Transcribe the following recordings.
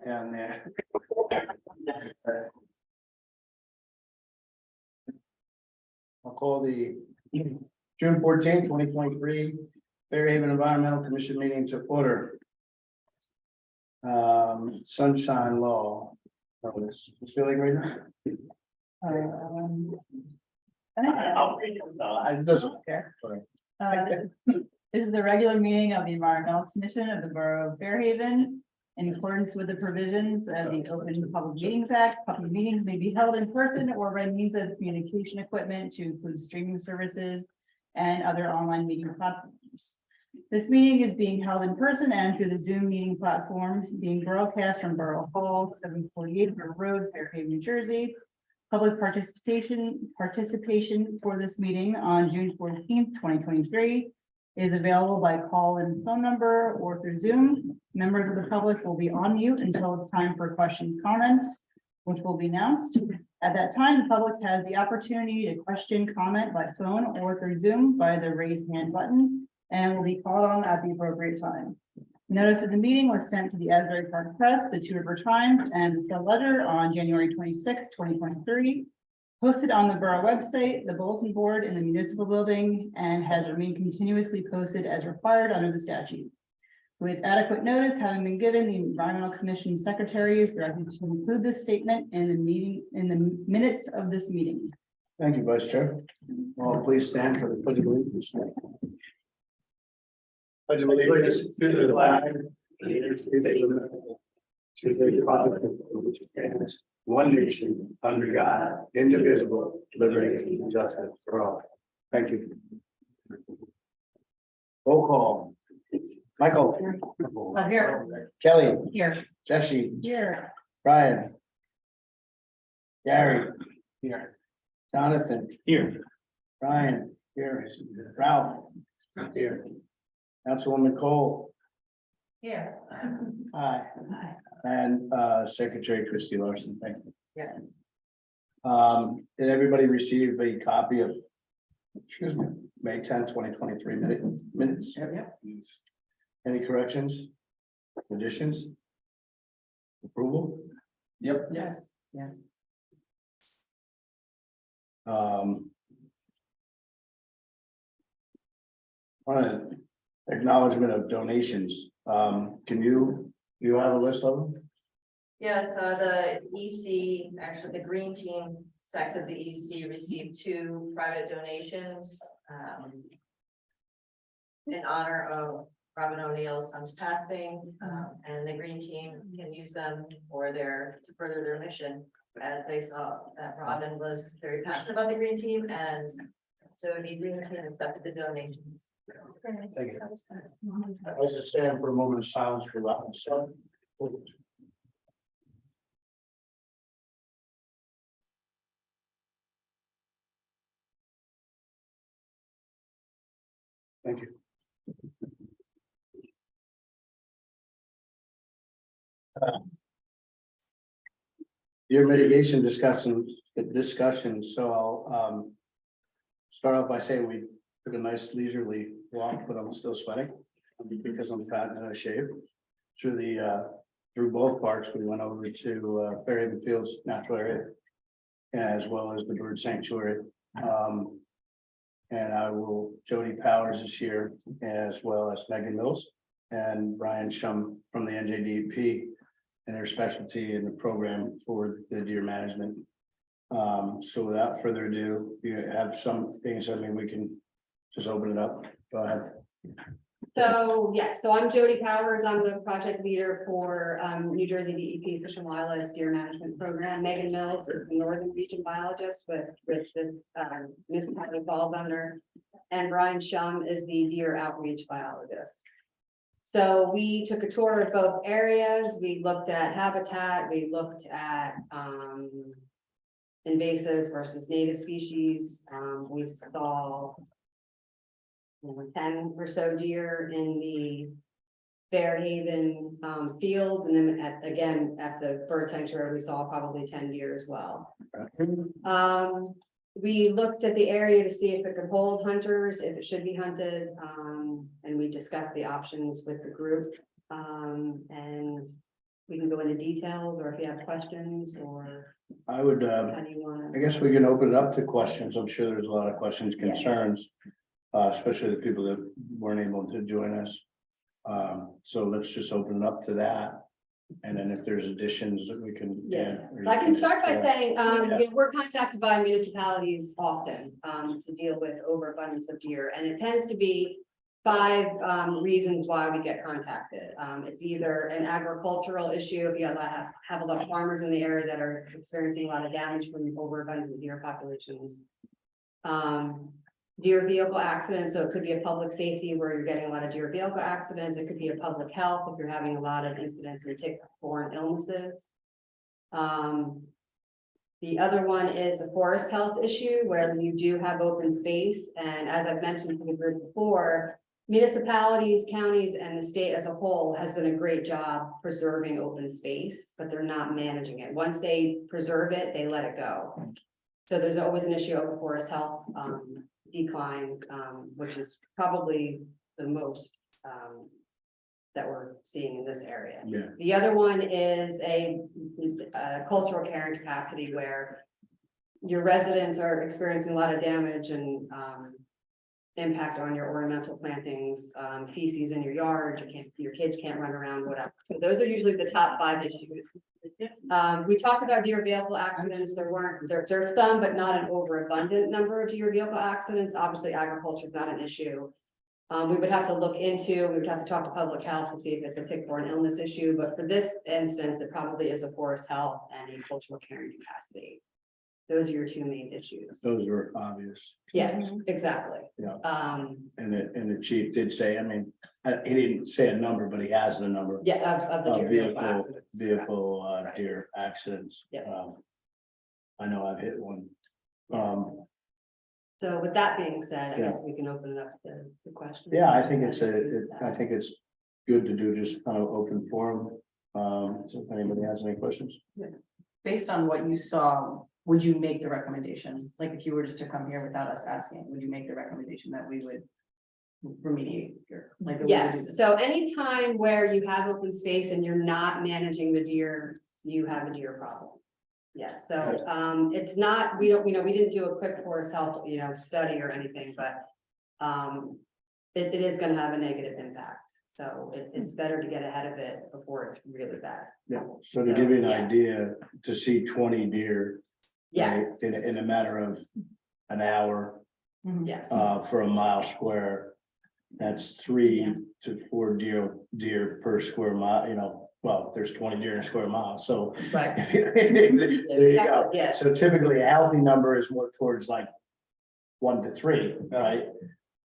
down there. I'll call the June 14th, 2023 Fairhaven Environmental Commission meeting to order. Sunshine Law. Oh, it's feeling right now. It doesn't care. This is the regular meeting of the Environmental Commission of the Borough of Fairhaven. In accordance with the provisions of the Open Public Meetings Act, public meetings may be held in person or by means of communication equipment to include streaming services and other online meeting platforms. This meeting is being held in person and through the Zoom meeting platform being broadcast from Borough Hall, 748 Borough Road, Fairhaven, New Jersey. Public participation for this meeting on June 14th, 2023 is available by call and phone number or through Zoom. Members of the public will be on mute until it's time for questions, comments, which will be announced. At that time, the public has the opportunity to question, comment by phone or through Zoom by the raise hand button and will be called on at the appropriate time. Notice of the meeting was sent to the Asbury Park Press, the Two River Times, and the Star Ledger on January 26, 2023. Posted on the Borough website, the bulletin board in the municipal building, and has remained continuously posted as required under the statute. With adequate notice having been given, the Environmental Commission Secretary is directed to include this statement in the minutes of this meeting. Thank you, Vice Chair. All please stand for the pledge of allegiance. Pledge of allegiance to the flag of the United States of America, to the republic for which it stands, one nation, under God, indivisible, liberty and justice for all. Thank you. Roll call. Michael. Here. Kelly. Here. Jesse. Here. Brian. Gary. Here. Jonathan. Here. Brian. Here. Ralph. Here. Councilwoman Cole. Here. Hi. And Secretary Christy Larson, thank you. Yeah. Did everybody receive a copy of, excuse me, May 10, 2023 minutes? Yeah. Any corrections? Additions? Approval? Yep. Yes. Yeah. On an acknowledgement of donations, can you have a list of them? Yes, the EC, actually the green team sect of the EC received 2 private donations in honor of Robin O'Neill's son's passing, and the green team can use them for to further their mission, as they saw that Robin was very passionate about the green team, and so the green team accepted the donations. Thank you. Let's just stand for a moment of silence for Robin's son. Thank you. Your mitigation discussion, so I'll start off by saying we took a nice leisurely walk, but I'm still sweating because I'm fat and I shave. Through both parks, we went over to Fairhaven Fields Natural Area as well as the bird sanctuary. And Jody Powers is here, as well as Megan Mills and Brian Shum from the NJDP and their specialty in the program for the deer management. So without further ado, you have some things, I mean, we can just open it up. Go ahead. So, yes, so I'm Jody Powers. I'm the project leader for New Jersey DEP Fish and Wildlife Deer Management Program. Megan Mills is the Northern Region biologist, which this municipality falls under. And Brian Shum is the deer outreach biologist. So we took a tour of both areas. We looked at habitat. We looked at invasives versus native species. We saw 10 or so deer in the Fairhaven fields, and then at the bird sanctuary we saw probably 10 deer as well. We looked at the area to see if it could hold hunters, if it should be hunted, and we discussed the options with the group, and we can go into details, or if you have questions, or I would, how do you want I to? guess we can open it up to questions. I'm sure there's a lot of questions, concerns. Especially the people that weren't able to join us. So let's just open it up to that. And then if there's additions that we can. Yeah. add, or I you can start by yeah. saying, you know, we're contacted by municipalities often, to deal with overabundance of deer, and it tends to be 5 reasons why we get contacted. It's either an agricultural issue, if you have a lot of farmers in the area that are experiencing a lot of damage from overabundant deer populations. Deer vehicle accidents, so it could be a public safety where you're getting a lot of deer vehicle accidents. It could be a public health if you're having a lot of incidents of tick-borne illnesses. The other one is a forest health issue where you do have open space, and as I've mentioned to the group before, municipalities, counties, and the state as a whole has done a great job preserving open space, but they're not managing it. Once they preserve it, they let it go. So there's always an issue of forest health decline, which is probably the most that we're seeing in this area. Yeah. The other one is a cultural carrying capacity where your residents are experiencing a lot of damage and impact on your ornamental plantings, feces in your yard, your kids can't run around, whatever. So those are usually the top 5 issues. We talked about deer vehicle accidents. There's some, but not an overabundant number of deer vehicle accidents. Obviously, agriculture is not an issue. We would have to look into, we would have to talk to public health to see if it's a tick-borne illness issue, but for this instance, it probably is a forest health and a cultural carrying capacity. Those are your 2 main issues. Those are obvious. Yeah, exactly. Yeah. And And the chief did say, I mean, he didn't say a number, but he has the number. yeah, of the Of deer vehicle vehicle, accidents. vehicle, deer accidents. Yeah. I know I've hit one. So with that being said, I Yeah. guess we can open it up to the questions. Yeah, I think I think it's good to do just kind of open forum. So if anybody has any questions. Based on what you saw, would you make the recommendation? Like if you were just to come here without us asking, would you make the recommendation that we would remediate here? Like the way we do Yes, this? so anytime where you have open space and you're not managing the deer, you have a deer problem. Yes, so it's not, we didn't do a quick forest health, study or anything, but it is gonna have a negative impact. So it's better to get ahead of it before it's really bad. Yeah, so to give you an Yes. idea, to see 20 deer. right, Yes, In a matter of an hour, Mhm. yes, for a mile square. That's 3 to 4 deer per square mile, well, there's 20 deer in a square mile, so. right. There you go. Yeah. So typically a healthy number is more towards like 1 to 3, right?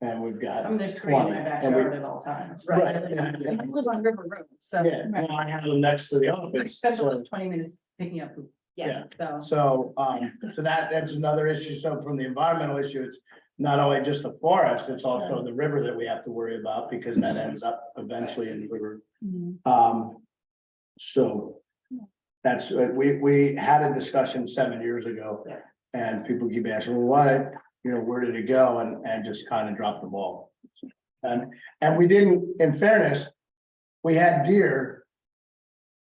And we've got. I mean, there's 3 in 20, my and we- backyard at all times. Right. I live on River Road, so. Yeah, well, I have them next to the I office, spend so. almost 20 minutes picking up food, Yeah, so. So that's another issue. So from the environmental issue, it's not only just the forest, it's also the river that we have to worry about because that ends up eventually in the river. So that's, we had a discussion 7 years ago. Yeah. And people keep asking, well, why, where did it go? And just kind of dropped the ball. And we didn't, in fairness, we had deer,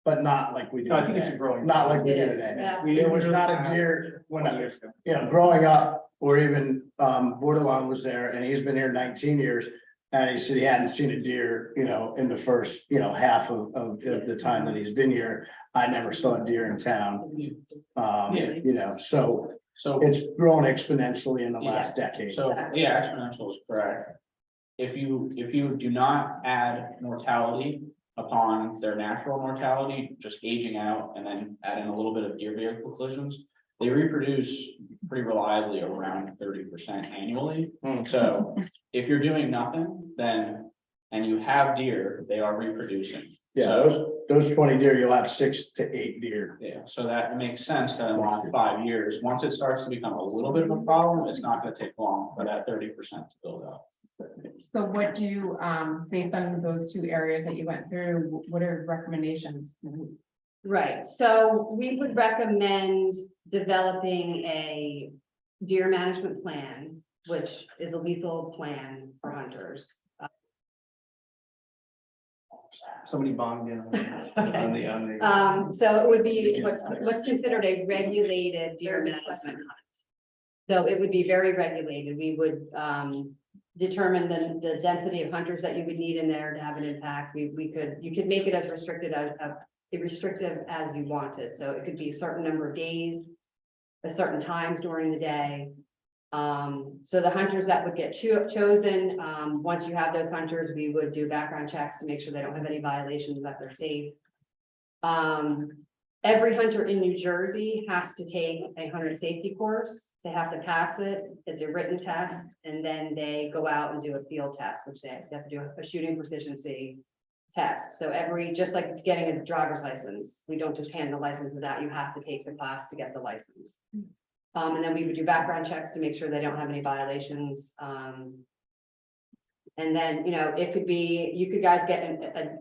but not like we do. No, I think it's today. a growing. Not like we It do is, today. yeah. There was not a deer when I, growing up, or even, Bordelon was there, and he's been here 19 years. And he said he hadn't seen a deer, in the first, half of the time that he's been here. I never saw a deer in town. So So, it's grown exponentially in the last Yes. decade. so, yeah, exponential is correct. If you do not add mortality upon their natural mortality, just aging out and then adding a little bit of deer vehicle collisions, they reproduce pretty reliably around 30% annually. So if you're doing nothing, then, and you have deer, they are reproducing. Yeah, those 20 deer, you'll have 6 to 8 deer. Yeah, so that makes sense that in the last 5 years, once it starts to become a little bit of a problem, it's not gonna take long for that 30% to build up. So what do you, based on those 2 areas that you went through, what are recommendations? right. So we would recommend developing a deer management plan, which is a lethal plan for hunters. Somebody bombed in on the. So it would be what's considered a regulated deer management hunt. So it would be very regulated. We would determine the density of hunters that you would need in there to have an impact. You could make it as restricted as you wanted. So it could be a certain number of days, a certain times during the day. So the hunters that would get chosen, once you have those hunters, we would do background checks to make sure they don't have any violations, that they're safe. Every hunter in New Jersey has to take a hunter safety course. They have to pass it. It's a written test, and then they go out and do a field test, which they have to do a shooting proficiency test. So just like getting a driver's license, we don't just hand the licenses out. You have to take the class to get the license. And then we would do background checks to make sure they don't have any violations. And then, it could be, you could guys get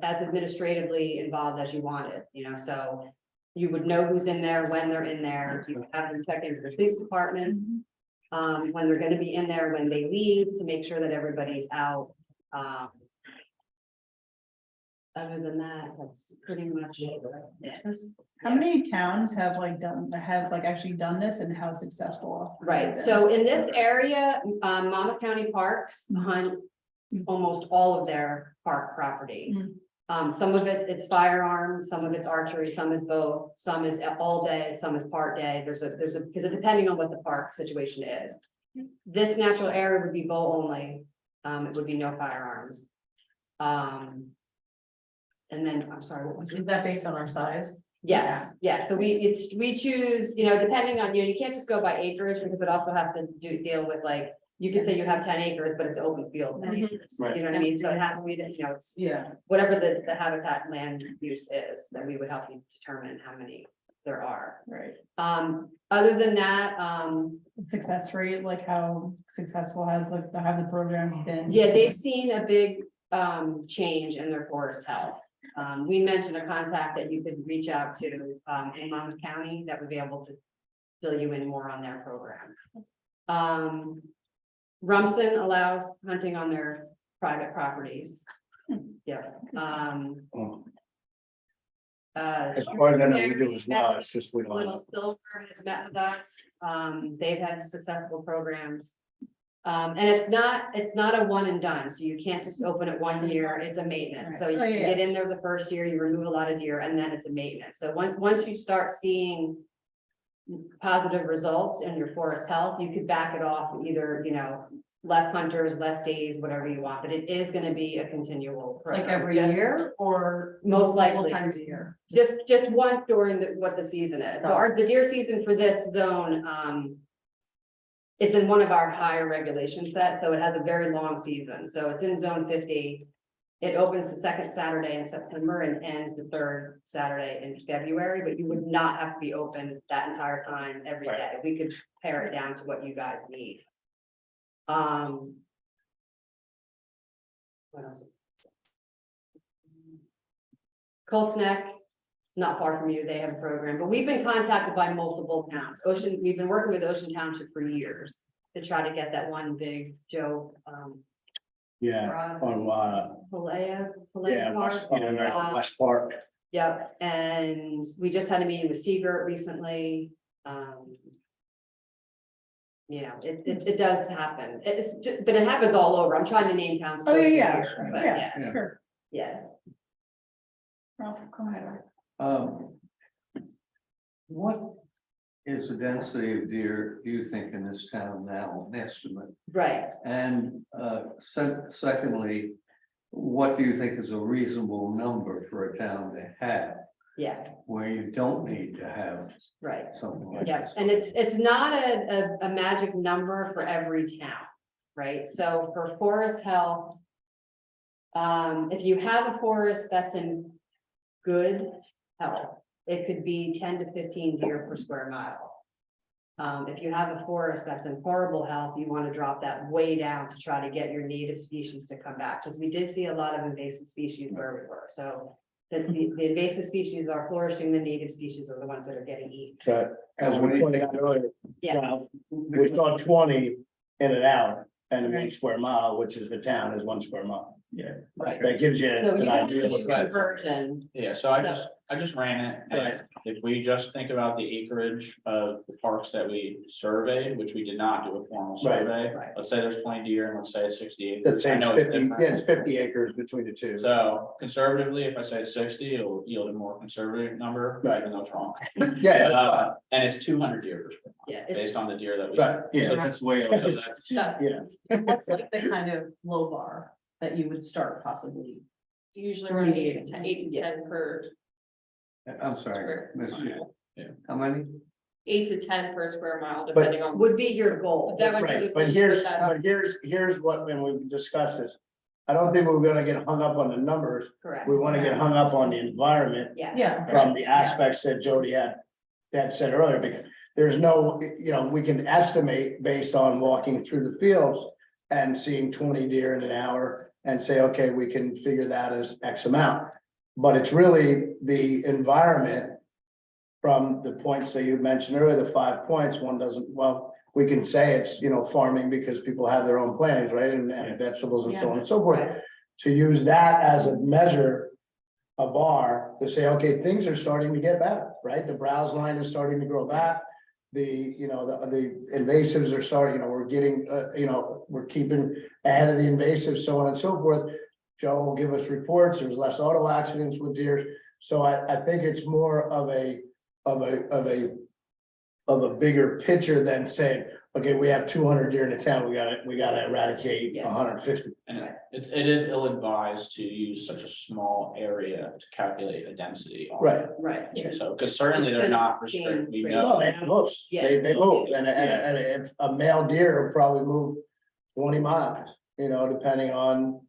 as administratively involved as you wanted, so you would know who's in there, when they're in there. You have them check into the police department, when they're gonna be in there, when they leave, to make sure that everybody's out. Other than that, that's pretty much it. How many towns have actually done this, and how successful? Right, so in this area, Monmouth County Parks hunt almost all of their park property. Some of it's firearms, some of it's archery, some is both, some is all day, some is part day. There's a, because depending on what the park situation is. This natural area would be bow only, it would be no firearms. And then, I'm sorry, what was it? Is that based on our size? Yes, yes, so we choose, depending on, you can't just go by acreage, because it also has to deal with, like, you could say you have 10 acres, but it's open field, 10 acres, Right. you know what I mean? So it has to be that, it's Yeah. whatever the habitat land use is, then we would help you determine how many there are. Right. Other than that, Success rate, like how successful have the programs been? yeah, they've seen a big change in their forest health. We mentioned a contact that you could reach out to in Monmouth County that would be able to fill you in more on their program. Rumson allows hunting on their private properties. Yeah. As far as I know, we do as well, it's just we don't. Little Silver has met with us. They've had successful programs. And it's not a one and done, so you can't just open it one year, it's a maintenance. So you Right. Oh, yeah. get in there the first year, you remove a lot of deer, and then it's a maintenance. So once you start seeing positive results in your forest health, you could back it off either, less hunters, less days, whatever you want, but it is gonna be a continual. Like program. every Just- year, or Most likely. multiple times a year? Just once during what the season is. So the deer season for this zone, it's in one of our higher regulation sets, so it has a very long season. So it's in zone 50. It opens the second Saturday in September and ends the third Saturday in February, but you would not have to be open that entire time every day. We could pare it down to what you guys need. What else? Colts Neck, it's not far from you, they have a program, but we've been contacted by multiple towns. We've been working with Ocean Township for years to try to get that one big Joe, Yeah, on Palea yeah, Park. West Park. Yep, and we just had a meeting with Seagirt recently. It does happen. But it happens all over. I'm trying to name towns. Oh, close to yeah, here, but yeah, Yeah. sure. Yeah. Ralph, go ahead. What is the density of deer, do you think, in this town now, an estimate? Right. And secondly, what do you think is a reasonable number for a town to have, Yeah, where you don't need to have right. something like Yes, this? and it's not a magic number for every town, right? So for forest health, if you have a forest that's in good health, it could be 10 to 15 deer per square mile. If you have a forest that's in horrible health, you want to drop that way down to try to get your native species to come back, because we did see a lot of invasive species where we were. So the invasive species are flourishing, the native species are the ones that are getting eaten. So as we pointed out earlier, Yes, we saw 20 in an hour and 1 square mile, which is the town is 1 square mile. Yeah. Right. That gives you So an you have idea. to of do what- conversion. Yeah, so I just ran it, and if we just think about the acreage of the parks that we surveyed, which we did not do a formal Right, survey. right. Let's say there's 20 deer and let's say it's 60 Let's acres. say I it's know it's 50, different. yeah, it's 50 acres between the two. So conservatively, if I say 60, it'll yield a more conservative number, Right. even though it's wrong. Yeah, that's fine. And it's 200 deer per square Yeah, mile, it's, based on the deer that we. Right, Yeah, that's way over. So that- yeah. What's like the kind of low bar that you would start possibly? usually around 8 to 10 per, I'm sorry, Miss- Yeah. how many? 8 to 10 per square mile, depending on. Would be your goal. That would be Right, the but goal, here's what, when we discuss this, I don't think we're gonna get hung up on the numbers. Correct. We wanna get hung up on the environment Yes. Yeah. from the aspects that Jody had said earlier, because there's no, we can estimate based on walking through the fields and seeing 20 deer in an hour and say, okay, we can figure that as X amount. But it's really the environment from the points that you mentioned earlier, the 5 points, one doesn't, well, we can say it's, farming because people have their own plantings, right? And vegetables and so on and so forth. Right. To use that as a measure, a bar, to say, okay, things are starting to get better, right? The browse line is starting to grow back. The invasives are starting, we're getting, we're keeping ahead of the invasives, so on and so forth. Joe will give us reports, there's less auto accidents with deer. So I think it's more of a bigger picture than saying, okay, we have 200 deer in the town, we gotta eradicate Yeah. 150. And it is ill-advised to use such a small area to calculate a density. on- Right. Right. Yeah, so, because certainly they're not restricted, we No, know. they have hooves, Yeah. they move, and if a male deer will probably move 20 miles, depending on,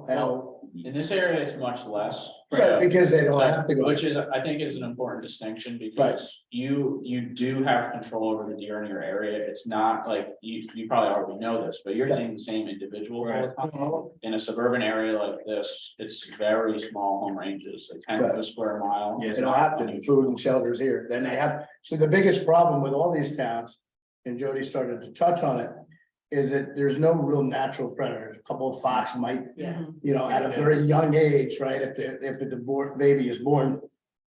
how. In this area, it's much less. Right, because they don't have to go. Which is, I think is an important distinction because you do have control over the deer in your area. It's not like, you probably already know this, but you're hitting the same individual all the time. In a suburban area like this, it's very small home ranges, like 10 to a square mile. They don't have to do food and shelters here, then they have, so the biggest problem with all these towns, and Jody started to touch on it. Is that there's no real natural predators, a couple of fox might, Yeah. at a very young age, right, if baby is born.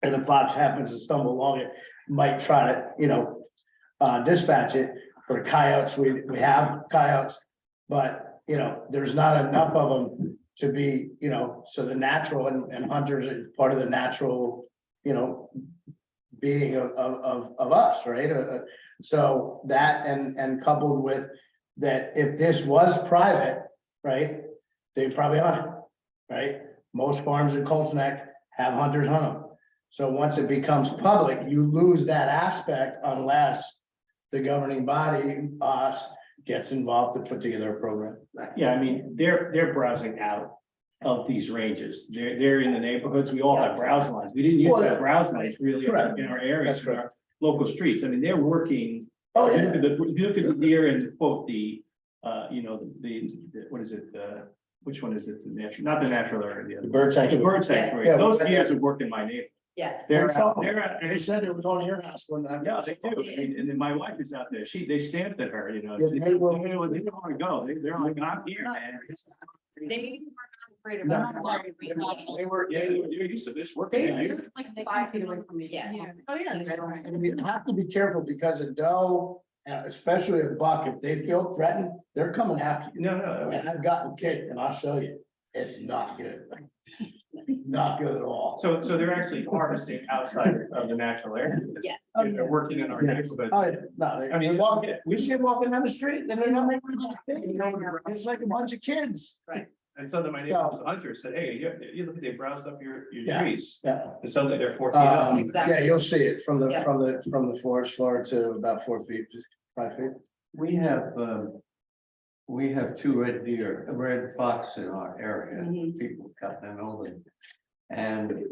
And the fox happens to stumble along it, might try to, dispatch it, or coyotes, we have coyotes. But, there's not enough of them to be, so the natural and hunters is part of the natural, being of us, right? So that and coupled with that, if this was private, right, they'd probably hunt it, right? Most farms in Colts Neck have hunters hunt them. So once it becomes public, you lose that aspect unless the governing body, us, gets involved to put together a program. Yeah, I mean, they're browsing out of these ranges. They're in the neighborhoods. We all have browse lines. We didn't used to have browse lines really Correct. in our areas, That's in correct. our local streets. I mean, they're working. Oh, You yeah, look at the deer and quote the, what is it, which one is it? The natural, not the natural area, the bird the sanctuary. bird sanctuary. Yeah. Those deers have worked in my neighborhood. Yes. They're They saw out, They said it was on your house when I. yeah, they do. I mean, and then my wife is out there. They stamped at her, Yeah, They didn't want to go. They're like, I'm here, man. They were not afraid No. about. They're used to this working. Like 5 feet away from me. Yeah. Oh, yeah. And you have to be careful because a doe, and especially a buck, if they feel threatened, they're coming after you. No. And I've gotten kicked and I'll show you, it's not good. Not good at all. So they're actually harvesting outside of the natural area. Yeah. They're working in our neighborhood. Oh, yeah, no, I mean, they walk, we see them walking down the street, and they know they were, it's like a bunch of kids. And so then my neighbor was a hunter, said, hey, you look, they browsed up your Yeah. trees. Yeah. And suddenly they're 14 up. Exactly. Yeah, you'll see it from the, Yeah. from the forest floor to about 4 feet, 5 feet. We have two red fox in our area, Mhm. people cut them over. And,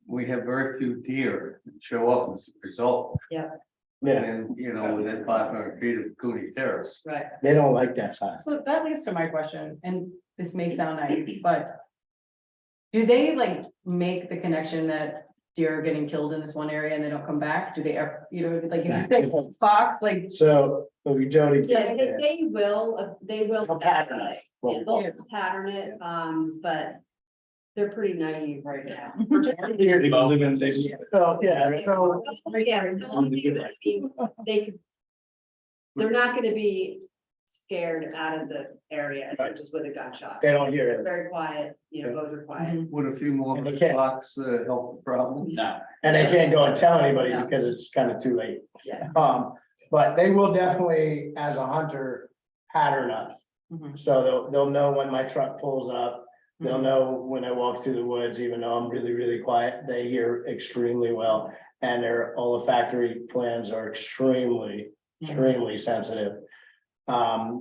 we have very few deer that show up as a result. Yeah, And, within 500 feet of Cooney Terrace. Right. they don't like that side. So that leads to my question, and this may sound naive, but do they like make the connection that deer are getting killed in this one area and they don't come back? Do they ever, you know, like, if you say fox, like, So, Jody. Yeah, they will, They'll pattern it. Yeah, they'll pattern it, but they're pretty naive right now. So, yeah, so, Yeah, they could. They're not gonna be scared out of the area as much as with a gunshot. they don't hear They're it. very quiet, both are quiet. Would a few more And they can't- blocks help the problem? No, And they can't go and tell anybody No. because it's kind of too late. Yeah. But they will definitely, as a hunter, pattern us. Mhm. So they'll know when my truck pulls up. They'll know when I walk through the woods, even though I'm really, really quiet, they hear extremely well. And their olfactory glands are extremely sensitive.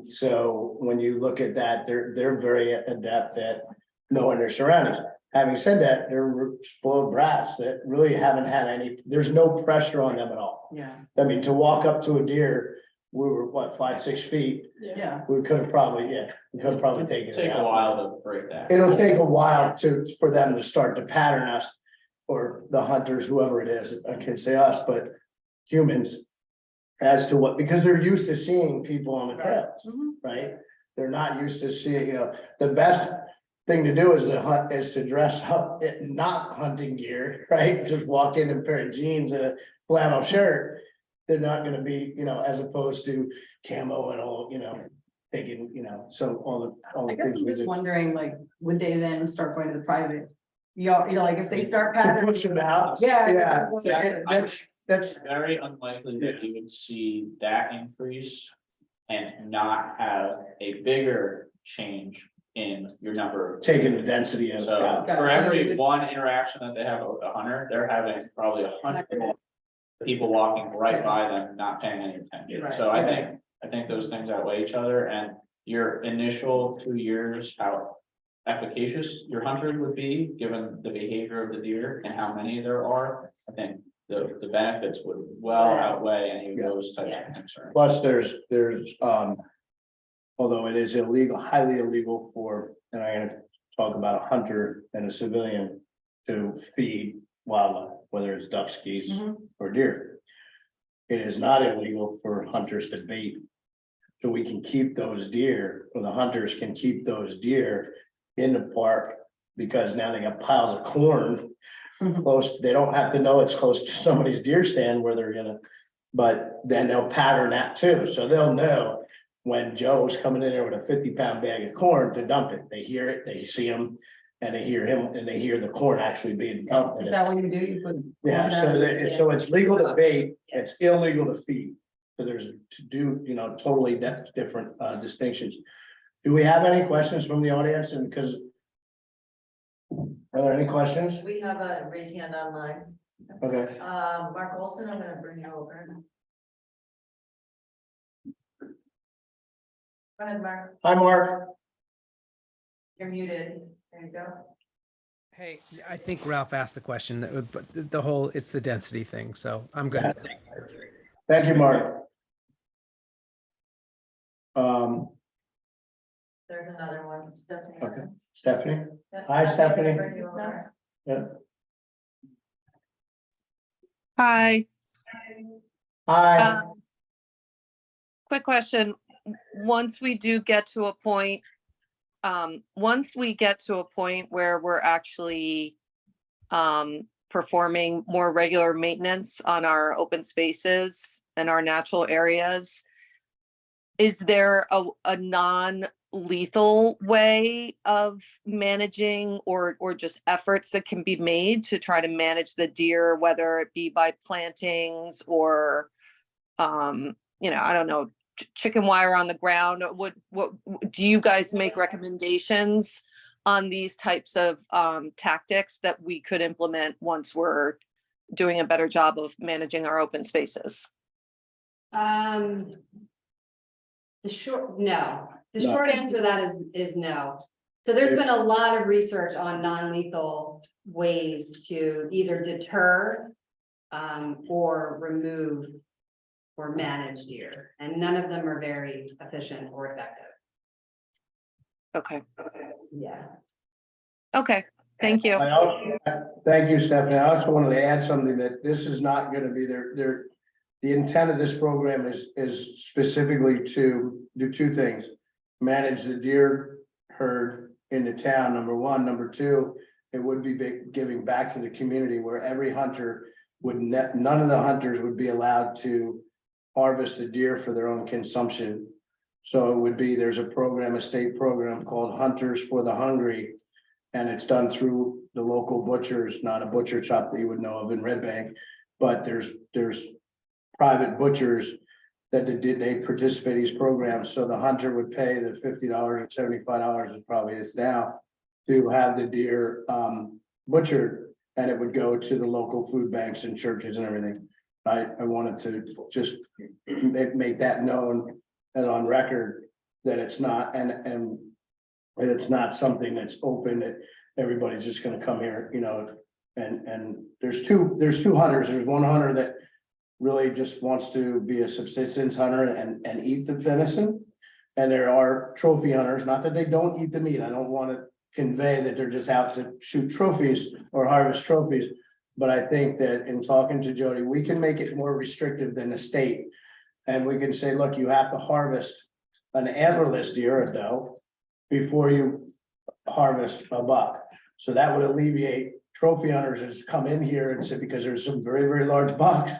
So when you look at that, they're very adept at knowing their surroundings. Having said that, they're spoiled brats that really haven't had any, there's no pressure on them at all. yeah, I mean, to walk up to a deer, we were what, 5, 6 feet? yeah. We could have probably taken it take a out. while to break that. It'll take a while for them to start to pattern us. Or the hunters, whoever it is, I can say us, but humans. As to what, because they're used to seeing people on the trails, Mhm. right? They're not used to seeing, the best thing to do is to dress up in not hunting gear, right? Just walk in a pair of jeans and a flannel shirt. They're not gonna be, as opposed to camo and all, taking, so all I the guess things I'm we just do. wondering, like, would they then start going to the private? Like, if they start To patterning. push them out. Yeah. That's, Very unlikely that you would see that increase and not have a bigger change in your number. taking the density of. So out. for So every they would- one interaction that they have with a hunter, they're having probably 100 people walking right by them, not paying any attention. Right. So I think those things outweigh each other, and your initial 2 years, how efficacious your hunter would be, given the behavior of the deer and how many there are, I think the benefits would well outweigh any of those types of concerns. Plus, there's, although it is illegal, highly illegal for, and I'm gonna talk about a hunter and a civilian to feed wildlife, whether it's ducks, geese, Mhm. or deer. It is not illegal for hunters to bait. So we can keep those deer, or the hunters can keep those deer in the park, because now they got piles of corn. Mhm. Close, they don't have to know it's close to somebody's deer stand where they're gonna, but then they'll pattern that too, so they'll know. When Joe's coming in there with a 50-pound bag of corn to dump it, they hear it, they see him, and they hear him, and they hear the corn actually being dumped. Is that what you do? You put? Yeah, so it's legal to bait, it's illegal to feed. So there's to do, totally different distinctions. Do we have any questions from the audience? And because. Are there any questions? We have a raised hand online. Okay, Mark Olson, I'm gonna bring you over. Go ahead, Mark, hi, Mark. you're muted, there you go. Hey, I think Ralph asked the question, but the whole, it's the density thing, so I'm good. Thank you, Mark. There's another one, Stephanie. Okay. Stephanie, Yeah, Hi, I'm Stephanie. gonna bring you over. Hi, hi, quick question. Once we do get to a point, where we're actually performing more regular maintenance on our open spaces and our natural areas, is there a non-lethal way of managing or just efforts that can be made to try to manage the deer, whether it be by plantings or I don't know, chicken wire on the ground? What do you guys make recommendations on these types of tactics that we could implement once we're doing a better job of managing our open spaces? The short, no, the No. short answer to that is no. So there's been a lot of research on non-lethal ways to either deter or remove or manage deer, and none of them are very efficient or effective. Okay, Yeah. okay, Thank you. Thank you, Stephanie. I also wanted to add something that this is not gonna be the intent of this program is specifically to do two things. Manage the deer herd in the town, number one. Number two, it would be giving back to the community where every hunter would, none of the hunters would be allowed to harvest the deer for their own consumption. So it would be, there's a program, a state program called Hunters for the Hungry. And it's done through the local butchers, not a butcher shop that you would know of in Red Bank. But there's private butchers that they participate in these programs. So the hunter would pay the $50 or $75, it probably is now, to have the deer butchered, and it would go to the local food banks and churches and everything. I wanted to just make that known and on record that it's not, and it's not something that's open, that everybody's just gonna come here, you know, and there's two hunters. There's one hunter that really just wants to be a subsistence hunter and eat the venison. And there are trophy hunters, not that they don't eat the meat. I don't want to convey that they're just out to shoot trophies or harvest trophies. But I think that in talking to Jody, we can make it more restrictive than the state. And we can say, look, you have to harvest an antlerless deer, a doe, before you harvest a buck. So that would alleviate trophy hunters just come in here and say, because there's some very, very large bucks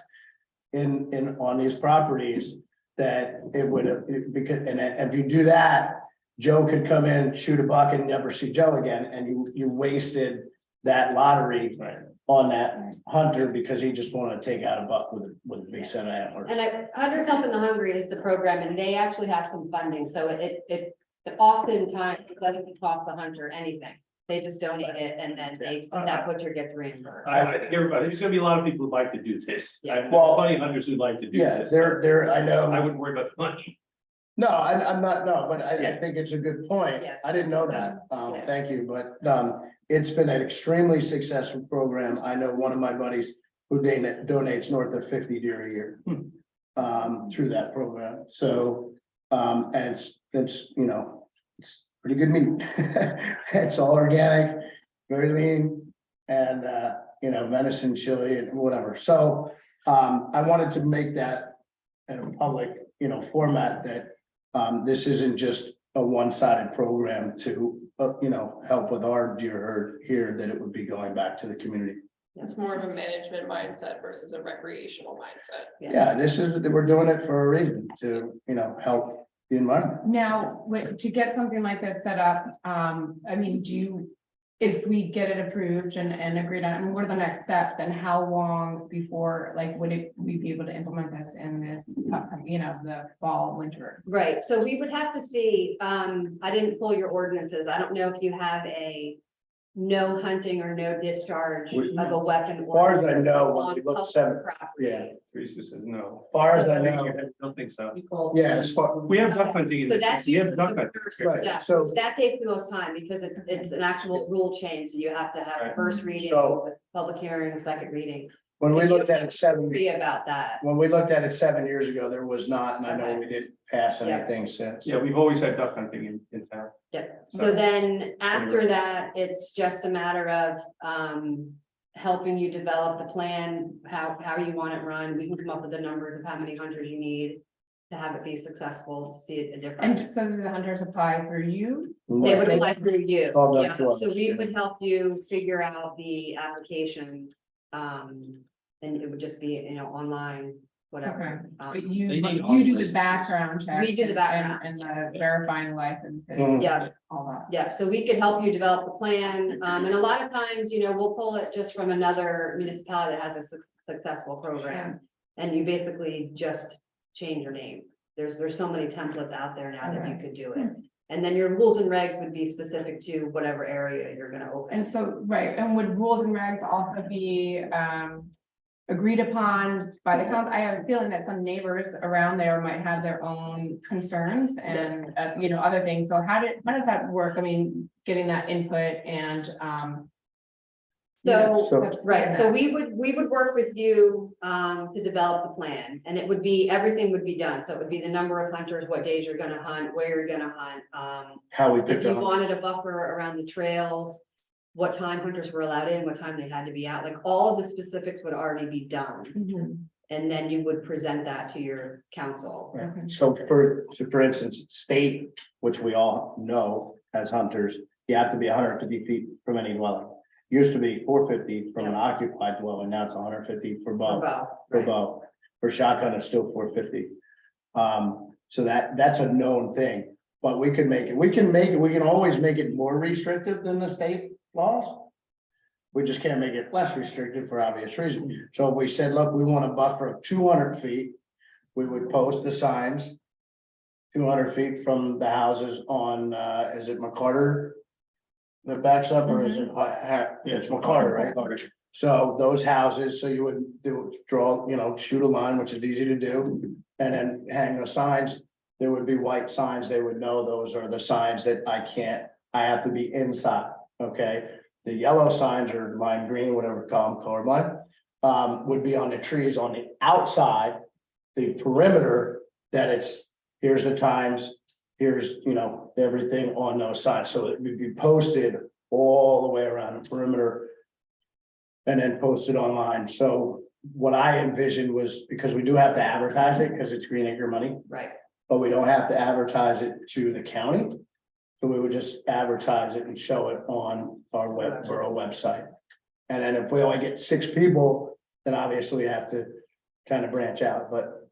on these properties, that it would, because, and if you do that, Joe could come in, shoot a buck and never see Joe again, and you wasted that lottery on that hunter because he just wanted to take out a buck with a big set of antlers. And Hunters Helping the Hungry is the program, and they actually have some funding, so it oftentimes doesn't cost the hunter anything. They just donate it, and then that butcher gets reimbursed. I think there's gonna be a lot of people who'd like to do this. Yeah. Well, Plenty of hunters who'd like to do Yeah, this. they're, I know. I wouldn't worry about the money. No, I'm not, no, but I Yeah. think it's a good point. Yeah. I didn't know that. Yeah. Thank you, but, it's been an extremely successful program. I know one of my buddies who donates north of 50 deer a year. Through that program. So, and it's, you know, it's pretty good meat. It's all organic, very lean, and, you know, venison, chili and whatever. So, I wanted to make that in a public, you know, format that, this isn't just a one-sided program to, you know, help with our deer herd here, that it would be going back to the community. It's more of a management mindset versus a recreational mindset. Yeah, this is, we're doing it for a reason, to, you know, help the environment. Now, to get something like this set up, I mean, if we get it approved and agreed on, I mean, what are the next steps, and how long before, like, we be able to implement this in this, you know, the fall, winter? Right, so we would have to see, I didn't pull your ordinances. I don't know if you have a no hunting or no discharge of a weapon. As far as I know, when on we look public seven, property. yeah, Teresa says no. as far as I know, I don't think so. yeah, as far, We have duck hunting. in So the- that's we have usually duck the hunting. first Right, step. so- That takes the most time because it's an actual rule change. So you have to have Right. first reading, So- public hearing, second reading. when we And you looked at have it to 7, Be about that. when we looked at it 7 years ago, there was not, and I know Okay. we didn't pass Yeah. anything since. Yeah, we've always had duck hunting in town. Yeah, so So- then after that, it's just a matter of helping you develop the plan, how you want it run. We can come up with the numbers of how many hunters you need to have it be successful, to see a And difference. so do the hunters apply for you? They would apply through you, All done yeah, through us, so we yeah. would help you figure out the application. And it would just be, you know, online, whatever. But you They need do the authorization. background check. We do the background And the verifying license. Mhm. Yeah. All that. Yeah, so we could help you develop the plan, and a lot of times, you know, we'll pull it just from another municipality that has a successful program. And you basically just change your name. There's so many templates out there now that you could do it. And then your rules and regs would be specific to whatever area you're gonna open. And so, right, and would rules and regs also be agreed upon by the council? I have a feeling that some neighbors around there might have their own concerns and, you know, other things. So how does that work? I mean, getting that input and, you know, So, right, so we would work with you to develop the plan, and it would be, everything would be done. So it would be the number of hunters, what days you're gonna hunt, where you're gonna hunt. How we If picked you up. wanted a buffer around the trails, what time hunters were allowed in, what time they had to be out, like all of the specifics would already be done. And then you would present that to your council. So for instance, state, which we all know as hunters, you have to be 150 feet from any dwelling. Used to be 450 from an occupied dwelling, now it's 150 for bow. For bow, for shotgun, it's still 450. So that's a known thing, but we can always make it more restrictive than the state laws. We just can't make it less restrictive for obvious reasons. So if we said, look, we want a buffer of 200 feet, we would post the signs 200 feet from the houses on, is it McCarter? That backs up, or is it, it's McCarter, right? So those houses, so you would draw, shoot a line, which is easy to do, and then hang the signs. There would be white signs, they would know those are the signs that I have to be inside, okay? The yellow signs or lime green, whatever colorblind, would be on the trees on the outside, the perimeter, that here's the times, here's, everything on those sides, so it would be posted all the way around the perimeter. And then posted online, so what I envisioned was, because we do have to advertise it, because it's Green Acre money. Right. But we don't have to advertise it to the county. So we would just advertise it and show it on our borough website. And then if we only get 6 people, then obviously we have to kind of branch out, but.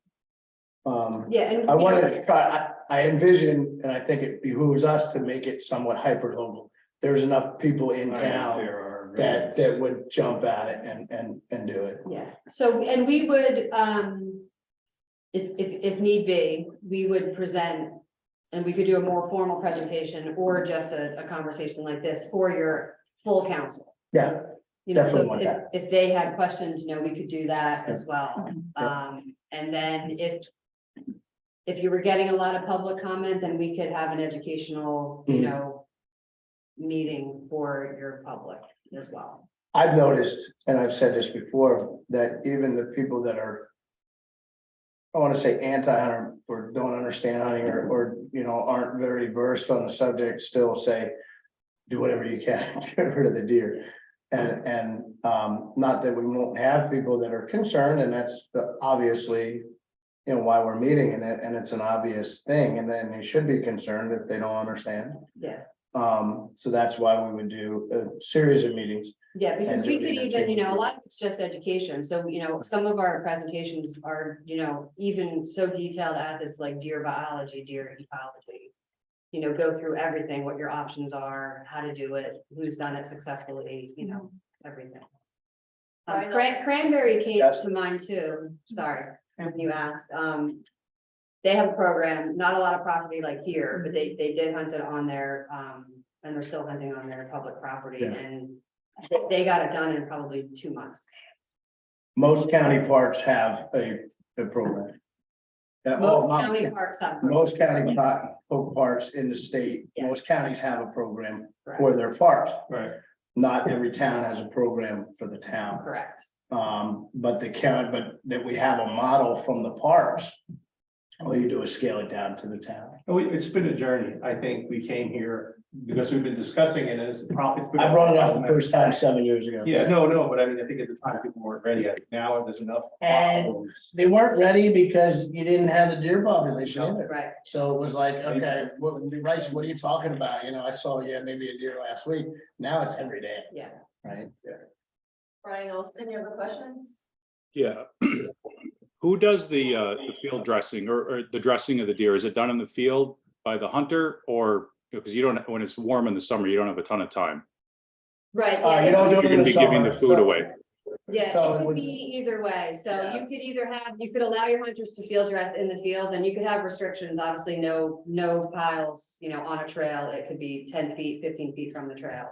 Yeah, and I wanted to try, I envision, and I think it behooves us to make it somewhat hyper local. There's enough people in town that would jump at it and do it. yeah, so, and we would, if need be, we would present. And we could do a more formal presentation or just a conversation like this for your full council. Yeah, definitely want So that. if they had questions, we could do that as well. Yeah. And then if you were getting a lot of public comments, and we could have an educational, meeting for your public as well. I've noticed, and I've said this before, that even the people that are, I want to say anti-hunter or don't understand hunting or aren't very versed on the subject, still say, do whatever you can, to get rid of the deer. And not that we won't have people that are concerned, and that's obviously, why we're meeting, and it's an obvious thing, and then they should be concerned if they don't understand. Yeah. So that's why we would do a series of meetings. Yeah, because And we do could it even, in a lot of it's just education. So, some of our presentations are, even so detailed as it's like deer biology, deer ecology. Go through everything, what your options are, how to do it, who's done it successfully, everything. Cranberry came to mind too. Sorry, when you asked. They have a program, not a lot of property like here, but they did hunt it on their, and they're still hunting on their public property, Yeah. and they got it done in probably 2 months. Most county parks have a program. Most county parks have. Most county Yes. parks in the state, Yes. most counties have a program Correct. for their parks. Right. Not every town has a program for the town. Correct. But that we have a model from the parks. All you do is scale it down to the town. It's been a journey. I think we came here because we've been discussing it, and it's probably. I brought it up the first time 7 years ago. Yeah, no, but I mean, I think at the time people weren't ready. I think now there's enough. And problems. they weren't ready because you didn't have the deer population in it. Right. So it was like, okay, Rice, what are you talking about? I saw, maybe a deer last week. Now it's every day, Yeah. right? Brian Olson, you have a question? Yeah. Who does the field dressing or the dressing of the deer? Is it done in the field by the hunter, or because you don't, when it's warm in the summer, you don't have a ton of time. Right. You don't do You're it in gonna the be giving the summer, food so- away. Yeah, So it it could would- be either way. So Yeah. you could allow your hunters to field dress in the field, and you could have restrictions, obviously, no piles, on a trail. It could be 10 feet, 15 feet from the trail.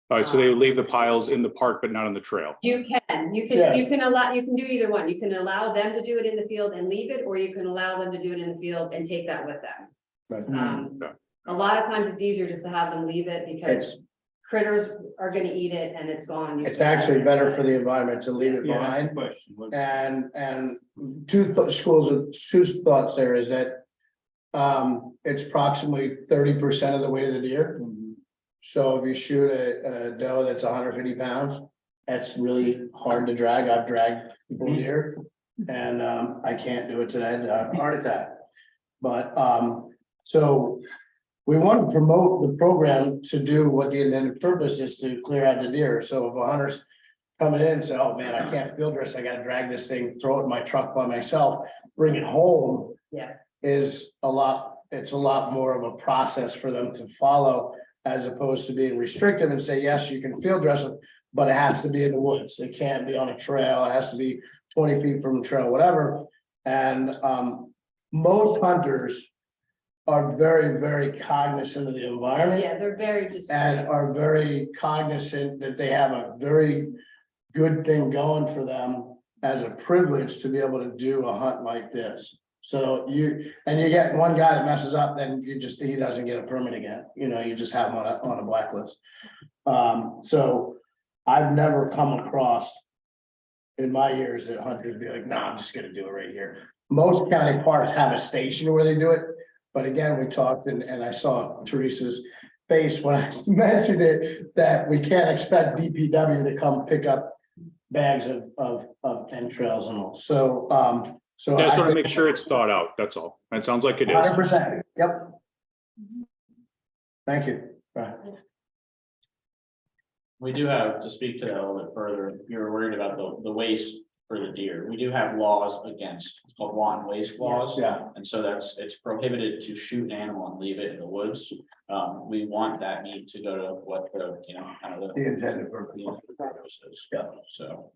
All right, so they would leave the piles in the park, but not on the trail. You Yeah. can do either one. You can allow them to do it in the field and leave it, or you can allow them to do it in the field and take that with them. Right. Okay. A lot of times it's easier just to have them leave it because critters are gonna eat it and it's gone. You It's can- actually better for the environment to leave it Yeah, that's the behind. question. And two thoughts there is that it's approximately 30% of the weight of the deer. So if you shoot a doe that's 150 pounds, that's really hard to drag. I've dragged people deer. And I can't do it today, I have a heart attack. But so we want to promote the program to do what the intended purpose is, to clear out the deer. So if a hunter's coming in and say, oh man, I can't field dress, I gotta drag this thing, throw it in my truck by myself, bring it home. Yeah. It's a lot more of a process for them to follow, as opposed to being restrictive and say, yes, you can field dress it, but it has to be in the woods. It can't be on a trail. It has to be 20 feet from the trail, whatever. And most hunters are very, very cognizant of the environment Yeah, they're very and discreet. are very cognizant that they have a very good thing going for them as a privilege to be able to do a hunt like this. So you get one guy that messes up, then he doesn't get a permit again, you just have him on a blacklist. So I've never come across in my years that hunters be like, no, I'm just gonna do it right here. Most county parks have a station where they do it, but again, we talked and I saw Teresa's face when I mentioned it, that we can't expect DPW to come pick up bags of entrails and all, so, so. I just want to make sure it's thought out, that's all. It sounds like it is. 100%, yep. Thank you. Right. We do have to speak to that a little bit further. You're worried about the waste for the deer. We do have laws against, it's called wanton waste laws. Yeah. And so it's prohibited to shoot an animal and leave it in the woods. We want that need to go to what the, kind of The intended purpose. the purpose is. Yeah. So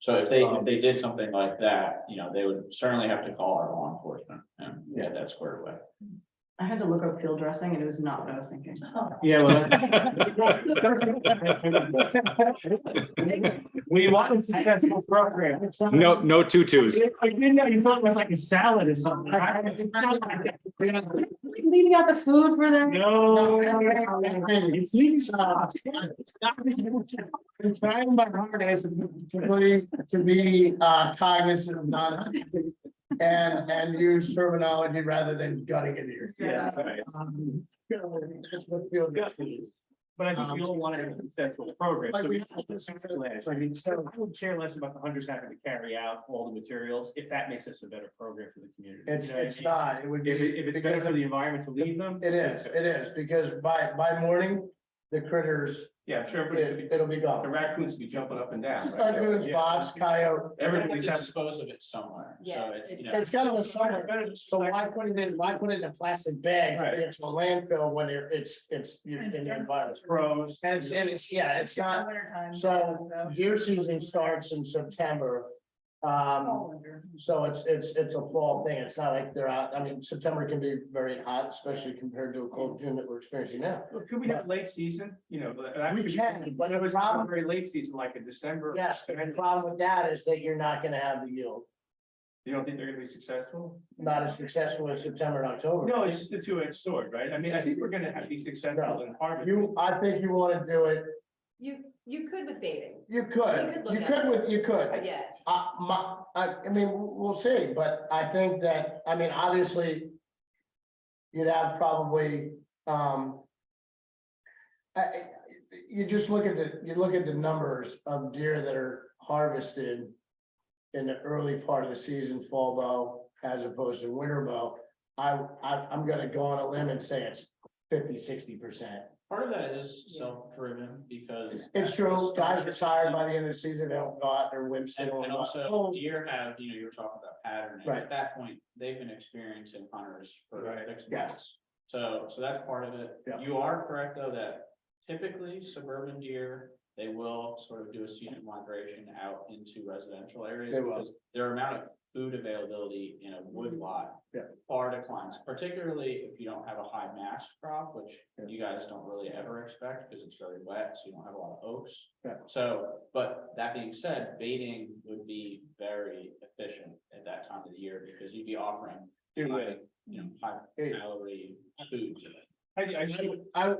if they did something like that, they would certainly have to call our law enforcement and get that squared away. I had to look up field dressing and it was not what I was thinking. Yeah, well. We want a successful program. No tutus. I didn't know, you thought it was like a salad or something. Leaving out the food for them. No. It's these. I'm trying my hardest to be cognizant of not and use terminology rather than gutting it here. Yeah. Right. That's what field dress is. But I think we all want to have a successful program. Like So we- I would care less about the hunters having to carry out all the materials, if that makes us a better program for the community. You know what I It's mean? not, it would be. If it's better for the environment to leave them. It is, because by morning, the critters, Yeah, I'm sure, everybody should be, it'll be the gone. raccoons will be jumping up and down. right? Raccoons, Yeah. fox, coyote, Everybody's Everybody's to has. dispose of it somewhere. So Yeah, it's, it's kind of a summer, so why put it in a plastic bag, Right. it's a landfill when it's you're in the environment. Pros. And it's not, Wintertime. so deer season starts in September. So it's a fall thing, it's not like they're out, I mean, September can be very hot, especially compared to a cold June that we're experiencing now. Well, could we have late season, We can, but it the was problem, very late season, like in December. yes, but the problem with that is that you're not gonna have the yield, You don't think they're gonna be successful? not as successful as September and October. No, it's just the two-edged sword, right? I mean, I think we're gonna have to be successful in harvest. I think you wanna do it, You could with baiting, you could, you could. yeah. I mean, we'll see, but I think that, I mean, obviously. You'd have probably, you just look at the numbers of deer that are harvested. In the early part of the season, fall bow, as opposed to winter bow. I'm gonna go on a limb and say it's 50-60%. part of that is self-driven because. It's true, guys are tired by the end of the season, they don't go out, they're whimsy. they don't And go out. also deer have, you were talking about pattern, and Right. at that point, they've been experiencing hunters for Right. 6 Yes. months. So that's part of it. Yeah. You are correct, though, that typically suburban deer, they will sort of do a seasonal migration out into residential areas. They will. Because their amount of food availability in a wood lot. Yeah. Far declines, particularly if you don't have a high mass crop, which Yeah. you guys don't really ever expect because it's very wet, so you don't have a lot of oaks. Yeah. So, but that being said, baiting would be very efficient at that time of the year because you'd be offering. High Yeah. calorie foods. I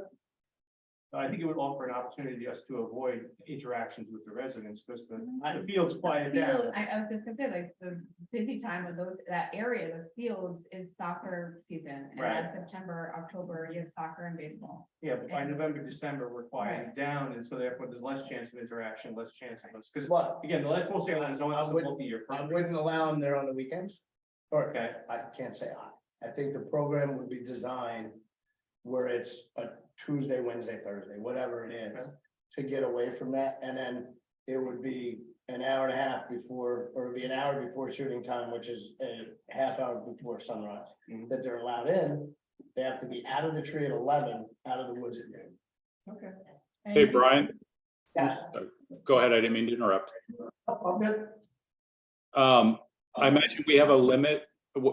I think it would offer an opportunity us to avoid interactions with the residents, because the field's quiet down. I was just gonna say, like, the busy time of that area, the fields is soccer season. And Right. that's September, October, you have soccer and baseball. Yeah, but by November, December, we're quieting down, and so therefore there's less chance of interaction, less chance of us, because But again, the last most airlines don't have a wouldn't- multi-year I program. wouldn't allow them there on the weekends. Or Okay, I can't say I think the program would be designed where it's a Tuesday, Wednesday, Thursday, whatever it is, to get away from that. And then it would be an hour and a half before, or it'd be an hour before shooting time, which is a half hour before sunrise, that they're allowed in. They have to be out of the tree at 11, out of the woods at noon. Okay. Hey, Brian, Yes. go ahead. I didn't mean to interrupt. I'm good. I imagine we have a limit,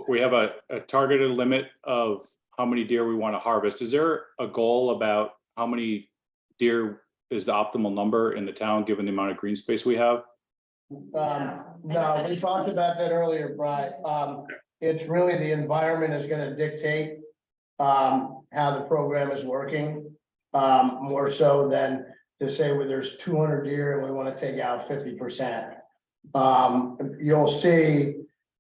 we have a targeted limit of how many deer we want to harvest. Is there a goal about how many deer is the optimal number in the town, given the amount of green space we have? No, we talked about that earlier, Brian. It's really the environment is gonna dictate how the program is working. More so than to say where there's 200 deer and we want to take out 50%. You'll see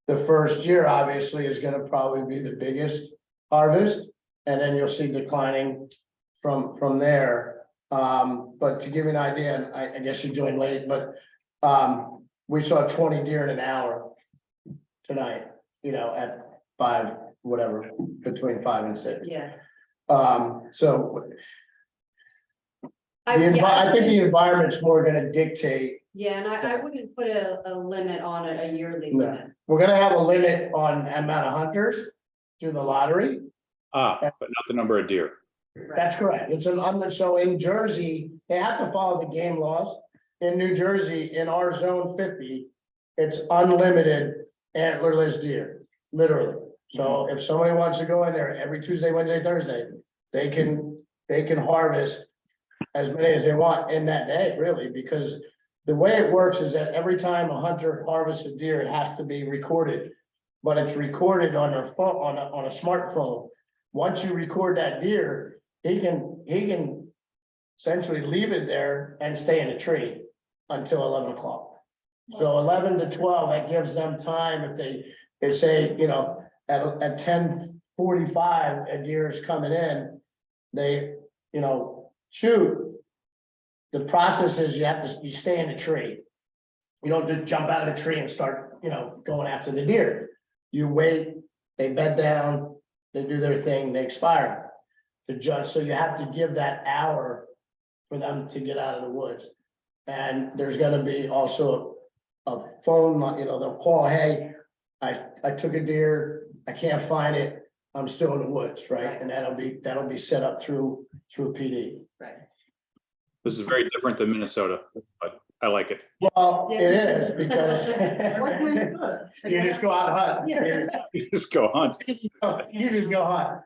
the first year obviously is gonna probably be the biggest harvest, and then you'll see declining from there. But to give you an idea, and I guess you joined late, but we saw 20 deer in an hour tonight, at 5, whatever, between 5 and 6. Yeah. So I think the environment's more gonna dictate. Yeah, and I wouldn't put a limit on it, a yearly No. limit. We're gonna have a limit on amount of hunters through the lottery. But not the number of deer. That's correct. So in Jersey, they have to follow the game laws. In New Jersey, in our zone 50, it's unlimited antlerless deer, literally. So if somebody wants to go in there every Tuesday, Wednesday, Thursday, they can harvest as many as they want in that day, really, because the way it works is that every time a hunter harvests a deer, it has to be recorded. But it's recorded on their phone, on a smartphone. Once you record that deer, he can essentially leave it there and stay in a tree until 11 o'clock. So 11 to 12, that gives them time if they say, at 10:45, a deer is coming in, they, shoot. The process is you stay in a tree. You don't just jump out of the tree and start, going after the deer. You wait, they bed down, they do their thing, they expire. So you have to give that hour for them to get out of the woods. And there's gonna be also a phone, they'll call, hey, I took a deer, I can't find it, I'm still in the woods, right? And that'll be set up through PD. Right. This is very different than Minnesota, but I like it. Well, it is because you just go out and hunt. Just go hunt. You just go hunt,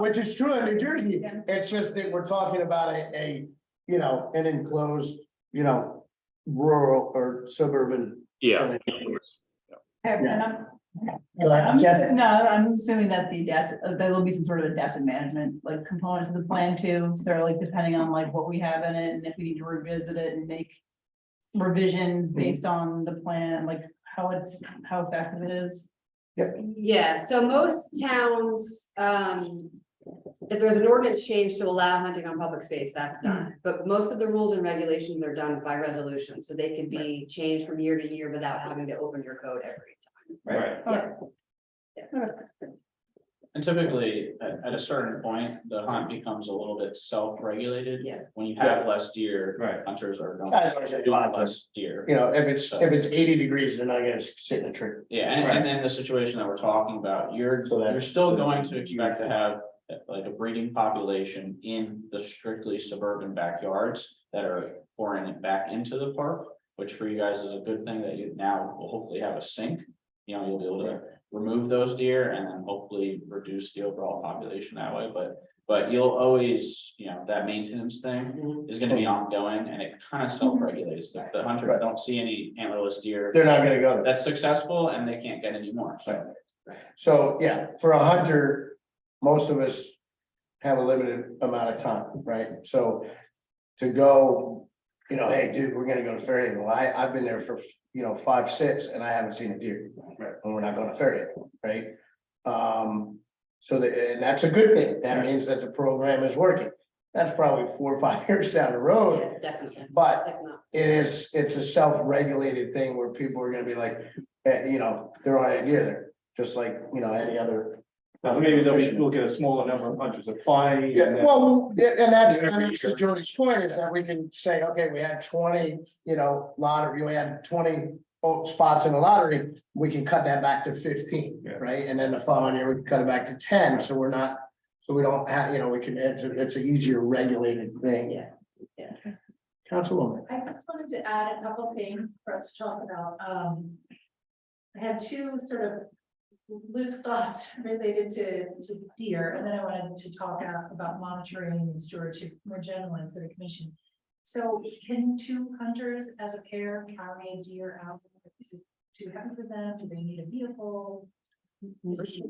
which is true in New Jersey. It's just that we're talking about an enclosed, rural or suburban. Yeah. I'm assuming that there will be some sort of adaptive management, like components of the plan too, so like depending on like what we have in it, and if we need to revisit it and make revisions based on the plan, like how effective it is. Yeah, so most towns, if there's an ordinance change to allow hunting on public space, that's done. But most of the rules and regulations are done by resolution, so they can be changed from year to year without having to open your code every time. Right. Yeah. And typically, at a certain point, the hunt becomes a little bit self-regulated. Yeah. When you have less deer, Right. hunters are Guys always say doing hunt. less deer. If it's 80 degrees, they're not gonna sit in a tree. Yeah, and then the situation that we're talking about, you're still going to expect to have like a breeding population in the strictly suburban backyards that are pouring it back into the park, which for you guys is a good thing that you now will hopefully have a sink. You'll be able to remove those deer and then hopefully reduce the overall population that way, but you'll always, that maintenance thing is gonna be ongoing and it kind of self-regulates. If the hunters don't see any antlerless deer, They're not gonna go there. that's successful and they can't get any more, so. So, yeah, for a hunter, most of us have a limited amount of time, right? So to go, hey, dude, we're gonna go to Fairhaven. Well, I've been there for, 5, 6, and I haven't seen a deer. Right. And we're not going to Fairhaven, right? So and that's a good thing. That means that the program is working. That's probably 4 or 5 years down the road, Yeah, definitely. but If not. it's a self-regulated thing where people are gonna be like, they're on a deer there, just like, any other. Maybe they'll be look at a smaller number of hunters applying. and Yeah, then- well, and that's Every to year. Jody's point is that we can say, okay, we had 20, lottery, we had 20 spots in the lottery, we can cut that back to 15, Yeah. right? And then the following year, we can cut it back to 10, so we're not, so we don't have, we can, it's an easier regulated thing. Yeah, yeah. Councilwoman. I just wanted to add a couple things for us to talk about. I had two sort of loose thoughts related to deer, and then I wanted to talk about monitoring and stewardship more generally for the commission. So can 2 hunters as a pair carry a deer out? Is it too heavy for them? Do they need a vehicle?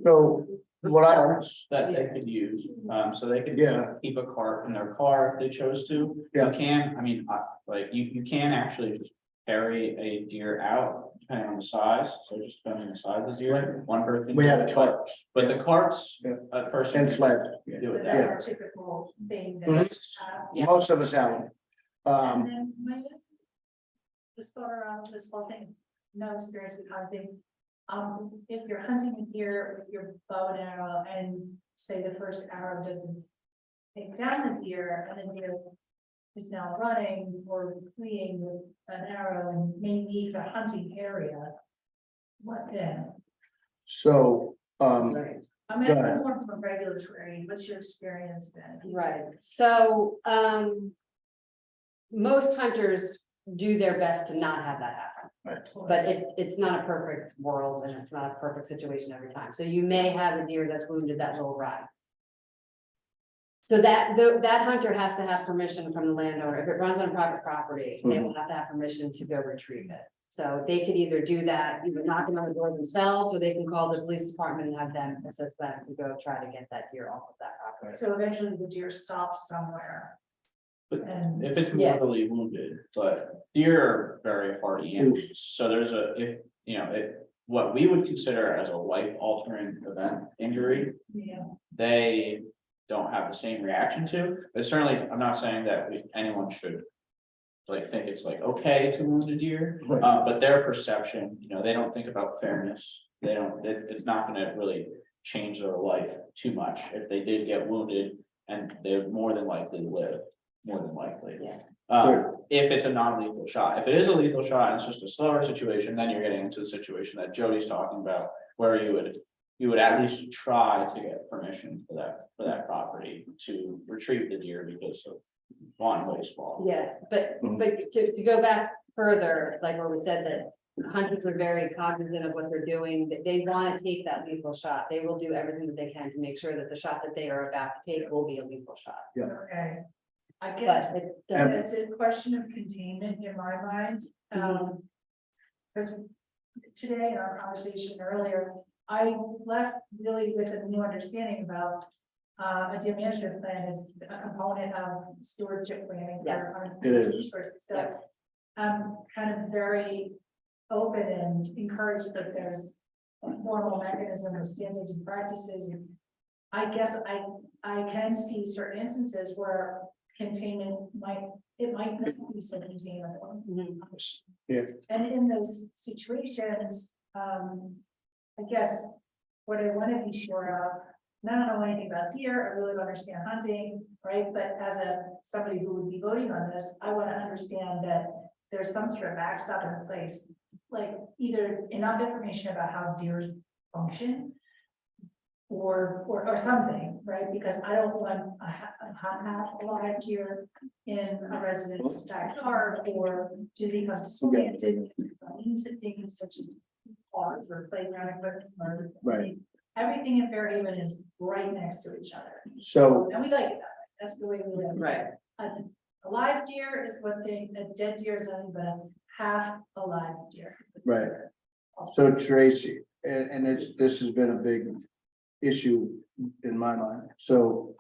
So what I, Carts that they could use, so they could Yeah. keep a cart in their car if they chose to. Yeah. You can, I mean, like, you can actually just carry a deer out depending on the size, so just depending on the size of the deer, one person. we can have do a it, cart But the carts, Yeah. a person. and can sled, Do it But that. that's our typical thing that. Mhm. Most of us have. And then my just thought around this whole thing, no experience with hunting. If you're hunting a deer with your bow and arrow and say the first arrow doesn't take down the deer and the deer is now running or fleeing with an arrow and may leave the hunting area, what then? So, Right. I'm Go asking ahead. more from a regulatory, what's your experience been? Right, so, most hunters do their best to not have that happen. But it's not a perfect world and it's not a perfect situation every time. So you may have a deer that's wounded that will run. So that hunter has to have permission from the landowner. If it runs on private property, they will have to have permission to go retrieve it. So they could either do that, either knocking on the door themselves, or they can call the police department and have them assist them to go try to get that deer off of that property. So eventually the deer stops somewhere. But And if it's Yeah. mortally wounded, but deer are very hardy animals, so there's what we would consider as a life altering event injury, yeah, they don't have the same reaction to, but certainly, I'm not saying that anyone should. Like, think it's like, okay to wound a deer, but their perception, they don't think about fairness, it's not gonna really change their life too much if they did get wounded. And they're more than likely live, more than likely. Yeah. If it's a non-lethal shot, if it is a lethal shot and it's just a slower situation, then you're getting into the situation that Jody's talking about. Where you would at least try to get permission for that property to retrieve the deer because of one baseball. Yeah, but to go back further, like where we said that hunters are very cognizant of what they're doing, that they want to take that lethal shot. They will do everything that they can to make sure that the shot that they are about to take will be a lethal shot. okay. I guess But it doesn't, it's a question of containment in my mind. Because today in our conversation earlier, I left really with a new understanding about a deer management plan is a component of stewardship planning. for Yes, our it is. resources. So I'm kind of very open and encouraged that there's a formal mechanism of standards and practices. And I guess I can see certain instances where containment might not be so containable. mhm. And in those situations, I guess what I want to be sure of, and I don't know anything about deer, I really don't understand hunting, right? But as somebody who would be voting on this, I want to understand that there's some sort of backstop in place. Like either enough information about how deers function. Or something, right? Because I don't want a half alive deer in a resident's backyard, or do they become disoriented into things such as parks or playground equipment, or. Right. Everything in Fairhaven is right next to each other, So, and we like it that way. That's the way we live. Right. A live deer is one thing, a dead deer is nothing but a half alive deer. right, so Tracy, and this has been a big issue in my mind. So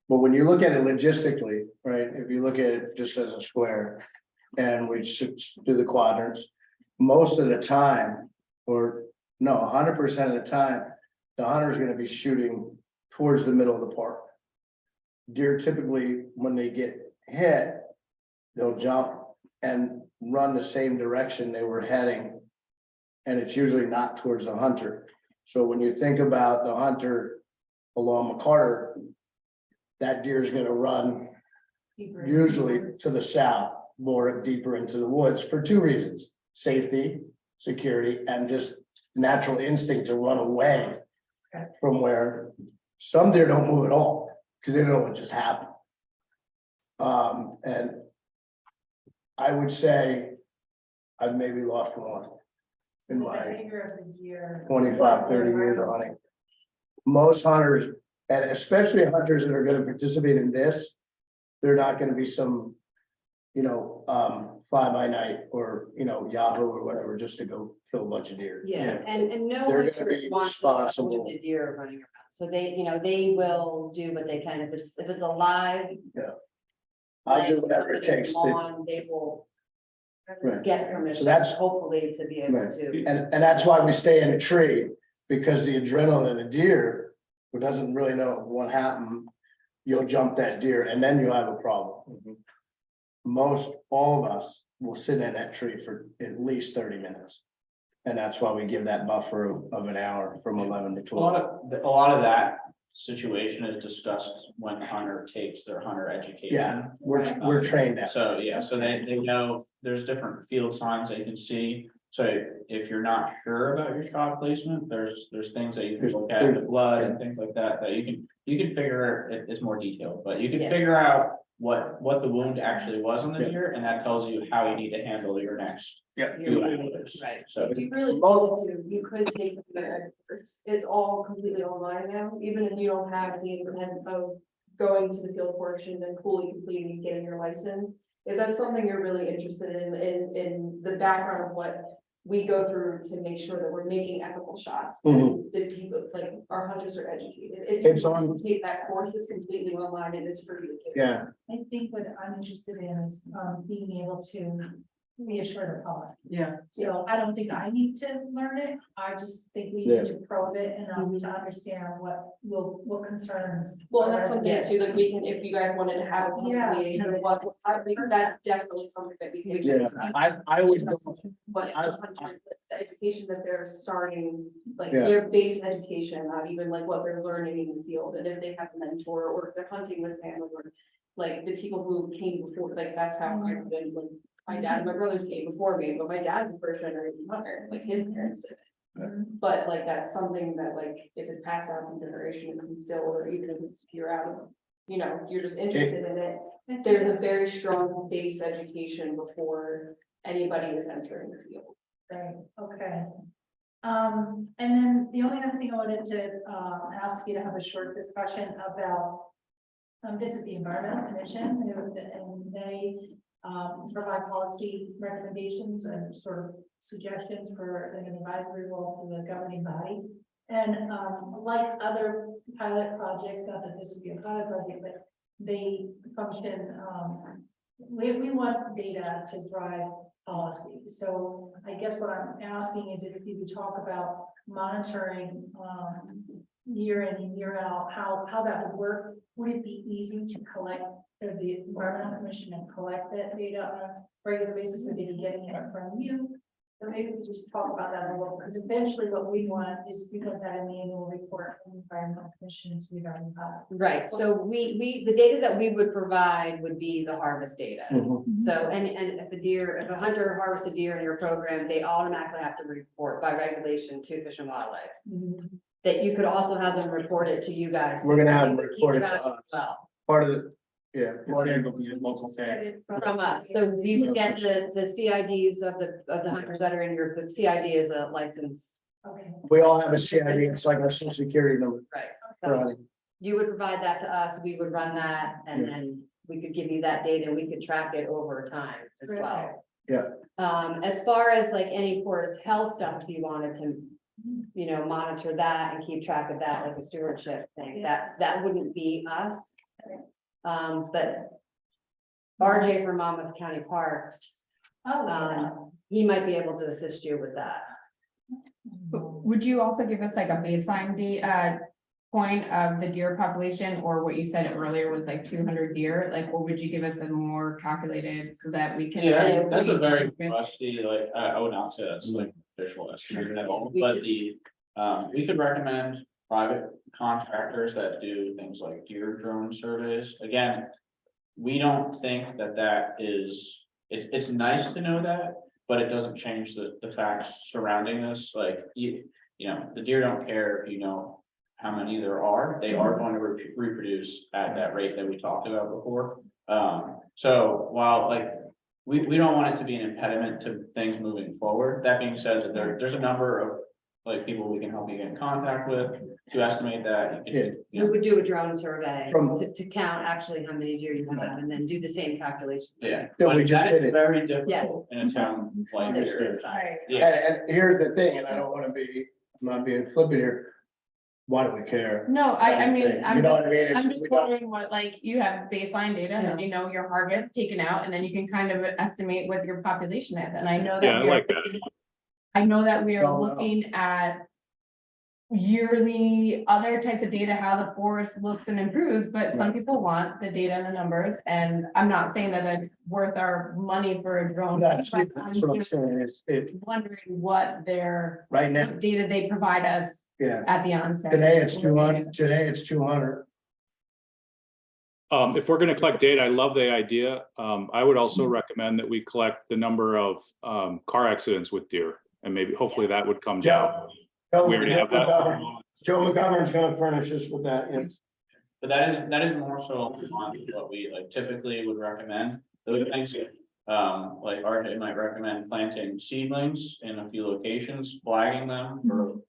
But when you look at it logistically, right, if you look at it just as a square and we should do the quadrants, most of the time, or no, 100% of the time, the hunter is gonna be shooting towards the middle of the park. Deer typically, when they get hit, they'll jump and run the same direction they were heading. And it's usually not towards the hunter. So when you think about the hunter along McCarter, that deer is gonna run usually to the south, more deeper into the woods for two reasons: safety, security, and just natural instinct to run away from where some deer don't move at all, because they don't know what just happened. And I would say I've maybe lost one in my 25, 30 years of hunting. Most hunters, and especially hunters that are gonna participate in this, they're not gonna be some, fly by night or, Yahoo or whatever, just to go kill a bunch of deer. Yeah, and no They're one gonna be wants responsible. the deer running around, so they will do what they can, if it's alive. I'll do like whatever it somebody takes to, lawn, They will. Right. Get permission, that's- hopefully to be able Right. to. and that's why we stay in a tree, because the adrenaline of the deer, who doesn't really know what happened, you'll jump that deer and then you'll have a problem. Most, all of us will sit in that tree for at least 30 minutes. And that's why we give that buffer of an hour from 11 to A 12. lot of that situation is discussed when the hunter takes their hunter education. Yeah, we're trained at. So, yeah, so they know there's different field signs that you can see. So if you're not sure about your shot placement, there's things that you can look at, the blood and things like that, that you can figure it's more detailed, but you can Yeah. figure out what the wound actually was on the Yeah. deer, and that tells you how you need to handle your next Yeah. few hours. Right. So. If you really want to, you could take the, it's all completely online now, even if you don't have the intent of going to the field portion and fully completing and getting your license. If that's something you're really interested in the background of what we go through to make sure that we're making ethical shots. Mhm. That people, like, our hunters are educated. If It's you on- want to take that course, it's completely online and it's free to take. Yeah, I think what I'm interested in is being able to reassure the public. Yeah. So I don't think I need to learn it. I just think we Yeah. need to probe it enough to understand what concerns. Well, and that's something Yeah. too, that we can, if you guys wanted to have a public Yeah. meeting, I think that's definitely something that we can. yeah, I would, But I- the hunter, the education that they're starting, like Yeah. their base education, not even like what they're learning in the field, and if they have a mentor, or if they're hunting with family, or like the people who came before, like that's how I've been, like, my dad and my brothers came before me, but my dad's a first generation hunter, like his parents did it. But like, that's something that like, if it's passed down from generation, it's instilled, or even if it's you're out of, you're just interested in it. There's a very strong base education before anybody is entering the field. Right, okay. And then the only other thing I wanted to ask you to have a short discussion about. Visit the Environmental Commission, and they provide policy recommendations and sort of suggestions for an advisory role for the governing body. And like other pilot projects, not that this would be a pilot project, but they function, we want data to drive policy. So I guess what I'm asking is if you could talk about monitoring year in and year out, how that would work. Would it be easy to collect for the Environmental Commission and collect that data on a regular basis? Would they be getting it from you? Or maybe we could just talk about that a little, because eventually what we want is to put that in the annual report from the Environmental Commission to the governing body. Right, so the data that we would provide would be the harvest data. So, and if a hunter harvests a deer in your program, they automatically have to report by regulation to Fish and Wildlife. That you could also have them report it to you guys. We're gonna have them Keep report it to track as us. well. part of the, yeah. part of It'll be a local thing. From us, so you can get the CIDs of the hunters that are in your, the CID is a license. Okay. We all have a CID, it's like our social security number. Right. for So hunting. you would provide that to us, we would run that, and then we could give you that data, and we could track it over time as well. Yeah. As far as like any forest health stuff, if you wanted to, monitor that and keep track of that, like a stewardship thing, that wouldn't be us. But RJ from Monmouth County Parks, Oh, yeah. he might be able to assist you with that. Would you also give us like a baseline point of the deer population, or what you said earlier was like 200 deer, like, or would you give us a more calculated so that we can? Yeah, that's a very rusty, like, I would not say that's like visual estimate at all, but we could recommend private contractors that do things like deer drone surveys. Again, we don't think that is, it's nice to know that, but it doesn't change the facts surrounding this, like, you know, the deer don't care if you know how many there are, they are going to reproduce at that rate that we talked about before. So while like, we don't want it to be an impediment to things moving forward. That being said, that there's a number of like people we can help you get in contact with to estimate that. We would do a drone survey From- to count actually how many deer you have and then do the same calculation. Yeah, Yeah, but we just that did is it. very Yes. difficult in a town like Yes, this. Right. Yeah, And here's the thing, and I don't wanna be, I'm not being flippant here. Why do we care? No, I mean, You I'm know just, what I mean? It's- I'm we just don't- wondering what, like, you have baseline data and then you know your harvest taken out, and then you can kind of estimate what your population is, and I know that. Yeah, I we are like that. looking- I know that we are No, no. looking at yearly other types of data, how the forest looks and improves, but some people want the data and the numbers, and I'm not saying that it's worth our money for a drone. That's but that's what I'm just saying, is wondering what their right now, what data they provide us yeah, at the onset. today it's 200, today it's 200. If we're gonna collect data, I love the idea. I would also recommend that we collect the number of car accidents with deer, and maybe hopefully that would come down. We already have that. Joe McGovern's gonna furnish us with that, yes. but that is more so on what we like typically would recommend. Those things, like RJ might recommend planting seedlings in a few locations, flagging them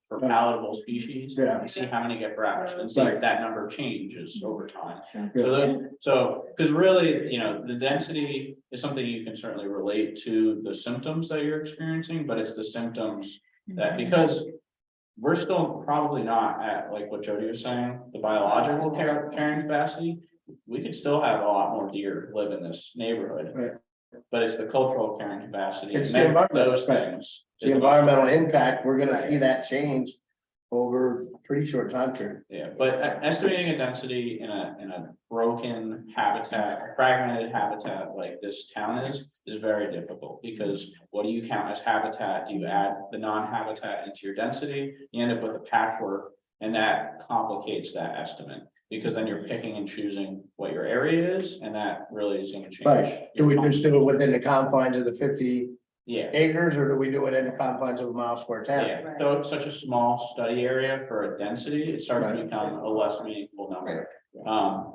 for palatable species. Yeah. And see how many get browsed and see Right. if that number changes over time. Sure. So because really, you know, the density is something you can certainly relate to the symptoms that you're experiencing, but it's the symptoms that, because we're still probably not at, like what Jody was saying, the biological carrying capacity. We could still have a lot more deer live in this neighborhood. Right. But it's the cultural carrying capacity. It's and the environment, those right. things. The environmental impact, we're gonna see that change over a pretty short time period. Yeah, but estimating a density in a broken habitat, a fragmented habitat like this town is very difficult, because what do you count as habitat? Do you add the non-habitat into your density? You end up with a patchwork, and that complicates that estimate, because then you're picking and choosing what your area is, and that really is gonna change. Right, do we just do it within the confines of the 50 Yeah. acres, or do we do it in the confines of a mile square town? Yeah, so it's such a small study area for a density, it starts to Right. become a less meaningful number.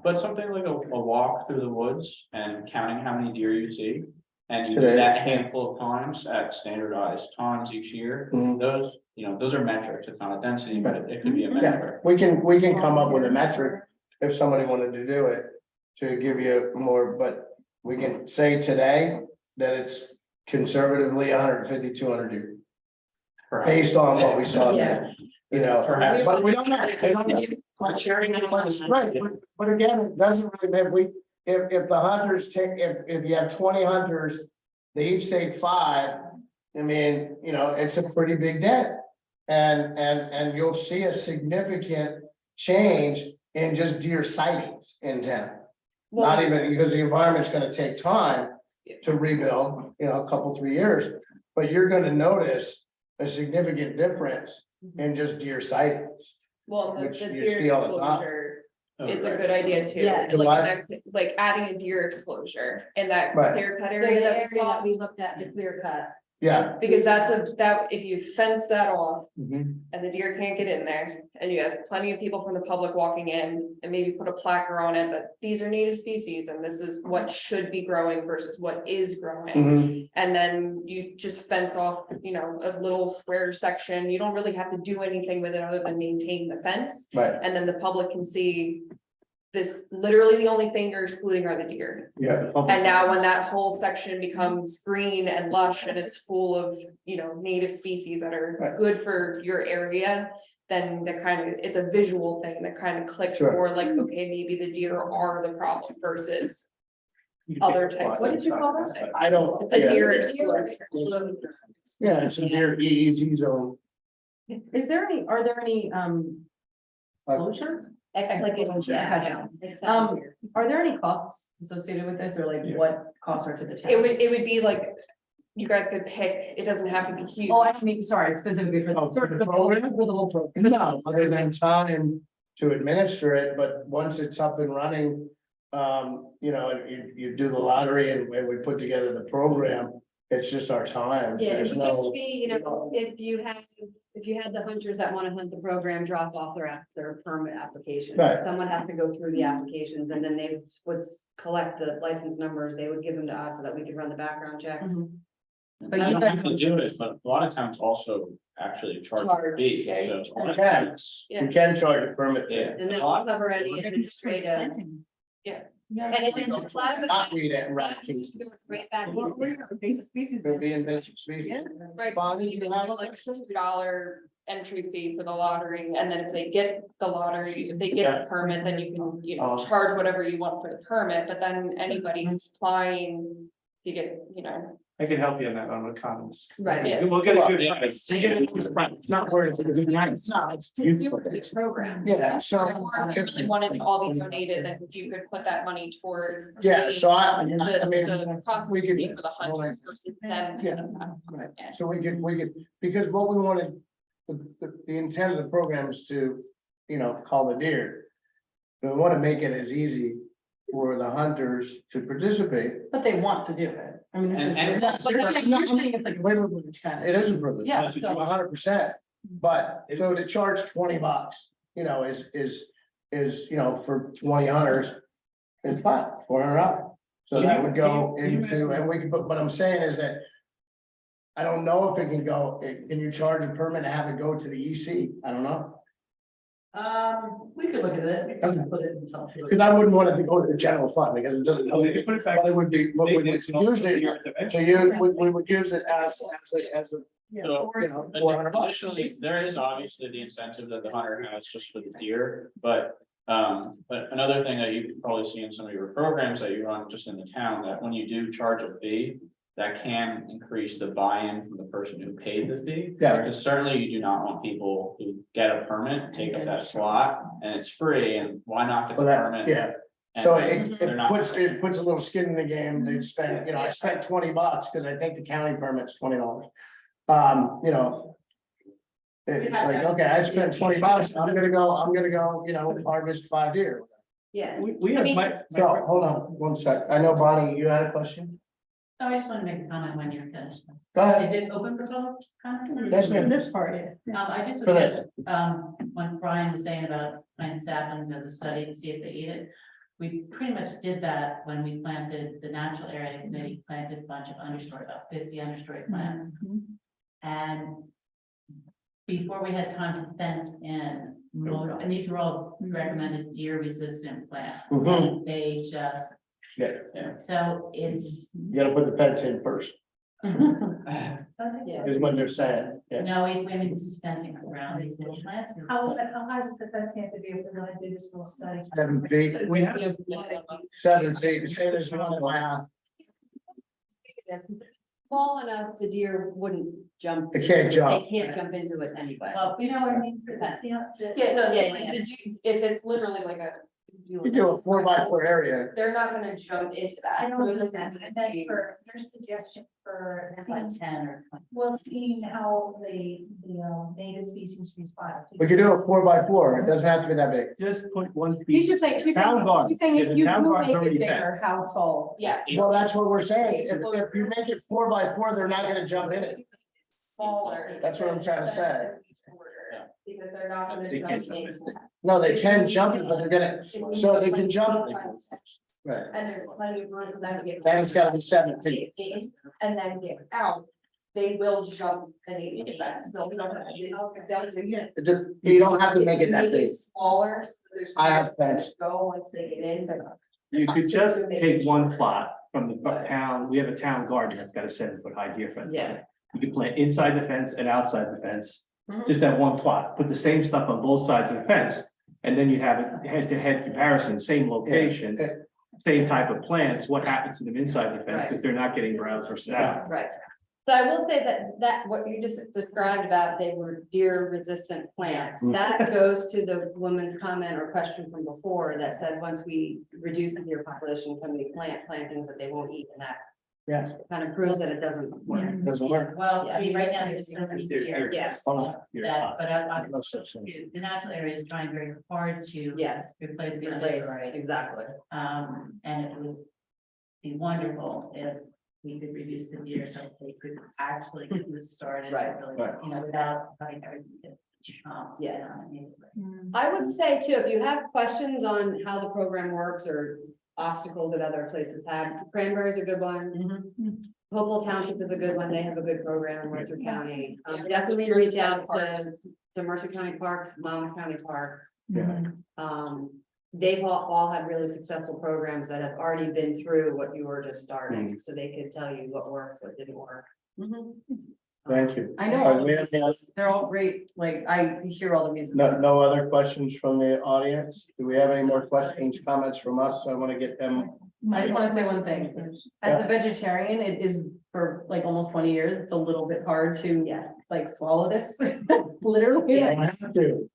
But something like a walk through the woods and counting how many deer you see. And you do Today. that handful of times at standardized times each year, Mhm. those, you know, those are metrics, it's not a density, but it could be a Yeah, metric. we can come up with a metric if somebody wanted to do it, to give you more, but we can say today that it's conservatively 150, 200 deer, Perhaps. based on what we saw. Yeah. You know, Perhaps. but we don't know. Right, but again, it doesn't really, if the hunters take, if you have 20 hunters, they each take 5, I mean, you know, it's a pretty big debt. And you'll see a significant change in just deer sightings in town. Not even, because the environment's gonna take time to rebuild, you know, a couple, 3 years. But you're gonna notice a significant difference in just deer sightings. Well, the Which you deer see all the time. exposure Oh, is a right. good idea too. Yeah. The what? Like adding a deer exposure in that Right. clear cut The area that we area saw. that we looked at, the clear cut. Yeah. Because that, if you fence that off Mhm. and the deer can't get in there, and you have plenty of people from the public walking in, and maybe put a placard on it that these are native species and this is what should be growing versus what is growing. Mhm. And then you just fence off, you know, a little square section, you don't really have to do anything with it other than maintain the fence. Right, And then the public can see this, literally the only thing you're excluding are the deer. yeah. And now when that whole section becomes green and lush and it's full of, you know, native species that are Right. good for your area, then the kind of, it's a visual thing that kind of clicks Sure. more like, okay, maybe the deer are the problem versus other types. What did you call this? I don't. It's a deer yeah. explorer. Yeah, it's a deer EEZ zone. Is there any, are there any, Closure? are there any costs associated with this, or like what costs are to the town? It would be like, you guys could pick, it doesn't have to be huge. Oh, I mean, sorry, specifically for Oh, for the the program? for the whole program. No, other than time to administer it, but once it's up and running, you know, you do the lottery and we put together the program, it's just our time. Yeah, it There's would just no. be, you know, if you had the hunters that want to hunt the program, drop off their permit application. Right. Someone has to go through the applications and then they would collect the license numbers, they would give them to us so that we could run the background checks. But You you don't guys have to do it, but a lot of towns also actually charge a Charge, fee. yeah. So a lot of Yeah. towns- Yeah. You can charge a permit. fee. Yeah. And then a lot- we'll cover any administrative. Yeah. And it's in the plasma. Not read it in rackets. Right back. Basic species. It'll be invasive species. Right, Bonnie, you you have have like a $2 entry fee for the lottery, and then if they get the lottery, if they get the permit, then you can, you know, Oh. charge whatever you want for the permit, but then anybody who's applying. You get, you know, I can help you on that, on economists. Right. Yeah. We'll get a good Yeah. price. You get it, it's not worth it, it's nice. No, it's to do with the program. Yeah, so. or if you really wanted to all be donated, then you could put that money towards. Yeah, so I The, mean, the process we would could. be for the hunters versus them. Yeah. Right, so we could, because what we wanted, the intent of the program is to, you know, call the deer. We want to make it as easy for the hunters to participate. But they want to do it. I mean, this is. And- But you're saying it's like a privilege kind of. It is a privilege. Yeah, so- 100%, but so to charge $20, you know, is, you know, for 20 hunters. It's fine, $400. So that would go into, and we can, but what I'm saying is that. I don't know if it can go, can you charge a permit and have it go to the EC? I don't know. We could look at it. We Okay. can put it in some. Cause I wouldn't want it to go to the general fund because it doesn't. Oh, you can put it back. But it would be, what we would use it, to use, we would use it as a, So, you know, and $400. additionally, there is obviously the incentive that the hunter has just for the deer, but another thing that you could probably see in some of your programs that you run just in the town, that when you do charge a fee, that can increase the buy-in from the person who paid the fee. Yeah. Because certainly you do not want people who get a permit, take up that slot, and it's free, and why not get the Well, that, permit? yeah, And so then they're not- it puts a little skin in the game. They spend, you know, I spent $20 because I think the county permit's $20. You know. It's like, okay, I spent $20, I'm gonna go, you know, harvest 5 deer. Yeah. We I have mean- So, hold on, one sec. I know Bonnie, you had a question? Oh, I just want to make a comment when you're finished. Go ahead. Is it open for public comments? Yes, ma'am. This part, yeah. I just, For this. when Brian was saying about planting saplings as a study to see if they eat it. We pretty much did that when we planted the natural area committee, planted a bunch of understory, about 50 understory plants. And before we had time to fence in, and these were all recommended deer resistant plants. Mhm. They just. Yeah. So it's. You gotta put the fence in first, Yeah. is what they're saying. Yeah. No, I mean, this is fencing around these little plants. How high does the fencing have to be if we're gonna do this full study? 7 feet, We have, 7 feet, say there's 1.5. That's small enough, the deer wouldn't jump. They can't jump. They can't jump into it anyway. Well, You know what I mean? That's the. Yeah, no, Yeah, like, yeah. if it's literally like a. You do a 4x4 area. They're not gonna jump into that. I don't They're know like- that, I meant for your suggestion for. it's like 10 or 20. Well, seeing how the native species respond. We could do a 4x4, it doesn't have to be that big. just put 1 He's feet. just saying, Town guard. Yeah, the town guard's already fenced. how tall? Yeah. Well, that's what we're saying, if you make it 4x4, they're not gonna jump in it. Smaller. That's what I'm trying to say. Because they're not gonna They can't jump jump into. No, they can jump it, but they're gonna, so they can jump. Right, And there's plenty of room for them to get. then it's gotta be 7 feet. And then get out, they will jump and eat the fence. They'll jump. You don't have to make it that big. Smaller. So there's. I have fence. Go once they get in, but. You could just take 1 plot from the town, we have a town garden that's got a 7-foot high deer fence. Yeah. You can plant inside the fence and outside the fence, just that one plot, put the same stuff on both sides of the fence. And then you have a head-to-head comparison, same location, same type of plants, what happens to them inside the fence, because they're not getting browse versus out. Right. So I will say that what you just described about they were deer resistant plants, that goes to the woman's comment or question from before that said, once we reduce the deer population, can we plant plantings that they won't eat? And that Yes, kind of proves that it doesn't work. doesn't work. Well, I mean, right now, there's so many deer. Yes. That, but No such thing. the natural area is trying very hard to. Yeah. Replace the Replace, natural area. exactly. And it would be wonderful if we could reduce the deer so they could actually get this started. Right. Really, Right. you know, without having everything. Yeah. Immediately. I would say too, if you have questions on how the program works or obstacles that other places have, Cranberry's a good one. Hopewell Township is a good one. They have a good program in Mercer County. Definitely reach out to Mercer County Parks, Monmouth County Parks. Yeah. They've all had really successful programs that have already been through what you were just starting, so they could tell you what works, what didn't work. Thank you. I know, All right, we have they're all great, like, I hear all the music. no other questions from the audience? Do we have any more questions, comments from us? I want to get them. I just want to say one thing, as a vegetarian, it is for like almost 20 years, it's a little bit hard to, like, swallow this, literally. I have to.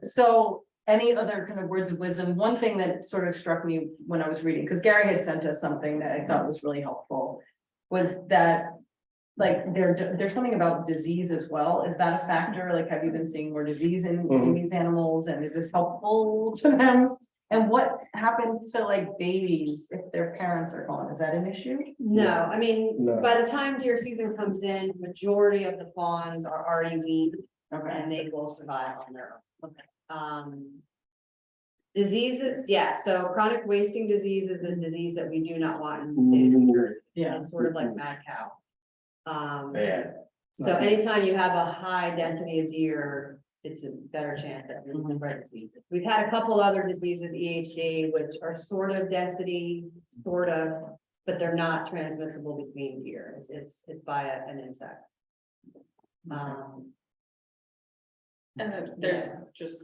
So any other kind of words of wisdom? One thing that sort of struck me when I was reading, because Gary had sent us something that I thought was really helpful, was that like there's something about disease as well. Is that a factor? Like, have you been seeing more disease in these animals, and is this helpful to them? And what happens to like babies if their parents are gone? Is that an issue? No, I mean, No. by the time deer season comes in, majority of the fawns are already weaned Okay. and they will survive on their own. Diseases, yeah, so chronic wasting disease is a disease that we do not want in the state of New Jersey. Yeah. It's sort of like mad cow. Yeah. So anytime you have a high density of deer, it's a better chance that you're in pregnancy. We've had a couple other diseases, EHD, which are sort of density, sort of, but they're not transmissible between deer. It's by an insect. And there's just,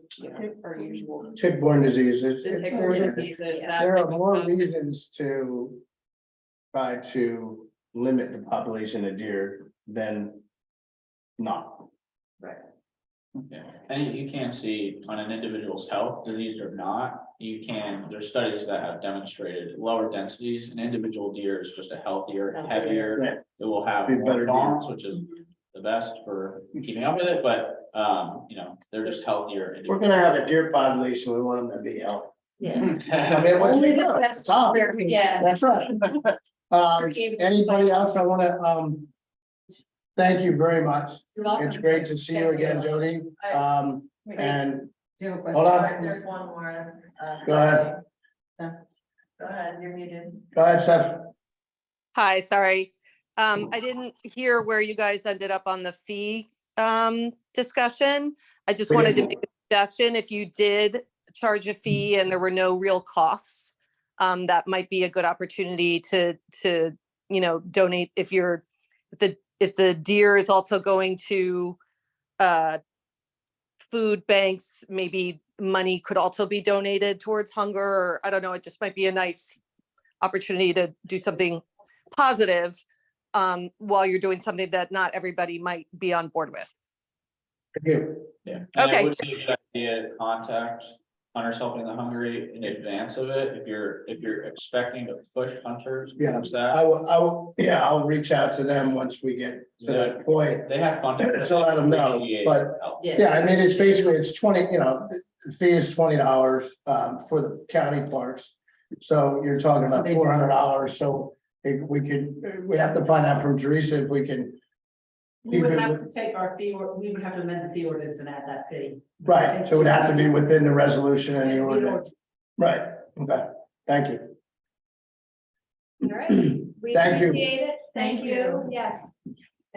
our usual. Tick-borne diseases. Tick-borne diseases that- There are more reasons to try to limit the population of deer than not. Yeah, and you can see on an individual's health, disease or not, there's studies that have demonstrated lower densities, an individual deer is just a healthier, heavier. Right. It will have Be more better fawns, which is the best for keeping up with it, but, they're just healthier. If we're gonna have a deer population, we want them to be healthy. Yeah. I mean, what's Only it? the best. Tom. Yeah. That's right. Anybody else? I wanna, thank you very much. You're welcome. It's great to see you again, Jody. And Do you have a hold question? on, There's one more. go ahead, Go ahead, you're muted. go ahead, Steph. Hi, sorry. I didn't hear where you guys ended up on the fee discussion. I just We wanted to didn't. make a suggestion. If you did charge a fee and there were no real costs, that might be a good opportunity to donate if the deer is also going to food banks, maybe money could also be donated towards hunger, or I don't know, it just might be a nice opportunity to do something positive while you're doing something that not everybody might be on board with. Thank you. Yeah, and Okay. it would be a good idea to contact Hunters Helping the Hungry in advance of it, if you're expecting to push hunters Yeah, towards that. I'll reach out to them once we get to that point. They have funding. To let them know, but yeah, I mean, it's basically, it's 20, the fee is $20 for the county parks. So you're talking about $400, so if we have to find out from Teresa if we can. We would have to take our fee, or we would have to amend the fee ordinance and add that fee. Right, so it would have to be within the resolution and the ordinance. Right, okay, thank you. All right. We Thank you. appreciate it. Thank you. Yes.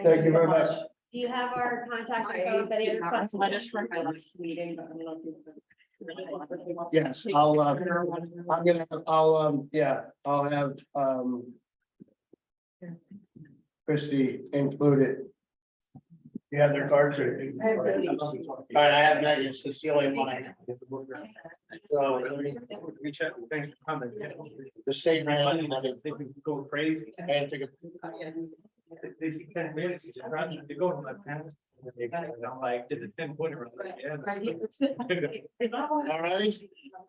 Thank you very much. Do you have our contact info? If any other questions? I just remember my last meeting, but I don't know if you- Yes, I'll have, Christie included You have their cards or? All right, I have that, it's the only one I have. So, reach out, thanks for coming. The state ran, I didn't think we could go crazy. I didn't think they see 10 minutes, it's running to go to my parents. I'm like, did the 10-point. All right.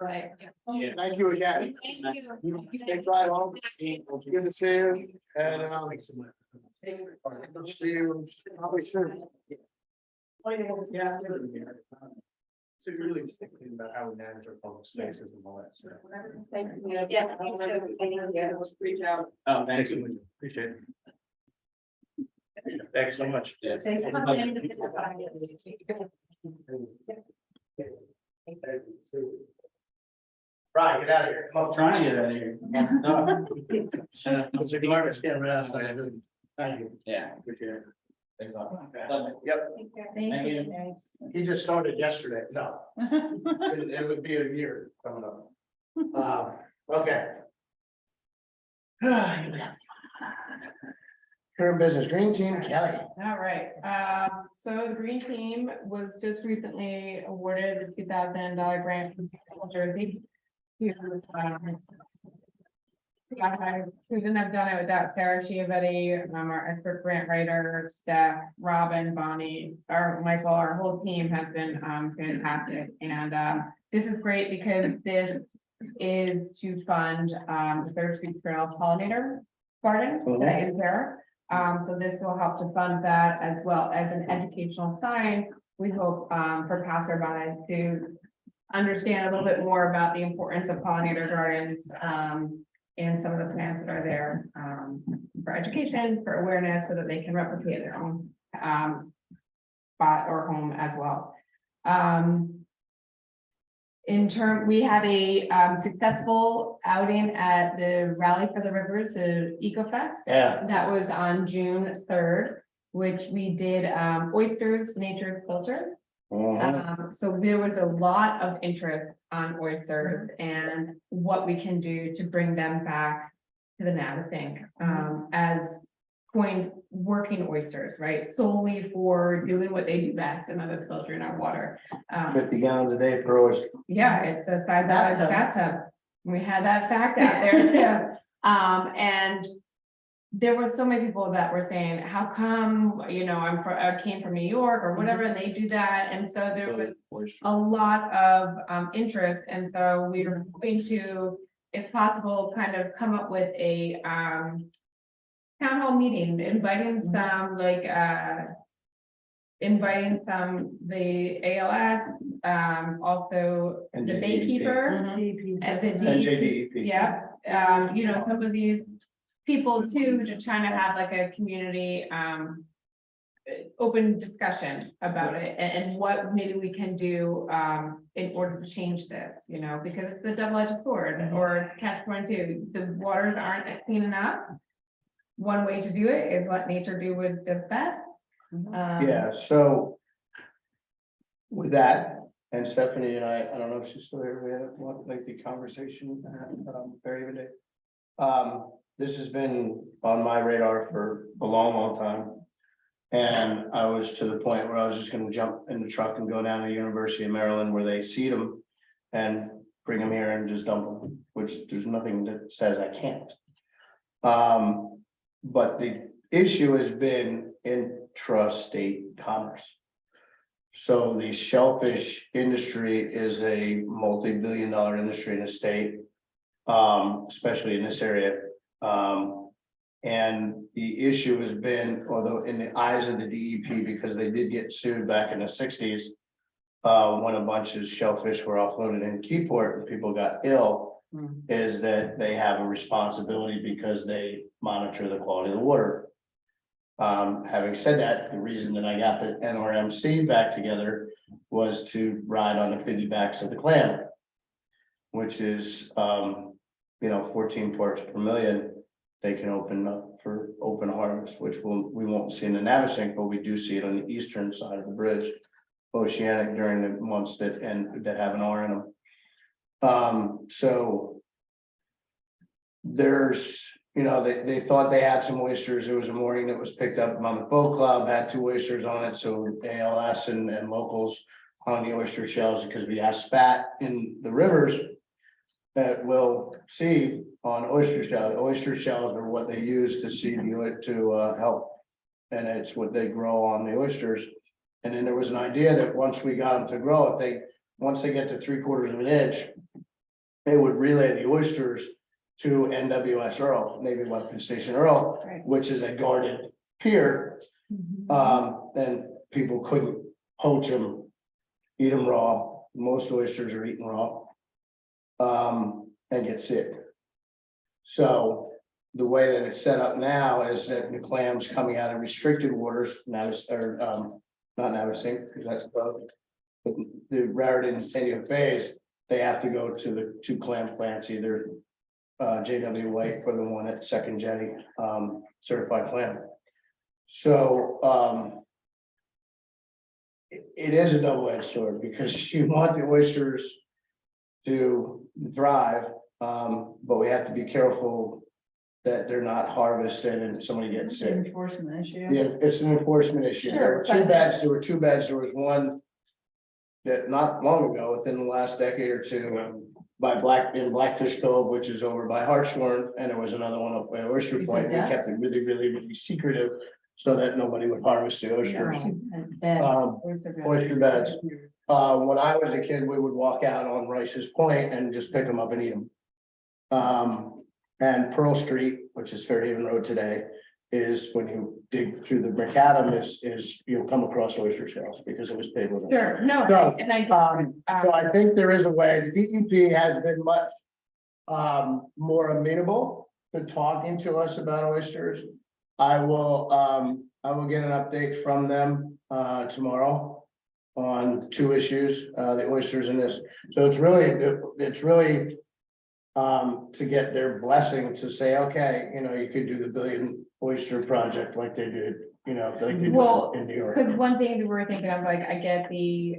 Right. Thank you again. Thanks, right on. Good to see you. And, see you probably soon. Yeah. So you're really thinking about how we manage our public spaces and all that stuff. Thank you. Yeah. Let's reach out. Oh, thanks. Appreciate it. Thanks so much. Thanks for coming. Right, get out of here. I'm trying to get out of here. It's a garbage can right outside. Thank you. Yeah, appreciate it. Thanks a lot. Yep, Thank you. he just started yesterday. No, it would be a year coming up. Okay. Current business, green team, Kelly. All right, so the green team was just recently awarded a $2,000 grant from New Jersey. We couldn't have done it without Sarah Chiavetti, our expert grant writer, staff, Robin, Bonnie, our Michael, our whole team has been fantastic. And this is great because this is to fund the Third Street Trail pollinator garden that is there. So this will help to fund that as well as an educational sign. We hope for passerbys to understand a little bit more about the importance of pollinator gardens and some of the plants that are there for education, for awareness, so that they can replicate their own spot or home as well. We had a successful outing at the Rally for the Rivers, EcoFest. Yeah. That was on June 3rd, which we did oysters, nature's filters. So there was a lot of interest on oysters and what we can do to bring them back to the Navasink as coined working oysters, right? Solely for doing what they do best, and that is filtering our water. 50 gallons a day per oyster. Yeah, it's a size bathtub. We had that fact out there too. And there was so many people that were saying, how come, I came from New York or whatever, and they do that. And so there was a lot of interest. And so we were hoping to, if possible, kind of come up with a town hall meeting, inviting some the ALS, also the NJDEP. Baykeeper and the NJDEP. Yeah, some of these people too, to try to have like a community open discussion about it and what maybe we can do in order to change this, because it's a double-edged sword or catch-22. The waters aren't clean enough. One way to do it is let nature do what's just best. Yeah, so with that, and Stephanie and I don't know if she's still here, we had one lengthy conversation, very good day. This has been on my radar for a long, long time. And I was to the point where I was just gonna jump in the truck and go down to the University of Maryland where they seed them and bring them here and just dump them, which there's nothing that says I can't. But the issue has been intrastate commerce. So the shellfish industry is a multi-billion-dollar industry in the state, especially in this area. And the issue has been, although in the eyes of the DEP, because they did get sued back in the 60s, when a bunch of shellfish were offloaded in Keyport and people got ill, is that they have a responsibility because they monitor the quality of the water. Having said that, the reason that I got the NRMC back together was to ride on the piggybacks of the clam, which is 14 parts per million. They can open up for open harvest, which we won't see in the Navasink, but we do see it on the eastern side of the bridge, oceanic, during the months that have an R in them. So there's, you know, they thought they had some oysters. It was a morning that was picked up. Monmouth Boat Club had 2 oysters on it, so ALS and locals on the oyster shells, because we have spat in the rivers that will seed on oyster shells. Oyster shells are what they use to seed to help. And it's what they grow on the oysters. And then there was an idea that once we got them to grow, once they get to 3/4 of an inch, they would relay the oysters to NWS Earl, Navy Weapons Station Earl, Right. which is a guarded pier. And people couldn't poach them, eat them raw. Most oysters are eaten raw. And get sick. So the way that it's set up now is that the clams coming out of restricted waters, not Navigation, because that's both. But the Raritan and San Diego Bays, they have to go to the 2 clam plants, either JW White or the one at Second Jetty, certified clam. So it is a double-edged sword, because you want the oysters to thrive, but we have to be careful that they're not harvested and somebody gets It's an sick. enforcement issue. Yeah, it's an enforcement issue. There were Sure, 2 but- beds, there was one that not long ago, within the last decade or 2, by Blackfish Cove, which is over by Hartshorn, and there was another one up by Oyster You said Point. We deaths? kept it really, really, really secretive so that nobody would harvest the oysters. Oyster beds. When I was a kid, we would walk out on Rice's Point and just pick them up and eat them. And Pearl Street, which is Fairhaven Road today, is when you dig through the macadam is you'll come across oyster shells because it was paved with. Sure, no, So, and I. So I think there is a way. The DEP has been much more amenable to talking to us about oysters. I will get an update from them tomorrow on 2 issues, the oysters and this. So it's really to get their blessing to say, okay, you know, you could do the billion oyster project like they did, you know, like they did Well, in New York. Because one thing we were thinking of, like, I get the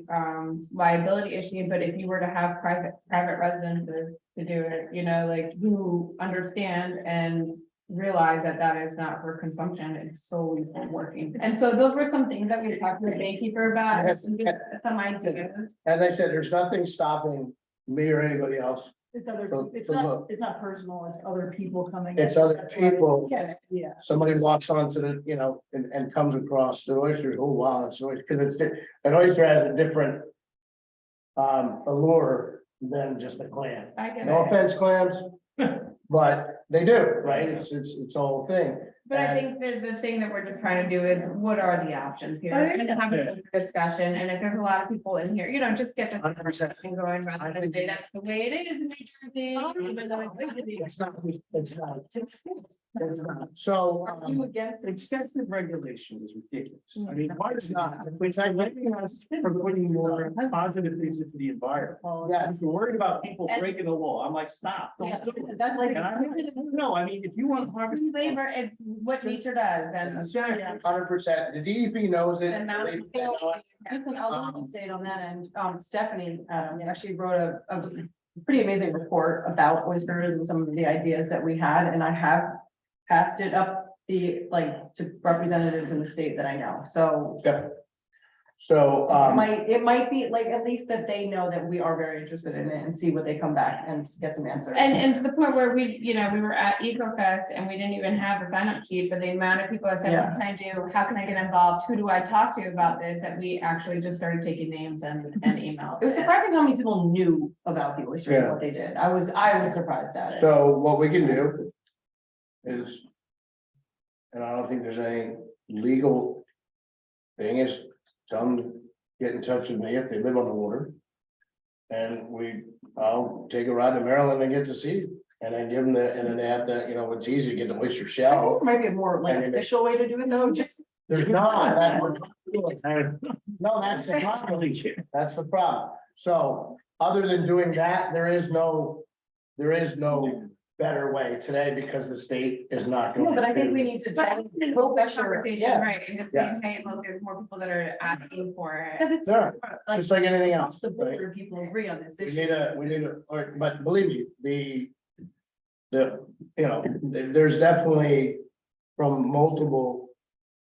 liability issue, but if you were to have private residences to do it, you know, like, who understand and realize that that is not for consumption, it's solely for working. And so those were some things that we talked to the Baykeeper about, and just some ideas. As I said, there's nothing stopping me or anybody else. It's other, So- it's so not, look. it's not personal, it's other people coming. It's other people. Yeah. Yeah. Somebody walks onto the, you know, and comes across the oyster, oh, wow, it's oyster, because an oyster has a different allure than just a clam. I get No it. offense, clams, but they do, right? It's a whole thing. But I think that the thing that we're just trying to do is, what are the options here? And have a discussion, and if there's a lot of people in here, you know, just get the 100%. discussion going, rather than say that's the way it is in New Jersey. even though It's not, it's not. So, You against it? Excessive regulation is ridiculous. I mean, why is not, which I recognize for putting more positive things into the environment. yeah, If you're worried about people breaking the law, I'm like, stop, Yeah, don't do it. that's like. And I don't know, I mean, if you want to harvest. Labor, it's what nature does, and. 100%. The DEP knows it. And now- They know it. Listen, I'll state on that end, Stephanie, actually wrote a pretty amazing report about oysters and some of the ideas that we had, and I have passed it up to representatives in the state that I know, so. Yeah. So, It might be like, at least that they know that we are very interested in it and see what they come back and get some answers. And to the point where we, you know, we were at EcoFest and we didn't even have a sign up sheet, but the amount of people that said, what can I do? How can I get involved? Who do I talk to about this? That we actually just started taking names and email. It was surprising how many people knew about the oysters and what they did. I was surprised at it. so what we can do is, and I don't think there's any legal thing, is tell them to get in touch with me if they live on the water. And I'll take a ride to Maryland and get to see, and then give them and then they have to, you know, it's easy to get the oyster I think shell. there might be a more like official way to do it though, just. There's not, that's what. No, that's the problem. That's the problem. So, other than doing that, there is no better way today because the state is not going. No, but I think we need to. Conversation, Yeah. right, and just saying, hey, look, there's more people that are asking for it. Cause it's Yeah, like, just like anything else. the right? border people agree on this We issue. need a, but believe me, there's definitely from multiple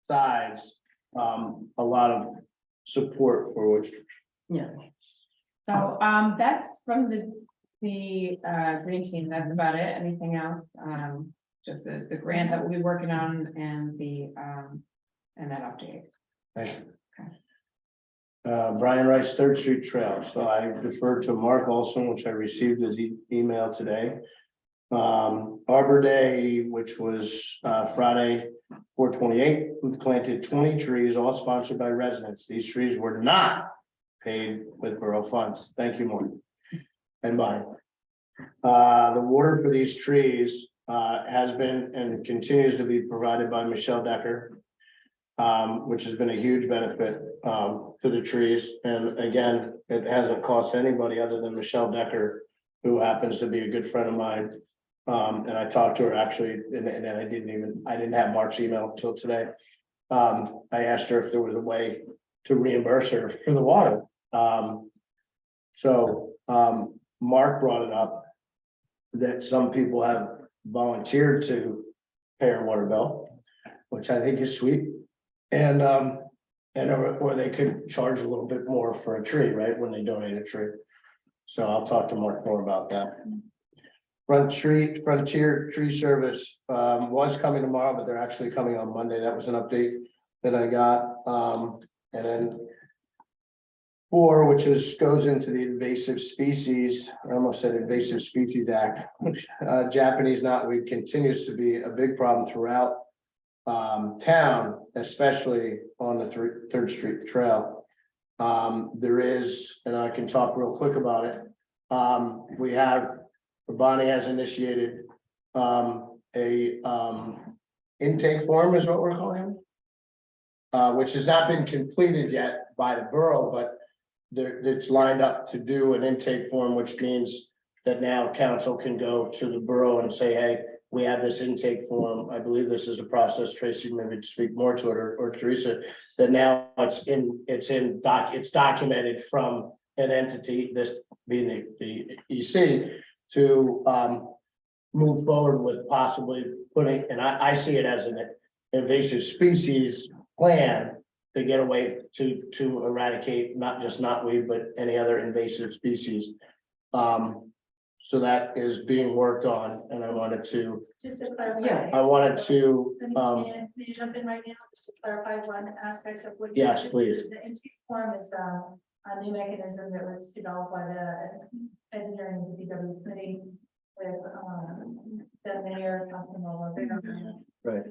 sides, a lot of support for which. Yeah. So, that's from the green team, that's about it, anything else? Just the grant that we'll be working on and and that update. Thank you. Brian Rice, Third Street Trail. So I deferred to Mark Olson, which I received his email today. Arbor Day, which was Friday, 4/28, we planted 20 trees, all sponsored by residents. These trees were not paid with borough funds. Thank you, Mark. And bye. The water for these trees has been and continues to be provided by Michelle Decker, which has been a huge benefit to the trees. And again, it hasn't cost anybody other than Michelle Decker, who happens to be a good friend of mine. And I talked to her actually, and I didn't have Mark's email until today. I asked her if there was a way to reimburse her for the water. Mark brought it up that some people have volunteered to pay our water bill, which I think is sweet. And or they could charge a little bit more for a tree, right, when they donate a tree. So I'll talk to Mark more about that. Frontier Tree Service was coming tomorrow, but they're actually coming on Monday. That was an update that I got. And then 4, which goes into the invasive species, I almost said invasive species act. Japanese knotweed continues to be a big problem throughout town, especially on the Third Street Trail. There is, and I can talk real quick about it. We have, Bonnie has initiated a intake form is what we're calling it, which has not been completed yet by the borough, but it's lined up to do an intake form, which means that now council can go to the borough and say, hey, we have this intake form. I believe this is a process, Tracy, maybe speak more to it, or Teresa, that now it's documented from an entity, this being the EC, to move forward with possibly putting, and I see it as an invasive species plan to get away to eradicate not just knotweed, but any other invasive species. So that is being worked on, and I wanted to. Just to clarify. Yeah. I wanted to. Can you jump in right now, just to clarify one aspect of what? Yes, please. The intake form is a new mechanism that was developed by the engineering of the DPW committee with the mayor, Councilman Right.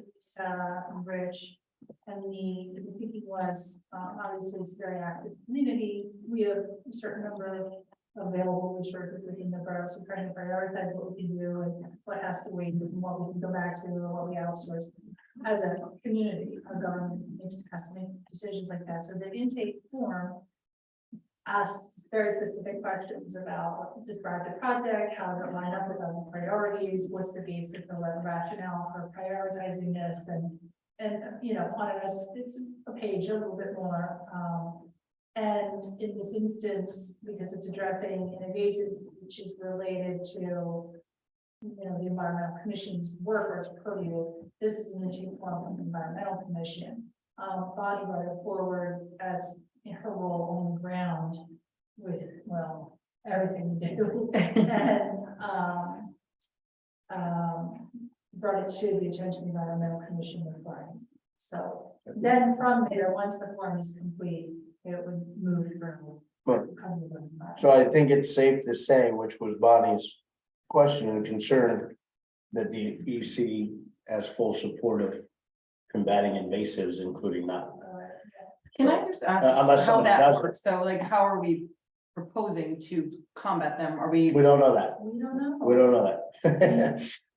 Rich. And the thinking was, obviously it's a very active community. We have a certain number of available resources within the borough, so trying to prioritize what we can do and what has to wait and what we can go back to or what we outsource. As a community, our government has to make decisions like that. So the intake form asks very specific questions about describe the project, how does it line up with other priorities, what's the basis of the rationale for prioritizing this, and you know, on it, it's a page, a little bit more. And in this instance, because it's addressing an invasive, which is related to, you know, the environmental commission's work or its purview, this is an intake form from the environmental commission. Bonnie brought it forward as in her role on the ground with, well, everything we do. And brought it to the attention of the environmental commission with Brian. So then from there, once the form is complete, it would move through. Right. So I think it's safe to say, which was Bonnie's question and concern, that the EC has full support of combating invasives, including not. Can I just ask Unless how somebody that does it. works? So like, how are we proposing to combat them? Are we? We don't know that. We don't know. We don't know that.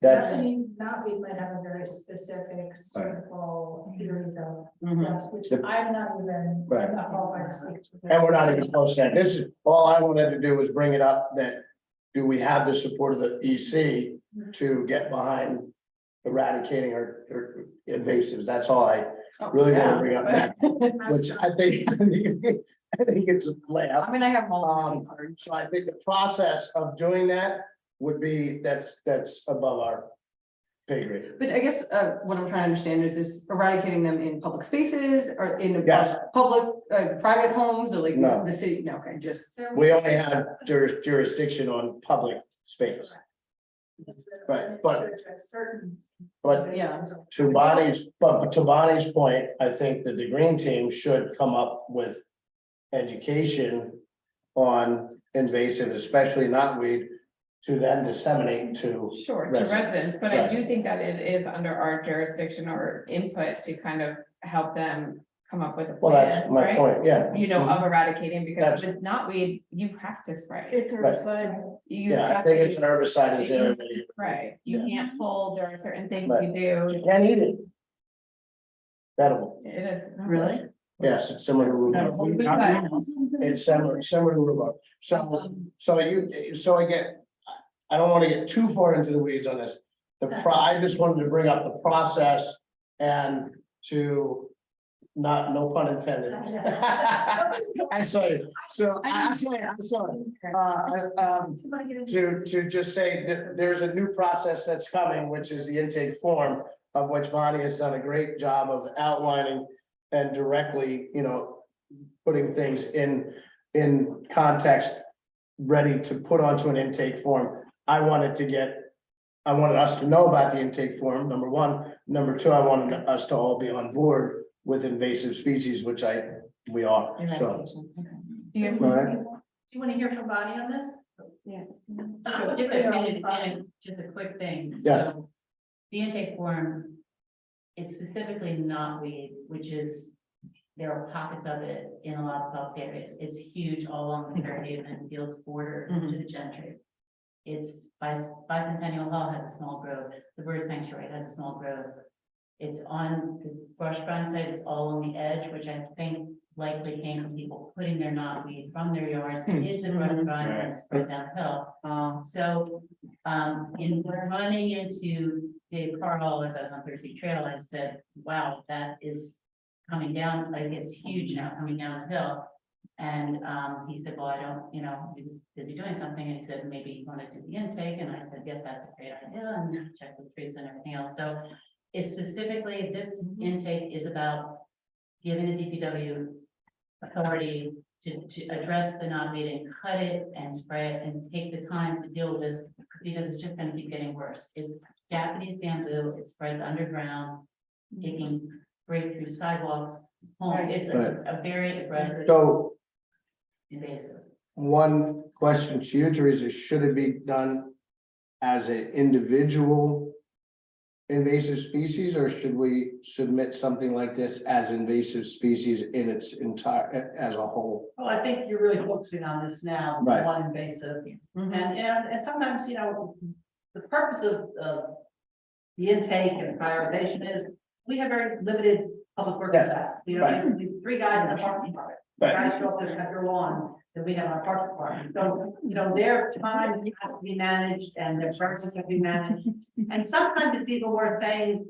That's, Actually, not, we might have a very specific surgical series of Mhm. steps, which I'm not even. Right. I'm not qualified to speak to. and we're not even close to that. This is, all I wanted to do was bring it up that, do we have the support of the EC to get behind eradicating our invasives? That's all I really want to bring up now, which I think it's a layout. I mean, I have multiple cards. So I think the process of doing that would be, that's above our pay grade. But I guess, what I'm trying to understand is this eradicating them in public spaces or in the Yes. public, private homes or like No. the city? No, okay, just. We only have jurisdiction on public space. Right, but Yeah. to Bonnie's point, I think that the green team should come up with education on invasive, especially knotweed, to then disseminate to. Sure, to Residents. residents, but I Right. do think that it is under our jurisdiction or input to kind of help them come up with a Well, that's plan, my right? point, yeah. You know, of eradicating, because That's- with knotweed, you have to spray. It's herbicide. You Yeah, I have think to, it's an herbicide is everybody. right, you can't pull, there are certain things Right. you do. You can't eat it. Edible, It is. Really? yes, it's similar to rhubarb. It's similar to rhubarb. So again, I don't want to get too far into the weeds on this. I just wanted to bring up the process and to no pun intended. I'm sorry, I'm sorry. To just say that there's a new process that's coming, which is the intake form, of which Bonnie has done a great job of outlining and directly, putting things in context, ready to put onto an intake form. I wanted us to know about the intake form, number one. Number two, I wanted us to all be on board with invasive species, which we are, so. Do you have All right. Do you want to hear from Bonnie on this? Yeah. So just a quick thing. Yeah. So the intake form is specifically knotweed, which is, there are pockets of it in a lot of public areas. It's huge all along the Fairhaven Fields border to the Gentry. It's Bicentennial Hall has a small grove. The Bird Sanctuary has a small grove. It's on the brush grind site. It's all on the edge, which I think likely came from people putting their knotweed from their yards into the brush grind and spread downhill. So, in running into Dave Carl as I was on Thursday Trail, I said, wow, that is coming down, like it's huge now coming down the hill. And he said, well, I don't, he was busy doing something, and he said, maybe you want to do the intake, and I said, yeah, that's a great idea, and check with Teresa and everything else. So it's specifically, this intake is about giving the DPW authority to address the knotweed and cut it and spray it and take the time to deal with this, because it's just gonna keep getting worse. It's Japanese bamboo, it spreads underground, it can break through sidewalks. It's a very aggressive So invasive. one question to you, Teresa, should it be done as an individual invasive species, or should we submit something like this as invasive species in its entire, as a whole? Well, I think you're really focusing on this now, Right. one invasive, and sometimes, the purpose of the intake and prioritization is, we have very limited public works staff. Right. Three guys in the parks department, guys show up to cut your lawn, that we have our parks department. So, their time has to be managed and their services have to be managed. And sometimes it's even worth saying,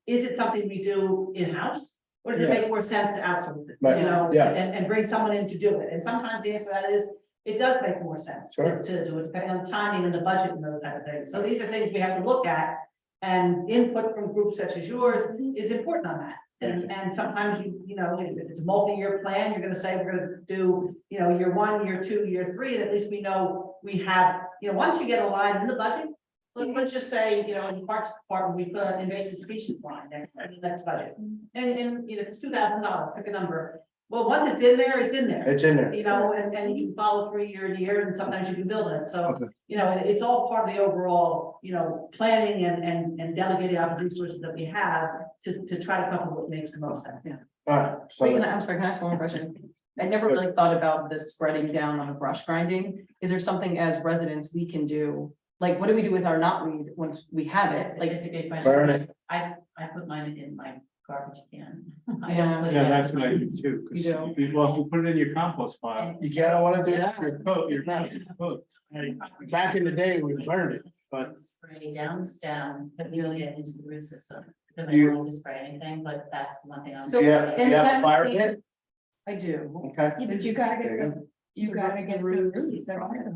is it something we do in-house? Or does it make more sense to outsource it, Right. Yeah. and bring someone in to do it? And sometimes the answer to that is, it does make more sense Sure. to do it, depending on timing and the budget and those type of things. So these are things we have to look at. And input from groups such as yours is important on that. And sometimes if it's a multi-year plan, you're gonna say, we're gonna do, year one, year two, year three, and at least we know we have, once you get a line in the budget. Let's just say, in the Parks Department, we put an invasive species line next budget. And if it's $2,000, pick a number. Well, once it's in there, it's in there. It's in there. And you can follow through year to year, and sometimes you can build it. So, Okay. it's all part of the overall, planning and delegating out the resources that we have to try to come up with what makes the most sense. All right, Wait, so I'm sorry, can I ask one more question? I never really thought about this spreading down on the brush grinding. Is there something as residents we can do? Like, what do we do with our knotweed once we have it? Like, It's a good question. burn it. I put mine in my garbage can. I Yeah. don't put it Yeah, in. that's what I do too. 'Cause You do? if you put it in your compost pile, you can't want to do that. your coat, your coat. Back in the day, we burned it, but Spray down the stem, but really get into the root system, because I You- don't always spray anything, but that's one thing I'm. So- yeah, and you is have a that fire the same- pit? I do. Okay. But you gotta There get you the, You gotta get through.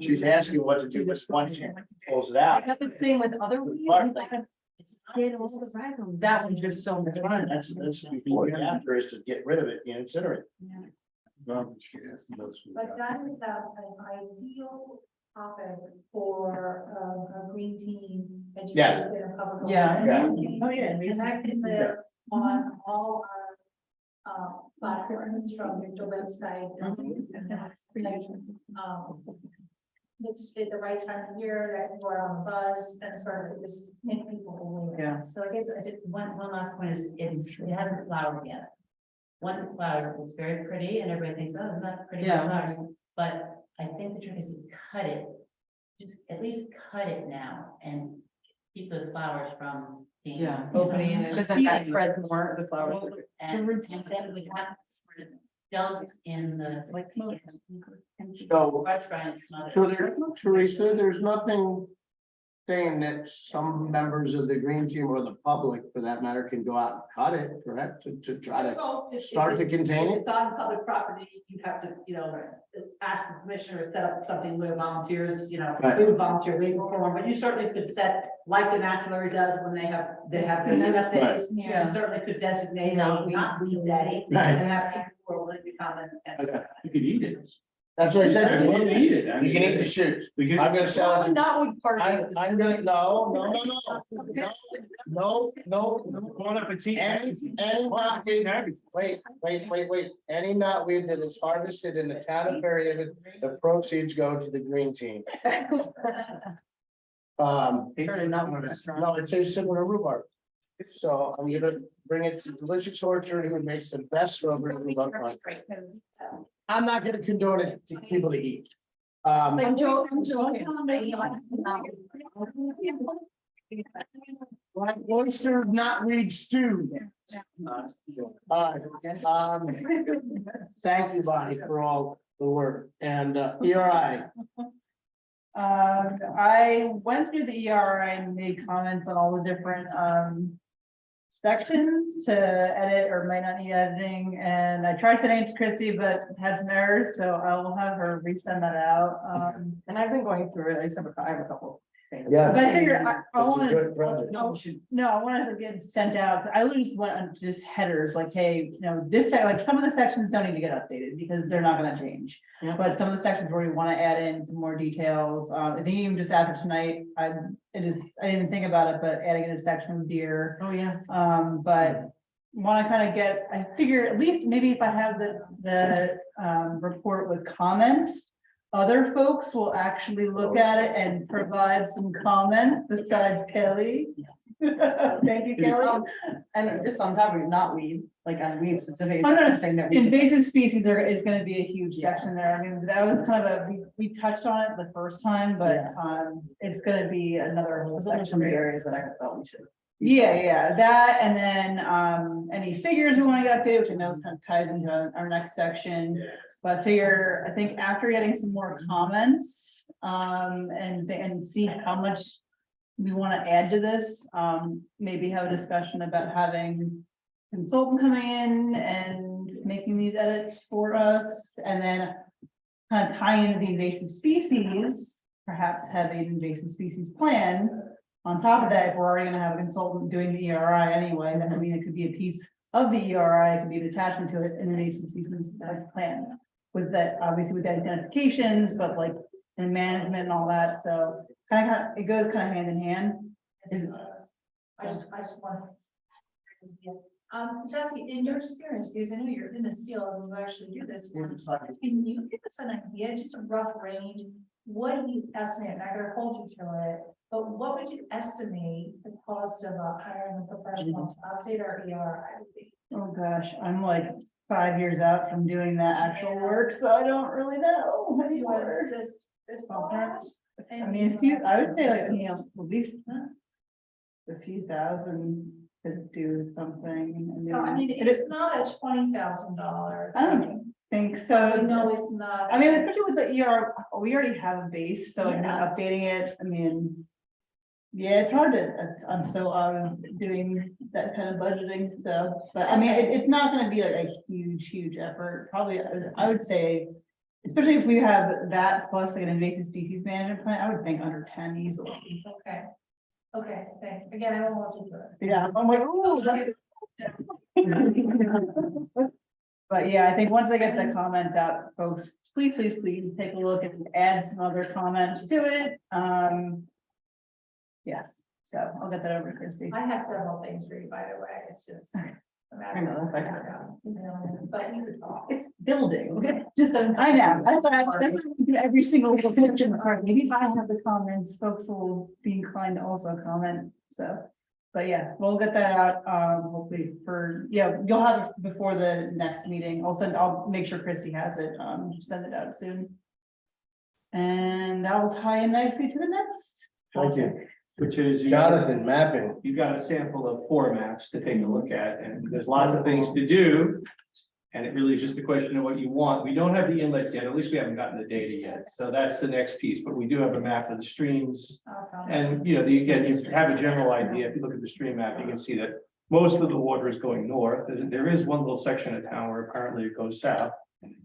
She's asking what to do with once she pulls it out. got the same with other weeds, Right. like, that one's just so much fun. That's before and after is to get rid of it, you consider it. But that is an ideal topic for a green team. Yes. educated in public Yeah. relations. Oh, yeah. And that can live on all our platforms from the website. It's at the right time of year that we're on the bus and sort of just make people believe. Yeah. So I guess I did, one last point is, it hasn't flowered yet. Once it flowers, it's very pretty and everybody thinks, oh, it's not pretty Yeah. flowers, but I think the trick is to cut it. Just at least cut it now and keep those flowers from being. Yeah. Opening and. Because then that spreads more, the flowers. And then we have sort of dumped in the. So, Brush grind smother. so there, Teresa, there's nothing saying that some members of the green team or the public, for that matter, can go out and cut it, correct? To try to Well, start to contain it? It's on public property, you have to, ask the commissioner to set up something where volunteers, Right. we would volunteer legal form, but you certainly could set, like the National Area does when they have their cleanup days. Yeah. You certainly could designate a not leave day Right. and have people who are willing to come and. Okay. You could eat it. That's what I said. You can eat it. I You mean, can eat the shoots. We can. I'm gonna sell it. Not with parties. I'm gonna, no. Bon appetit. Any knotweed, wait. Any knotweed that is harvested in the town of Fairhaven, the proceeds go to the green team. Started not with a restaurant. No, it tastes similar to rhubarb. So I'm gonna bring it to Delicious Orchard, who makes the best strawberry rhubarb pie. I'm not gonna condone it to people to eat. I'm joking. Like oyster knotweed stew. Thank you, Bonnie, for all the work and ERI. I went through the ERI and made comments on all the different, sections to edit or might not need editing, and I tried sending it to Christy, but had some errors, so I will have her resend that out. And I've been going through it, I have a couple things. Yeah. But I figured I It's a wanted. good project. No, I wanted to get sent out. I literally just went on just headers like, hey, like some of the sections don't need to get updated because they're not gonna change. Yeah. But some of the sections where we want to add in some more details, I think even just after tonight, I didn't even think about it, but adding in a section of deer. Oh, yeah. But want to kind of get, I figure at least maybe if I have the report with comments, other folks will actually look at it and provide some comments besides Kelly. Thank you, Kelly. And just on top of it, not weed, like on weed specific. Oh, no, saying that. Invasive species is gonna be a huge section there. I mean, that was kind of we touched on it the first time, but it's gonna be another whole section. Some areas that I thought we should. Yeah, that, and then any figures we want to get updated, which I know kind of ties into our next section. But I think after getting some more comments, and see how much we want to add to this, maybe have a discussion about having consultant coming in and making these edits for us, and then kind of tie into the invasive species, perhaps have an invasive species plan. On top of that, if we're already gonna have a consultant doing the ERI anyway, then I mean, it could be a piece of the ERI, it could be an attachment to it, an invasive species plan. With that, obviously with the identifications, but like in management and all that, so it goes kind of hand in hand. I just want to. Jesse, in your experience, because I know you're in this field and you actually do this, can you give us an idea, just a rough range? What do you estimate? I'm not gonna hold you to it, but what would you estimate the cost of hiring a professional to update our ERI would be? Oh, gosh, I'm like 5 years out from doing that actual work, so I don't really know. Do you want anymore. to just? I mean, I would say like, at least a few thousand to do something. So I mean, it's not a $20,000. I don't think so. No, it's not. I mean, especially with the ER, we already have a base, so Yeah. updating it, I mean. Yeah, it's hard I'm so doing that kind of budgeting, so, but I mean, it's not gonna be like a huge effort, probably, I would say. Especially if we have that plus like an invasive species management plan, I would think under 10 easily. Okay. Okay, thanks. Again, I don't want you to. Yeah, I'm like, ooh. But yeah, I think once I get the comments out, folks, please take a look and add some other comments to it. Yes, so I'll get that over to Christie. I have several things for you, by the way. It's just. a matter I know, that's fine. But you could talk. It's building, okay, just, I know, that's why that's why we do every single little section, all right, maybe if I have the comments, folks will be inclined to also comment, so. But yeah, we'll get that out, hopefully for, yeah, you'll have it before the next meeting, I'll make sure Christie has it, send it out soon. And that will tie in nicely to the next. Thank you. Which is. Jonathan, mapping. You've got a sample of 4 maps to take a look at, and there's lots of things to do. And it really is just a question of what you want. We don't have the inlet yet, at least we haven't gotten the data yet, so that's the next piece, but we do have a map of the streams. And, you know, again, you have a general idea, if you look at the stream map, you can see that most of the water is going north. There is one little section of town where apparently it goes south.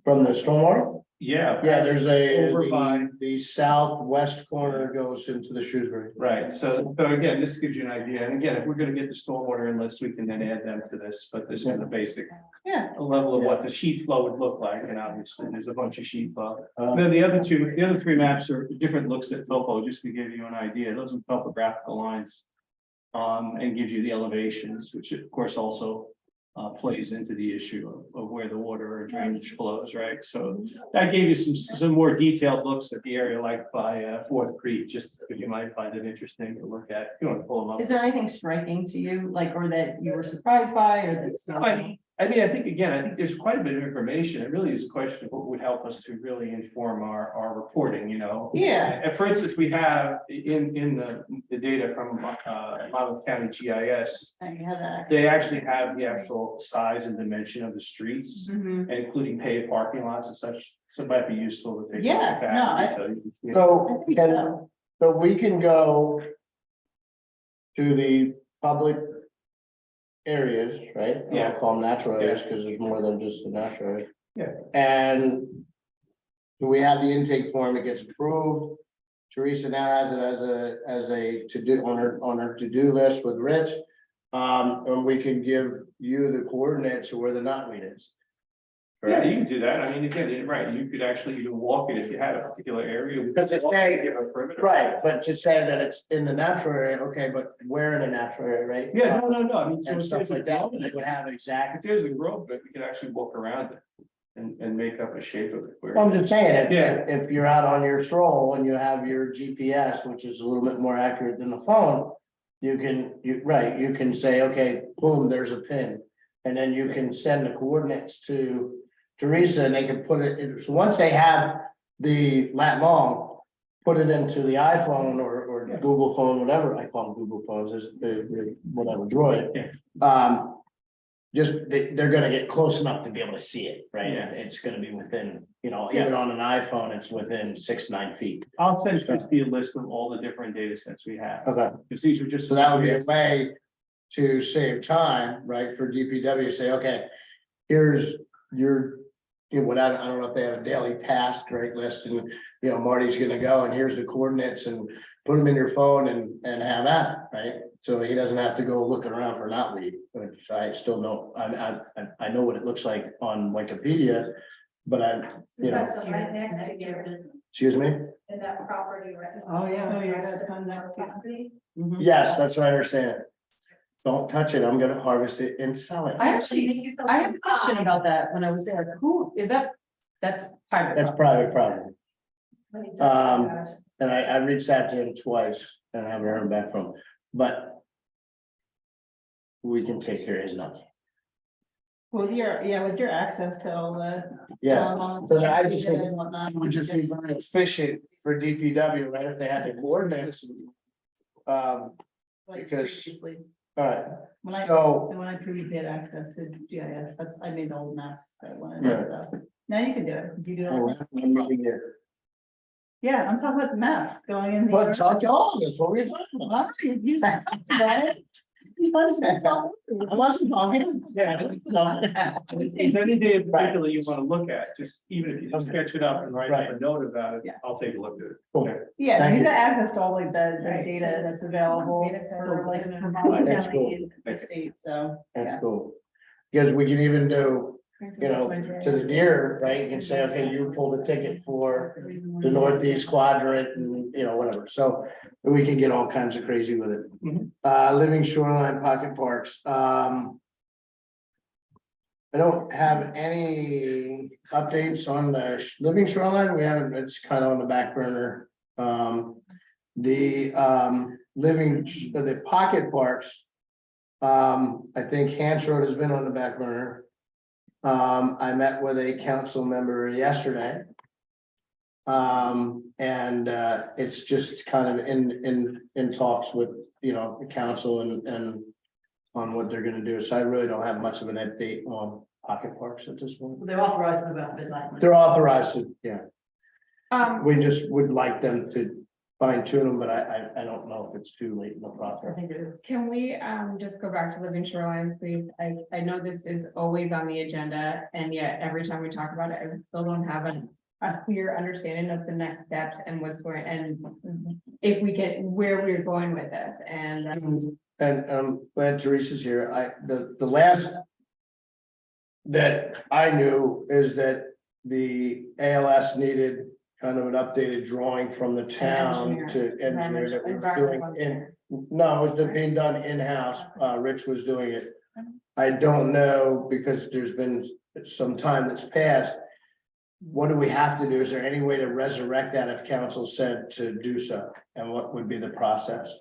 From the stormwater? Yeah. Yeah, there's Over by- the southwest corner goes into the Shrewsbury. Right, so again, this gives you an idea, and again, if we're gonna get the stormwater inlets, we can then add them to this, but this is a basic. Yeah. A level of what the sheet flow would look like, and obviously, there's a bunch of sheet flow. Um, Then the other 3 maps are different looks at topo, just to give you an idea, those are topographical lines. And gives you the elevations, which of course also plays into the issue of where the water or drainage flows, right? So that gave you some more detailed looks at the area like by Fourth Creek, just because you might find it interesting to look at. If you want to pull them up. Is there anything striking to you, like, or that you were surprised by, or that's? I mean, I think there's quite a bit of information. It really is a question of what would help us to really inform our reporting, you know? Yeah. And for instance, we have in the data from Monmouth County GIS, You have that. they actually have the actual size and dimension of the streets, Mhm. including paved parking lots and such. So it might be useful to take. a look Yeah, at that. no, I- So you can see it. So, so we can go to the public areas, right? Yeah. I'll call them natural areas because there's more than just the natural area. Yeah. And do we have the intake form? It gets approved. Teresa now has it as a to-do on her to-do list with Rich. And we can give you the coordinates of where the knotweed is. Yeah, you can do that. I mean, again, you're right, you could actually even walk it if you had a particular area. Because it's saying- Give a perimeter. Right, but just saying that it's in the natural area, okay, but where in the natural area, right? Yeah, no, I mean, so And if stuff there's a like that, grove, and it would have if exact, there's a grove, but we could actually walk around it and make up a shape of it. where- I'm just saying, Yeah. if you're out on your stroll and you have your GPS, which is a little bit more accurate than the phone. You can say, okay, boom, there's a pin, and then you can send the coordinates to Teresa, and they can put it in, so once they have the lat long. Put it into the iPhone or Google phone, whatever, I call them Google phones, is whatever, Droid. They're gonna get close enough to be able to see it, right? Yeah. It's gonna be within, even on an iPhone, it's within 6-9 feet. I'll send Christie a list of all the different data sets we have. Okay. Because these are just. So that would be a way to save time, right, for DPW, say, okay, here's your. I don't know if they have a daily task, right, list, and, Marty's gonna go, and here's the coordinates, and put them in your phone and have that, right? So he doesn't have to go looking around for knotweed, which I still know, I know what it looks like on Wikipedia, but That's right next to your business, excuse me? in that property, right? Oh, yeah. Oh, yeah. Next to that property. Yes, that's what I understand. Don't touch it, I'm gonna harvest it and sell it. I actually, I have a question about that when I was there. Who is that? That's private. That's private property. But he does that. And I reached out to him twice and I haven't heard back from him, but. We can take care of his number. With your access to all the. Yeah, so I just think it would just be very efficient for DPW, right, if they had the coordinates. Because, all right, When I, so, when I previously had access to GIS, I made the old maps that when I Yeah. did stuff. Now you can do it, 'cause you do it. Yeah, I'm talking about the maps going in. but talk to all of us, what were you talking about? Well, you use that, right? I wasn't talking. Yeah. If there's anything in particular you want to look at, just even if you just sketch it up and write up a note about it, Yeah. I'll take a look at it. Cool. Yeah, Thank he's you. got access to all like the Right. data that's available for like That's cool. in the state, so. That's yeah. cool. Because we can even do, you know, to the deer, right, you can say, okay, you pulled a ticket for the northeast quadrant and, you know, whatever, so we can get all kinds of crazy with it. Living shoreline pocket parks, I don't have any updates on the living shoreline, we haven't, it's kind of on the back burner. The the pocket parks, I think Hans Road has been on the back burner. I met with a council member yesterday. And it's just kind of in talks with, you know, the council and on what they're gonna do, so I really don't have much of an update on pocket parks at this point. They're authorized to move out midnight. They're authorized to, yeah, Um, we just would like them to fine tune them, but I don't know if it's too late in the I process. think it is. can we just go back to living shorelines, please? I know this is always on the agenda, and yet every time we talk about it, I still don't have a clear understanding of the next steps and what's going, and if we get where we're going with this, and And glad Teresa's here, the last that I knew is that the ALS needed kind of an updated drawing from the town to engineer that we were doing in. No, it was being done in-house, Rich was doing it. I don't know, because there's been some time that's passed. What do we have to do? Is there any way to resurrect that if council said to do so? And what would be the process?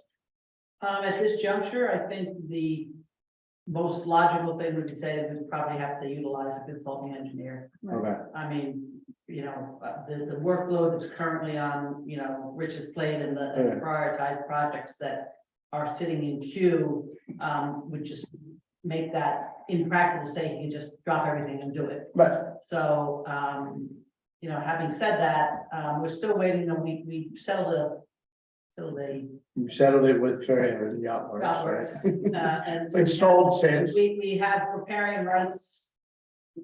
At this juncture, I think the most logical thing would be say that we probably have to utilize a consulting engineer. Okay, I mean, you know, the workload that's currently on, you know, Rich's plate and the Yeah. prioritized projects that are sitting in queue, would just make that impractical, say you can just drop everything and do it. but So, you know, having said that, we're still waiting, we settled you settled it with Fairhaven and Yacht Works, Outworks. right? And so It's sold since. we have riparian rights,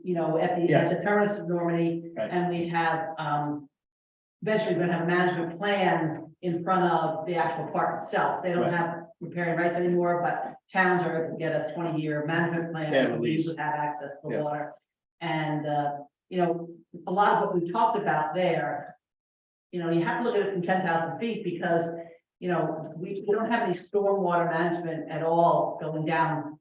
you know, at the terminus of Normandy, Right. and we have, eventually we're gonna have a management plan in front of the actual park itself. They don't Right. have riparian rights anymore, but towns are able to get a 20-year management plan. Yeah, so at we least. would have access to Yeah. water. And, you know, a lot of what we talked about there, you know, you have to look at it from 10,000 feet because, you know, we don't have any stormwater management at all going down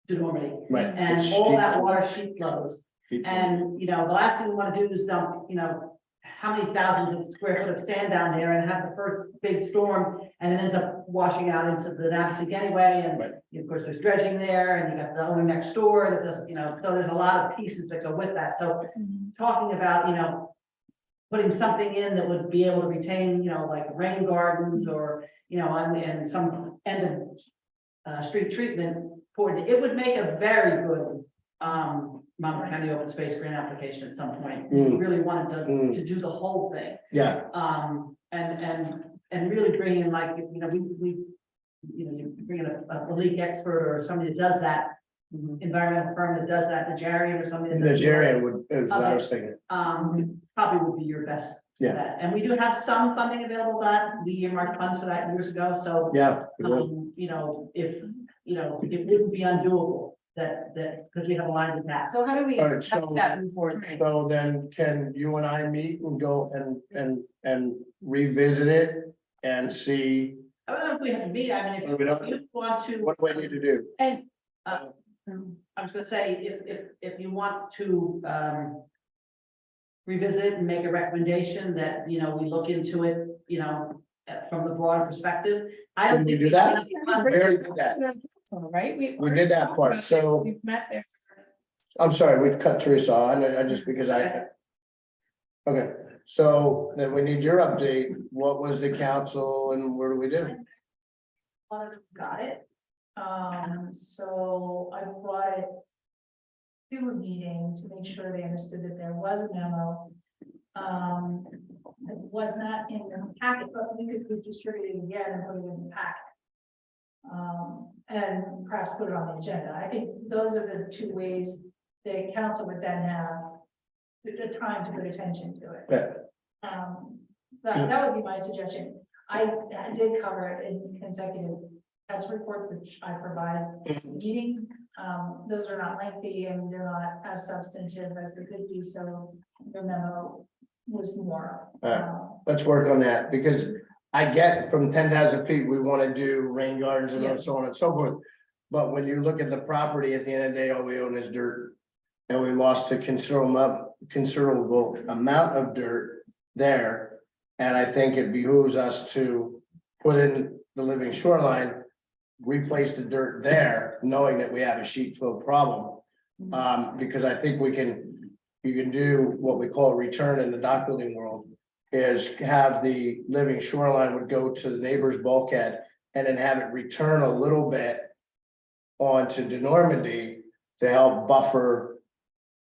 to Normandy. Right. And It's all steep that flow. water sheet flows. And, you know, the last thing we want to do is dump, you know, how many thousands of square foot of sand down there and have the first big storm and it ends up washing out into the Navasik anyway. And Right. of course, there's dredging there and you got the owner next door that does, you know, so there's a lot of pieces that go with that. So talking about, you know, putting something in that would be able to retain, you know, like rain gardens or, you know, and some end of street treatment for it, it would make a very good Monmouth County open space grant application at some point. If we really wanted to do the whole thing. Yeah, And really bring in like, you know, you know, you bring in a leak expert or somebody that does that, environmental firm that does that, Najarian or somebody. that does that. Najarian would, is what I was thinking. Probably would be your best. Yeah. bet. And we do have some funding available for that. We earmarked funds for that years ago, so. Yeah. You know, if, you know, it wouldn't be undoable that, because we have a line with that. So how do we, All right, how does that move forward? So then can you and I meet and go and revisit it and see I don't know if we have to meet, I mean, We don't- if you want to. what do I need to do? and I was gonna say, if you want to, revisit it and make a recommendation that, you know, we look into it, you know, from the broader perspective. I don't Can we think do we that? have We enough already did that. right? We did that part, so We've met there. I'm sorry, we cut Teresa off, I just because I. Okay, so then we need your update. What was the council and what do we do? Got it. So I brought it to a meeting to make sure they understood that there was a memo. It was not in the packet, but we could distribute it again and put it in the packet. And perhaps put it on the agenda. I think those are the two ways the council would then have the time to put attention to it. Yeah. That would be my suggestion. I did cover it in consecutive test reports, which I provided at the meeting. Those are not lengthy and they're not as substantive as they could be, so the memo was more. Let's work on that, because I get from 10,000 feet, we want to do rain gardens and Yeah. so on and so forth. But when you look at the property, at the end of the day, all we own is dirt. And we lost a considerable amount of dirt there. And I think it behooves us to put in the living shoreline, replace the dirt there, knowing that we have a sheet flow problem. Because I think you can do what we call a return in the dock building world, is have the living shoreline would go to the neighbor's bulkhead and then have it return a little bit onto De Normandy to help buffer.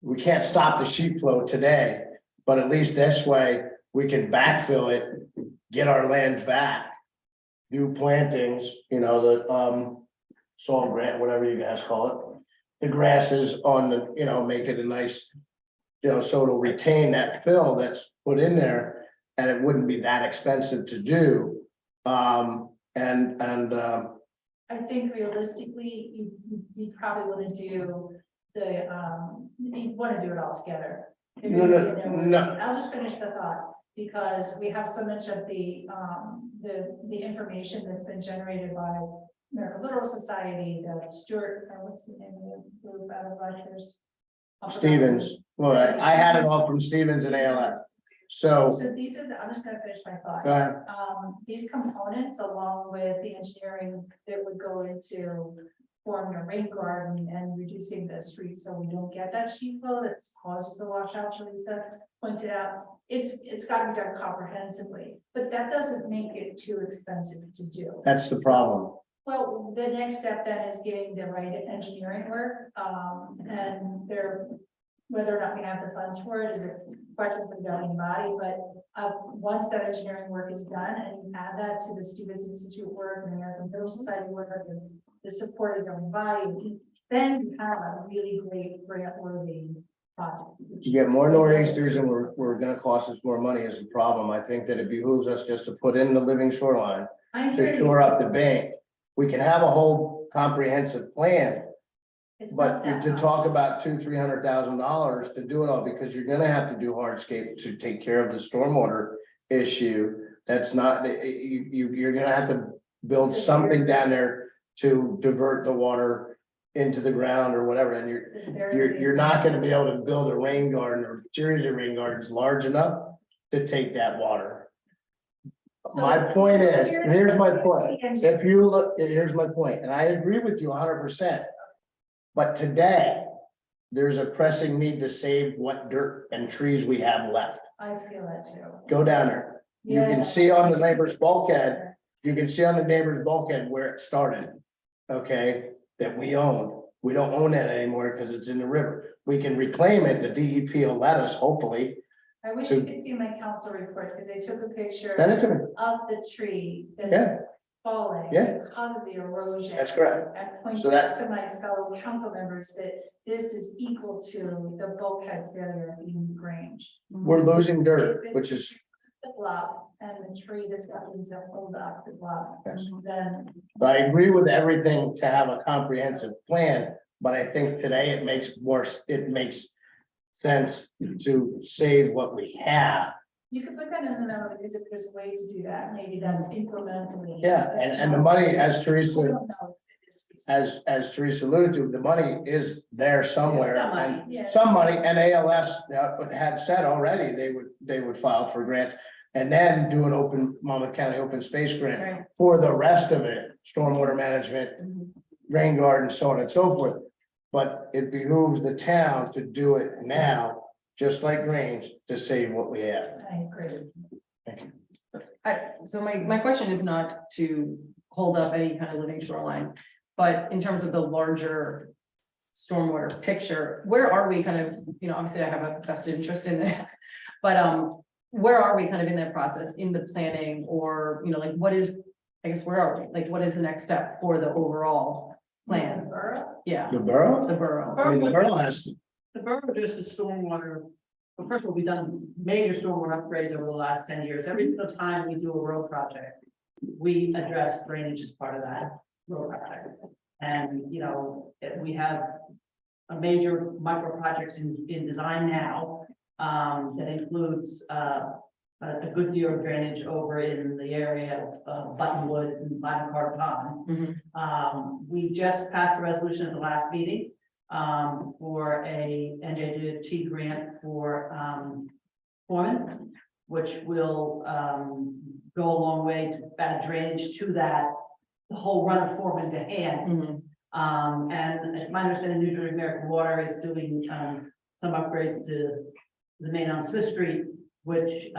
We can't stop the sheet flow today, but at least this way we can backfill it, get our land back, do plantings, the salt grant, whatever you guys call it. The grasses on the, make it a nice, so it'll retain that fill that's put in there. And it wouldn't be that expensive to do. I think realistically, you probably want to do you want to do it all together. No. I'll just finish the thought, because we have so much of the information that's been generated by American Littoral Society, the Stewart, what's the name of the group out of Rutgers? Stevens, well, I had it all from Stevens and ALF. So These are I'm just gonna finish my thought. go ahead. These components, along with the engineering that would go into forming a rain garden and reducing the streets, so we don't get that sheet flow that's caused the washout, Lisa pointed out. It's got to be done comprehensively, but that doesn't make it too expensive to do. That's the problem. Well, the next step then is getting the right engineering work, and whether or not we have the funds for it is a question for the governing body, but once that engineering work is done and you add that to the Stevens Institute work and the American Littoral Society work and the support of the governing body, then you have a really great grant-worthy project. You get more nor'easters and we're gonna cost us more money is the problem. I think that it behooves us just to put in the living shoreline I to agree. shore up the bank. We can have a whole comprehensive plan. It's But not that to much. talk about $200,000-300,000 to do it all, because you're gonna have to do hardscape to take care of the stormwater issue. That's not, you're gonna have to build It's a something very- down there to divert the water into the ground or whatever, and It's a very you're not gonna be able to build a rain garden or series of rain gardens large enough to take that water. So- My point so is, here's my point, if you look, here's my point, and I agree with you 100%. But today, there's a pressing need to save what dirt and trees we have left. I feel that too. Go down there. You Yeah. can see on the neighbor's bulkhead, where it started. Okay, that we own. We don't own that anymore because it's in the river. We can reclaim it. The DEP will let us, hopefully. I wish you could see my council report, because they took a picture Send it to me. of the tree Yeah. that's falling Yeah. because of the erosion. That's correct. And So pointed out that's- to my fellow council members that this is equal to the bulkhead failure in Grange. We're losing dirt, which is, The bluff and the tree that's going to hold up the bluff, Yes. then I agree with everything to have a comprehensive plan, but I think today it makes sense to save what we have. you could put that in the memo, because if there's a way to do that, maybe that's incrementally. Yeah, and the money, as I Teresa, don't know if it is- as Teresa alluded to, the money is there somewhere. Some money, and yeah. Some money, and ALS had said already, they would file for grants. And then do an Monmouth County open space grant Right. for the rest of it, stormwater management, rain garden, so on and so forth. But it behooves the town to do it now, just like Grange, to save what we have. I agree. Thank you. So my question is not to hold up any kind of living shoreline, but in terms of the larger stormwater picture, where are we kind of, obviously I have a vested interest in this, but where are we kind of in that process, in the planning, or, like, what is I guess where are we? Like, what is the next step for the overall plan? Yeah, The borough? the borough. I mean, the borough has, The borough addresses stormwater. Well, first of all, we've done major stormwater upgrades over the last 10 years. Every single time we do a road project, we address drainage as part of that road project. And, you know, we have a major micro projects in design now, that includes, a good deal of drainage over in the area of Buttonwood and Bottom Carter Pond. We just passed a resolution at the last meeting, for a NJDOT grant for, foreman, which will, go a long way to add drainage to that, the whole run of Foreman to Hands. And it's my understanding, New Jersey American Water is doing, some upgrades to the main on Smith Street, which,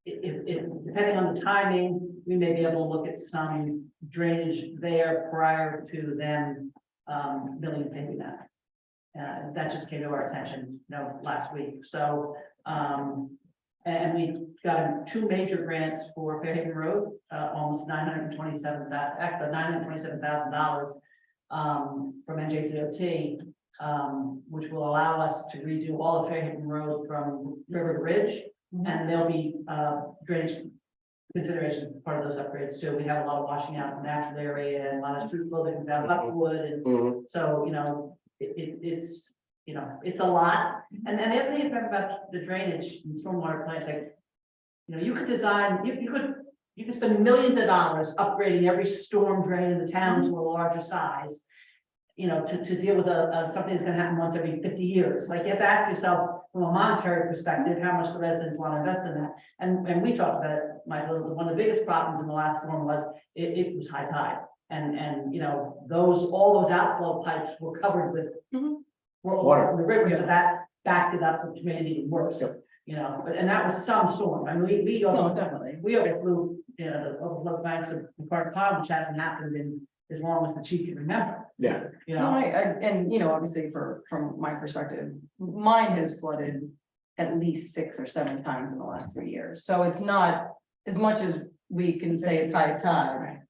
if depending on the timing, we may be able to look at some drainage there prior to them, milling and paving that. That just came to our attention, you know, last week. So, and we got 2 major grants for Fairhaven Road, almost $927,000, from NJDOT, which will allow us to redo all of Fairhaven Road from River to Ridge, and there'll be drainage considerations as part of those upgrades too. We have a lot of washing out in the natural area and a lot of street buildings down Buckwood, and so, you know, it's, you know, it's a lot. And then the other thing about the drainage and stormwater plant, like, you know, you could design, you could spend millions of dollars upgrading every storm drain in the town to a larger size, you know, to deal with something that's gonna happen once every 50 years. Like, you have to ask yourself from a monetary perspective, how much the residents want to invest in that. And we talked about it, Michael, one of the biggest problems in the last storm was it was high tide. And, you know, all those outflow pipes were covered with water from the river, so that backed it up, which made it even worse. You know, and that was some storm. I mean, we overflew, you know, the overflow banks of Carter Pond, which hasn't happened in as long as the chief can remember. yeah, You No, know, and, you know, obviously from my perspective, mine has flooded at least 6 or 7 times in the last 3 years. So it's not, as much as we can say it's high tide,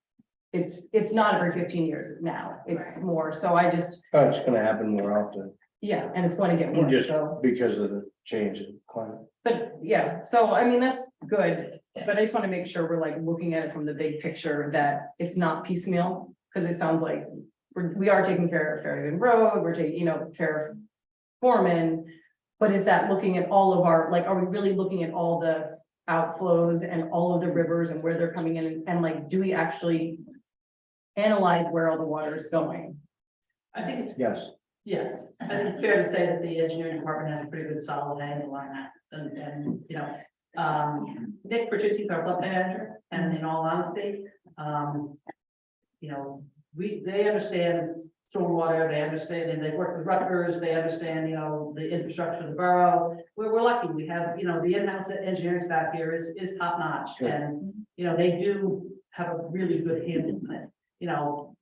it's not every 15 years now, it's more, so I just, oh, it's gonna happen more often, yeah, and it's going to get worse, just so. because of the change in climate. But yeah, so I mean, that's good, but I just want to make sure we're like looking at it from the big picture, that it's not piecemeal. Because it sounds like we are taking care of Fairhaven Road, we're taking, you know, care of Foreman. But is that looking at all of our, like, are we really looking at all the outflows and all of the rivers and where they're coming in? And like, do we actually analyze where all the water is going? I think it's, Yes, I think it's fair to say that the engineering department has a pretty good solid angle on that. And you know, Nick Bertucci is our flood manager, and in all honesty, you know, they understand stormwater, they understand, and they work with Rutgers, they understand, you know, the infrastructure of the borough. We're lucky, we have, you know, the in-house engineering staff here is top notch. Sure. And, you know, they do have a really good handle on it. You know,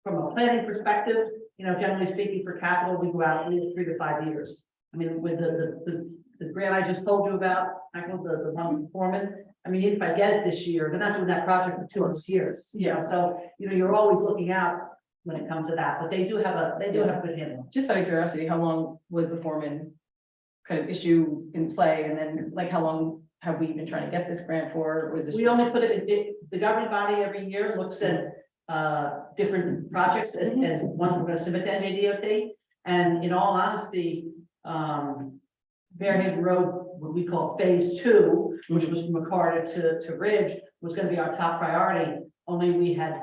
from a planning perspective, you know, generally speaking, for capital, we go out 3 to 5 years. I mean, with the grant I just told you about, Michael, the one with Foreman, I mean, if I get it this year, they're not doing that project for 2 years, you know, so, you know, you're always looking out when it comes to that, but they do have a good handle. Just out of curiosity, how long was the Foreman kind of issue in play? And then like, how long have we been trying to get this grant for? Was this? We only put the governing body every year looks at different projects as one we're gonna submit to NJDOT. And in all honesty, Fairhaven Road, what we call phase 2, which was from McCarter to Ridge, was gonna be our top priority. Only we had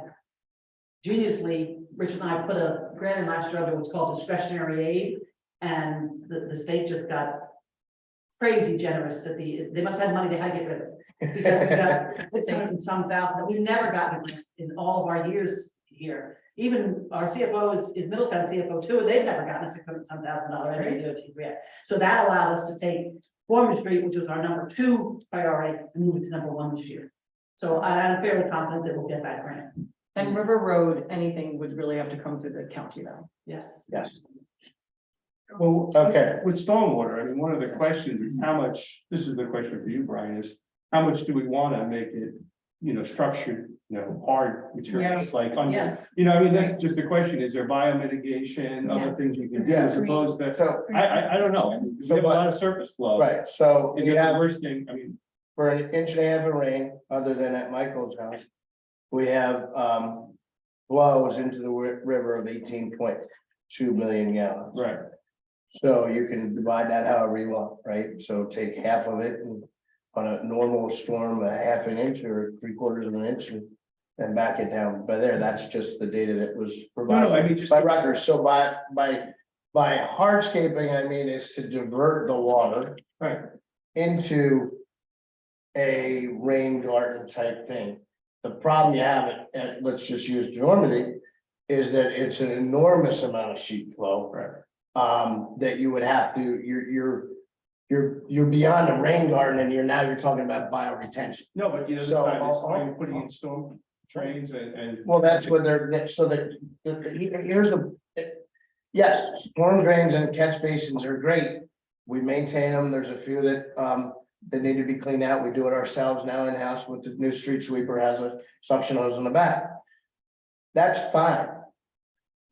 geniusly, Rich and I put a grant in last year under what's called discretionary aid. And the state just got crazy generous they must have money they had to get rid of. Because we got 600 and some thousand that we've never gotten in all of our years here. Even our CFO is Middletown CFO too, and they've never gotten a $600 and some thousand NJDOT grant. So that allowed us to take Foreman Street, which was our number 2 priority, and move it to number 1 this year. So I'm fairly confident that we'll get that grant. And River Road, anything would really have to come through the county though. Yes. yes. Well, Okay. with stormwater, I mean, one of the questions is how much, this is the question for you, Brian, is how much do we want to make it structured, hard materials like, Yes. I mean, that's just the question, is there biomigation, other Yes. things you can do as opposed to, So, I don't know, I mean, we have a lot of surface flow. right, so And we the have worst thing, I mean, for an inch and a half of rain, other than at Michael's house. We have flows into the river of 18.2 million gallons. right, So you can divide that however you want, right? So take half of it and on a normal storm, a half an inch or 3/4 of an inch and back it down. By there, that's just the data that was no, I mean, provided just. by records. So by hardscaping, I mean, is to divert the water Right, into a rain garden type thing. The problem you have at let's just use Normandy, is that it's an enormous amount of sheet flow. right. That you would have to, you're beyond a rain garden and you're talking about bioretention. No, but the other So, side is, are you putting in storm drains and. Well, that's what they're, so that, here's the. Yes, storm drains and catch basins are great. We maintain them. There's a few that need to be cleaned out. We do it ourselves now in-house with the new street sweeper, has a suction hose in the back. That's fine.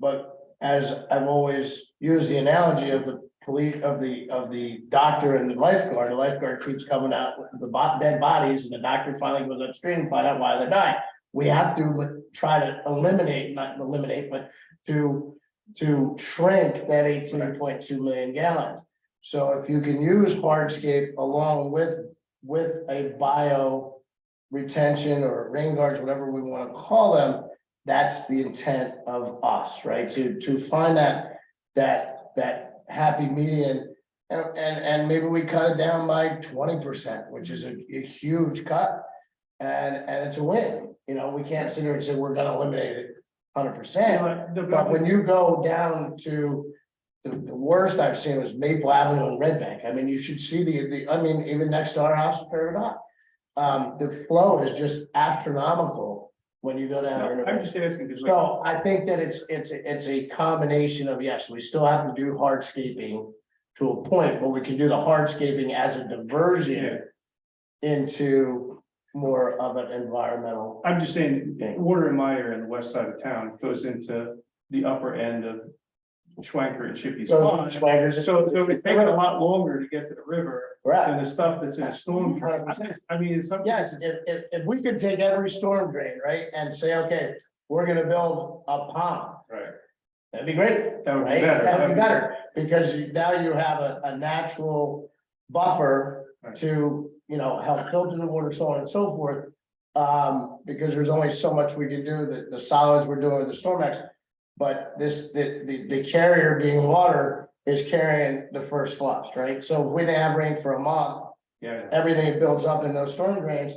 But as I've always used the analogy of the police, of the doctor and the lifeguard keeps coming out with the dead bodies and the doctor finally goes upstream and find out why they died. We have to try to eliminate, not eliminate, but to shrink that 18.2 million gallons. So if you can use hardscape along with a bio retention or rain guards, whatever we want to call them, that's the intent of us, right? To find that happy median. And maybe we cut it down by 20%, which is a huge cut. And it's a win. We can't sit here and say we're gonna eliminate it 100%. But when you go down to the worst I've seen was Maple Avenue and Red Bank. I mean, you should see I mean, even next to our house, Paradox. The flow is just astronomical when you go down. I'm just asking, because So I think that it's a combination of, yes, we still have to do hardscaping to a point, but we can do the hardscaping as a diversion into more of an environmental. I'm just saying, Water and Meyer in the west side of town goes into the upper end of Schwanker and Chippy's So Pond. Schwankers. So it's taking a lot longer to get to the river Right. than the stuff that's in a storm drain. I mean, it's something. Yes, if we could take every storm drain, right, and say, okay, we're gonna build a pond, Right. that'd be great. That would be Right? better. That would be better, because now you have a natural buffer Right. to, help filter the water, so on and so forth. Because there's only so much we can do, the solids we're doing with the Stormax. But the carrier being water is carrying the first flush, right? So if we didn't have rain for a month, Yeah. everything that builds up in those storm drains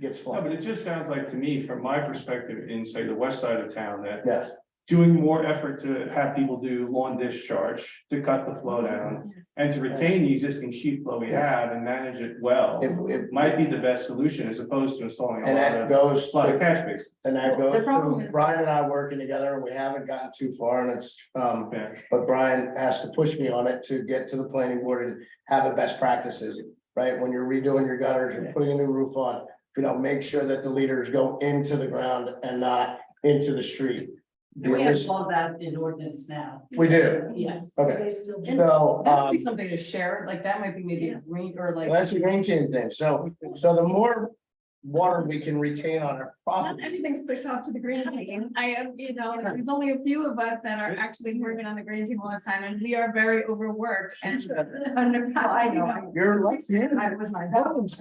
gets No, flushed. but it just sounds like to me, from my perspective, in say the west side of town, that Yes. doing more effort to have people do lawn discharge, to cut the flow down, and to retain the existing sheet flow we have and manage it well, If, might be the best solution as opposed to installing a and lot that of, goes, lot of catch basins. and that goes The problem to is- Brian and I working together, and we haven't gotten too far, and it's, Yeah. but Brian has to push me on it to get to the planning board and have the best practices, right? When you're redoing your gutters, you're putting a new roof on, make sure that the leaders go into the ground and not into the street. And we have all that in ordinance now. We do, Yes. okay, They still do. so, That would be something to share, like that might be maybe a green or like. that's a green team thing, so the more water we can retain on our Not property. everything's pushed off to the green team. I am, there's only a few of us that are actually working on the green team all the time, and we are very overworked and underpaid. I know. You're like, yeah. I was my husband's.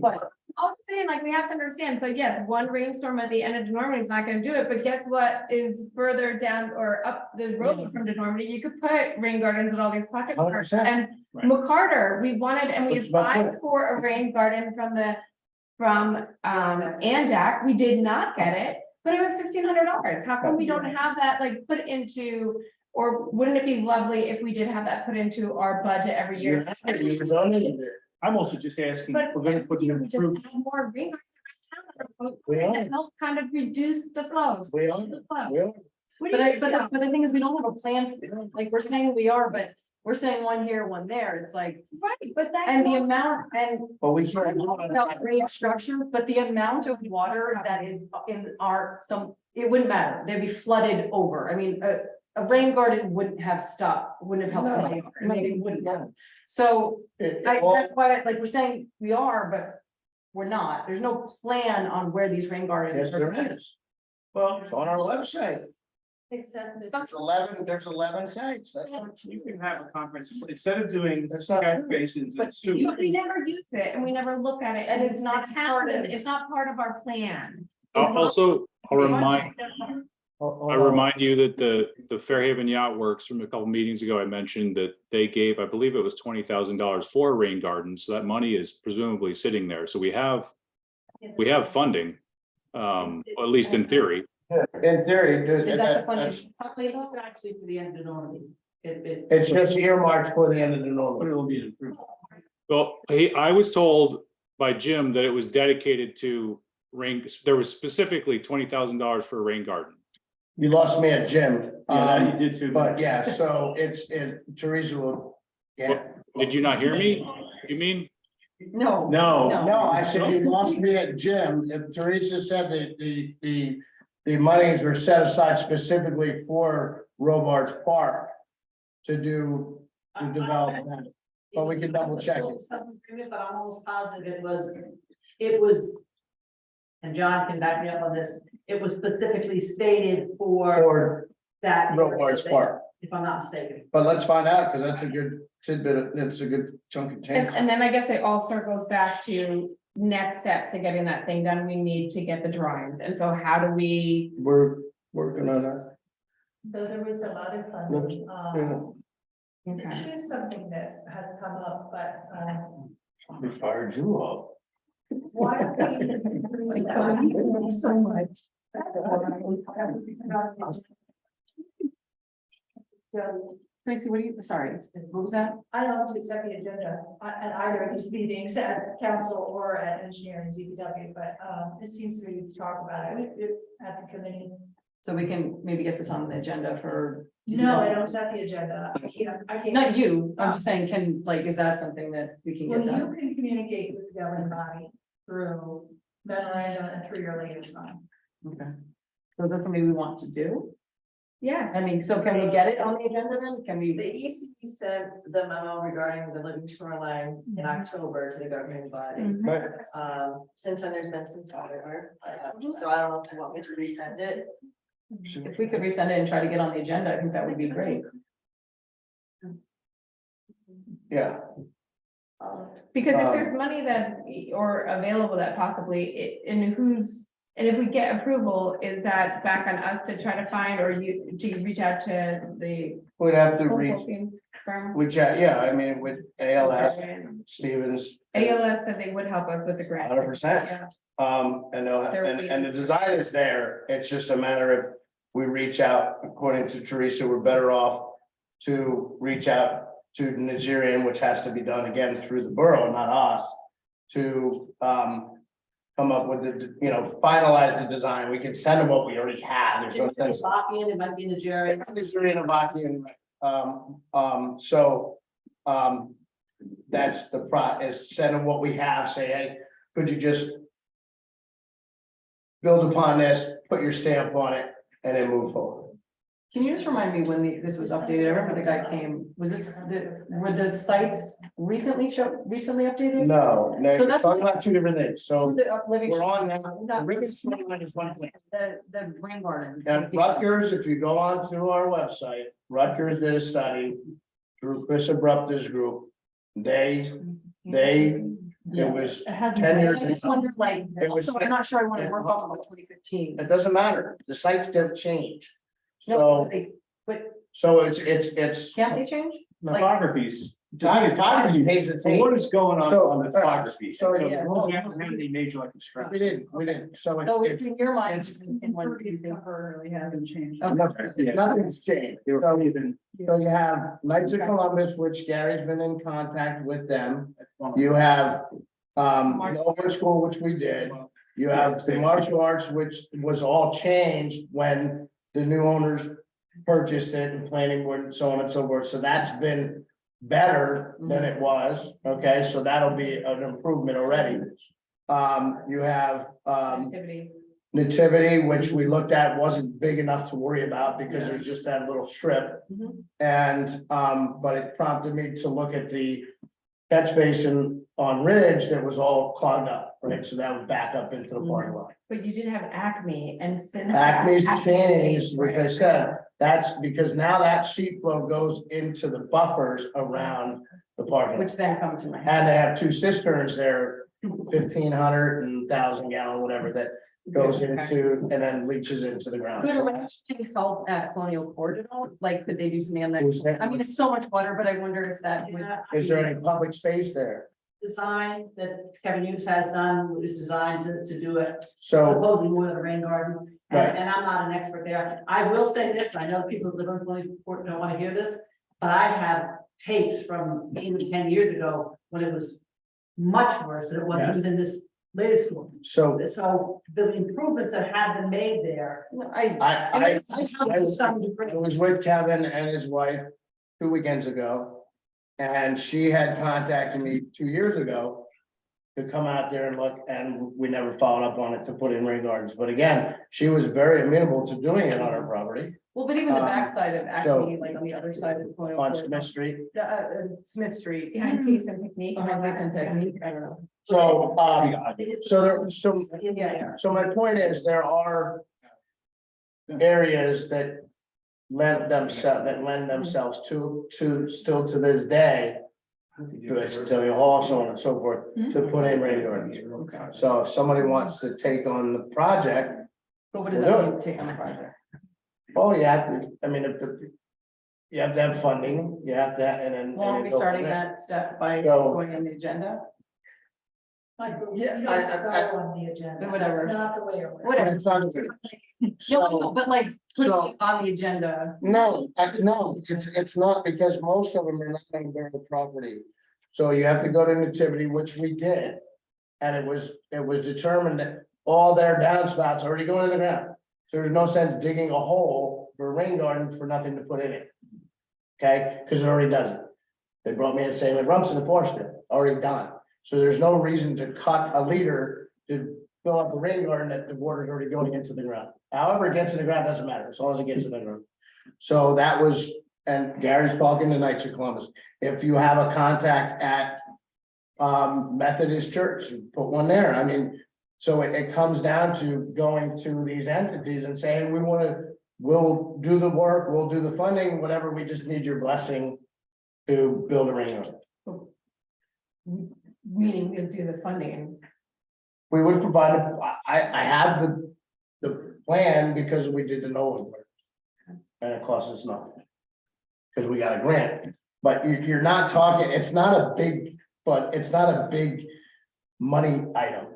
But Also saying, like, we have to understand, so yes, one rainstorm at the end of Normandy is not gonna do it, but guess what is further down or up the road from Normandy? You could put rain gardens at all these pocket parks, 100%. and Right. McCarter, we wanted, and we Which is about applied for a rain garden from Anjac, we did not get it, but it was $1,500. How come we don't have that, like, put into, or wouldn't it be lovely if we did have that put into our budget every year? You're donating it. I'm also just asking, But we're gonna put in we just improved, add more rain gardens We around are. town to help kind of reduce the flows. We are. The flow. We are. What do you think? the thing is, we don't have a plan, like we're saying we are, but we're saying one here, one there, it's like, Right, but that. and the amount, and But we I can't. don't know about rate structure, but the amount of water that is in it wouldn't matter, they'd be flooded over. I mean, a rain garden wouldn't have stopped, wouldn't have helped. No. anybody. I mean, it wouldn't have. So that's why, like, we're saying we are, but we're not. There's no plan on where these rain gardens. Yes, there is. Well, It's on our website. Except that. There's 11 sites. That's not you can have a conference, instead of doing That's not catch true. basins and But sewer. we never use it and we never look at it And it's the not town part of- it's not part of our plan. Also, I'll remind Hold I on. remind you that the Fairhaven Yacht Works from a couple meetings ago, I mentioned that they gave, I believe it was $20,000 for a rain garden. So that money is presumably sitting there. So we have funding, at least in theory. In theory, dude, Is that the funding? It's actually for the end of the normally. it's just earmarked for the end of the But normal. it'll be improved. Well, I was told by Jim that it was dedicated to there was specifically $20,000 for a rain garden. You lost me at Jim. Yeah, that you did too. But yeah, so Teresa will, yeah. Did you not hear me? You mean? No. No. No, I said you lost me at Jim. If Teresa said that the monies were set aside specifically for Robards Park to develop that. But we can double check it. But I'm almost positive it was. And John can back me up on this, it was specifically stated for Or that. Robards Park. If I'm not mistaken. But let's find out, because that's a good tidbit, it's a good chunk of change. And then I guess it all circles back to next steps to getting that thing done. We need to get the drawings. And so how do we? We're working on that. So there was some other funding, Yeah. Okay. it is something that has come up, but, We fired you up. why? Thank you so much. Tracy, what do you, sorry, what was that? I don't have to accept the agenda at either of these meetings, at council or at engineering DPW, but, it seems to be to talk about it at the committee. So we can maybe get this on the agenda for. No, I don't set the agenda. I can't. Not you, I'm just saying, is that something that we can Well, get you done? can communicate with the governing body through memorandum and through your liaison. Okay. So that's something we want to do? Yes. I mean, so can we get it on the agenda then? Can we? The EC sent the memo regarding the living shoreline in October to the governing body. Mhm. Since then, there's been some fire, so I don't know if you want me to resend it. If we could resend it and try to get on the agenda, I think that would be great. Yeah, Because if there's money that, or available that possibly, and if we get approval, is that back on us to try to find, or you, to reach out to the we'd have to reach, consulting firm? I mean, with ALS, Stevens. ALS said they would help us with the grant. 100%. Yeah. And the design is there, it's just a matter of we reach out, according to Teresa, we're better off to reach out to Nigerian, which has to be done again through the borough, not us, to come up with finalize the design. We can send them what we already have. There's no sense. It might be in the jury. Nigerian and Vakian, that's the is send them what we have, say, hey, could you just build upon this, put your stamp on it, and then move forward. Can you just remind me when this was updated? I remember the guy came, were the sites recently updated? No, no, So you're that's- talking about two different things, so The living. we're on now, No, the Ribbon Shoreline is one thing. The rain garden. And Rutgers, if you go on to our website, Rutgers did a study through Chris Abrupta's group. It was 10 years. I just wondered, like, It was- so I'm not sure I want to work off of 2015. It doesn't matter, the sites didn't change. No, So, but so it's. can't they change? Topographies. Topography pays its. So what is going So, on the topography? so, So, yeah. we haven't had any major like construction. We didn't, so No, it's. in your mind. Temporarily haven't changed. Nothing's changed. They were even. So you have Knights of Columbus, which Gary's been in contact with them. You have the open school, which we did. You have the martial arts, which was all changed when the new owners purchased it and planning board and so on and so forth. So that's been better than it was, okay, so that'll be an improvement already. You have, Activity. Nativity, which we looked at, wasn't big enough to worry about because there's just that little strip. Mhm. And, but it prompted me to look at the catch basin on Ridge that was all clogged up, right? So that would back up into the parking lot. But you did have Acme and since. Acme's Acme changed, like I right. said, that's because now that sheet flow goes into the buffers around the parking lot. Which then come to my And house. they have two cisterns there, 1,500 and 1,000 gallon, whatever, that goes into and then leaches into the ground. Could electricity help at Colonial Court at all? Like, could they do something on that? Who's that? I mean, it's so much water, but I wonder if that would. Is there any public space there? Design that Kevin Hughes has done is designed to do it, So, supposedly more than a rain garden. Right. And I'm not an expert there. I will say this, I know people who live on Colonial Court don't want to hear this, but I have tapes from 10 years ago when it was much worse than it was Yes. even this latest one. so So the improvements that have been made there. I I I was with Kevin and his wife 2 weekends ago. And she had contacted me 2 years ago to come out there and look, and we never followed up on it to put in rain gardens. But again, she was very amenable to doing it on her property Well, but even the Um, backside of so- Acme, like on the other side of Colonial on Court, Smith Street. Smith Street, behind Case and Technique, behind Case and Technique, I don't know. So, Yeah. so my point is, there are areas that lend themselves to still to this day, to Estelia Hall, so on and so forth, to put in rain gardens. So if somebody wants to take on the project, But what does We'll that do mean to take on the project? oh, you have to, I mean, if the. You have to have funding, you have to, and then. Well, are we go from starting there. that step by So- going on the agenda? Like, Yeah, you I- don't go on the agenda. Whatever. That's not the way it works. Whatever. It's not- No, but like, put So- it on the agenda. No, no, it's not, because most of them are not on their property. So you have to go to Nativity, which we did. And it was determined that all their downspouts already go in the ground. So there's no sense digging a hole for a rain garden for nothing to put in it. Okay, because it already does it. They brought me and saying, like, Rumson and Forster, already done. So there's no reason to cut a leader to fill up a rain garden that the water's already going into the ground. However, it gets in the ground, doesn't matter, as long as it gets in the ground. So that was, and Gary's talking to Knights of Columbus, if you have a contact at Methodist Church, you put one there, I mean, so it comes down to going to these entities and saying, we'll do the work, we'll do the funding, whatever, we just need your blessing to build a rain garden. Meaning we'll do the funding. We would provide, I have the plan because we did the NOAA work. And it costs us nothing. Because we got a grant, but you're not talking, it's not a big, but it's not a big money item.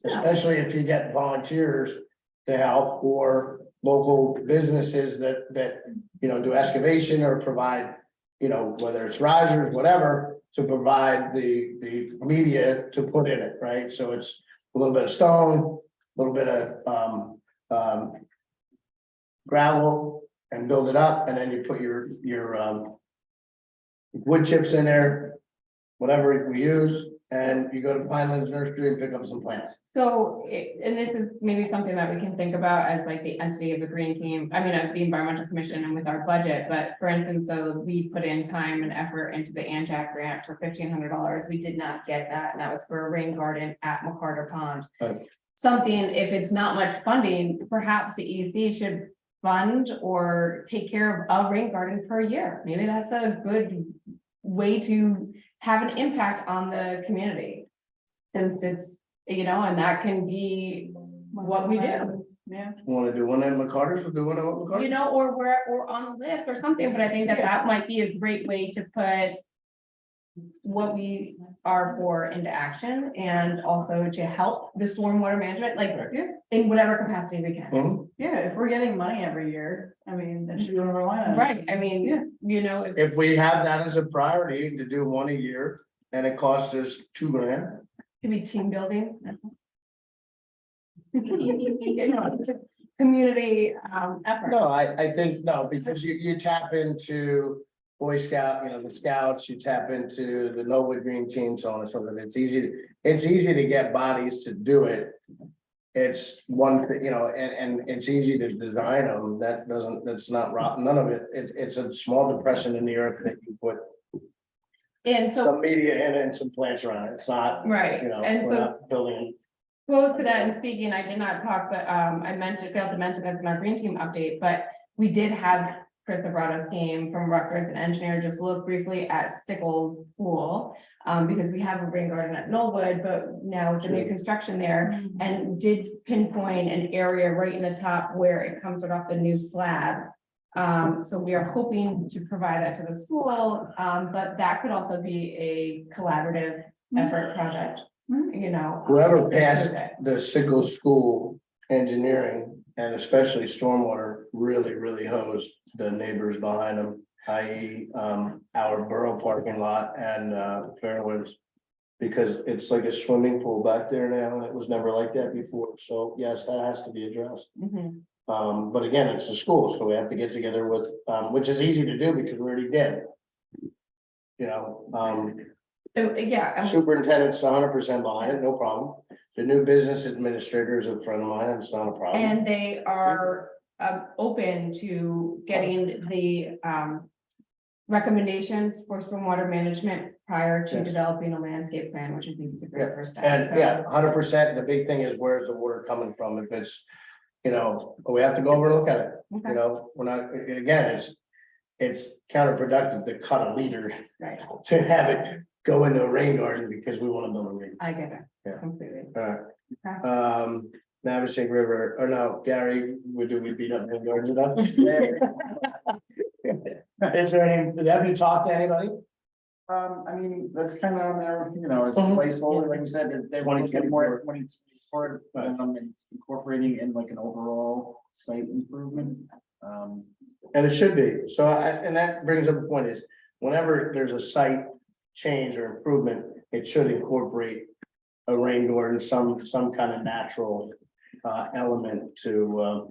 Especially if you get volunteers to help or local businesses that, you know, do excavation or provide, you know, whether it's risers, whatever, to provide the media to put in it, right? So it's a little bit of stone, a little bit of gravel and build it up, and then you put your wood chips in there, whatever we use, and you go to Pinelands Nursery and pick up some plants. So, and this is maybe something that we can think about as like the entity of the green team, I mean, of the environmental commission and with our budget, but for instance, so we put in time and effort into the ANJAC grant for $1,500. We did not get that, and that was for a rain garden at McCarter Pond. Right. Something, if it's not much funding, perhaps the EC should fund or take care of a rain garden per year. Maybe that's a good way to have an impact on the community. Since it's, you know, and that can be what we do. Yeah. Want to do one at McCarter's, we'll do one at McCarter's. You know, or we're on the list or something, but I think that that might be a great way to put what we are for into action and also to help the stormwater management, like in whatever capacity we can. Mhm. Yeah, if we're getting money every year, I mean, that should be on our line. Right, I mean, you know, If we have that as a priority to do one a year, and it costs us $2,000. could be team building. You know, community effort. No, I think, no, because you tap into Boy Scout, the scouts, you tap into the Noble Green Team, so on and so forth. It's easy to get bodies to do it. It's one, and it's easy to design them. That's not rotten. None of it. It's a small depression in the earth that you put And so, some media in it and some plants around it. It's not, right, and we're so not building. close to that and speaking, I did not talk, but failed to mention this in our green team update, but we did have Chris Abrada's team from Rutgers, an engineer, just look briefly at Sickles School. Because we have a rain garden at Knollwood, but now with the new construction there, and did pinpoint an area right in the top where it comes right off the new slab. So we are hoping to provide that to the school, but that could also be a collaborative effort project, Whoever passed the Sickles School engineering and especially stormwater really hosed the neighbors behind them, i.e. Our Borough parking lot and Fairwoods. Because it's like a swimming pool back there now, and it was never like that before, so yes, that has to be addressed. But again, it's the school, so we have to get together with, which is easy to do because we already did. Yeah. Superintendent's 100% behind it, no problem. The new business administrator is a friend of mine, it's not a problem. And they are open to getting the recommendations for stormwater management prior to Yes. developing a landscape plan, which I think is a great first step. And So- yeah, 100%, the big thing is where's the water coming from? If it's, we have to go over and look at it, Okay. we're not, again, it's counterproductive to cut a leader Right, to have it go into a rain garden because we want to build a rain. I get it. Yeah. Completely. Alright. Okay. Navigate River, or no, Gary, we beat up rain gardens enough? Is there any, have you talked to anybody? I mean, that's kind of on there, as a Mhm. placeholder, like you said, that they want to get 2024. more money for it, and incorporating in like an overall site improvement. And it should be, so and that brings up the point is, whenever there's a site change or improvement, it should incorporate a rain garden, some kind of natural element to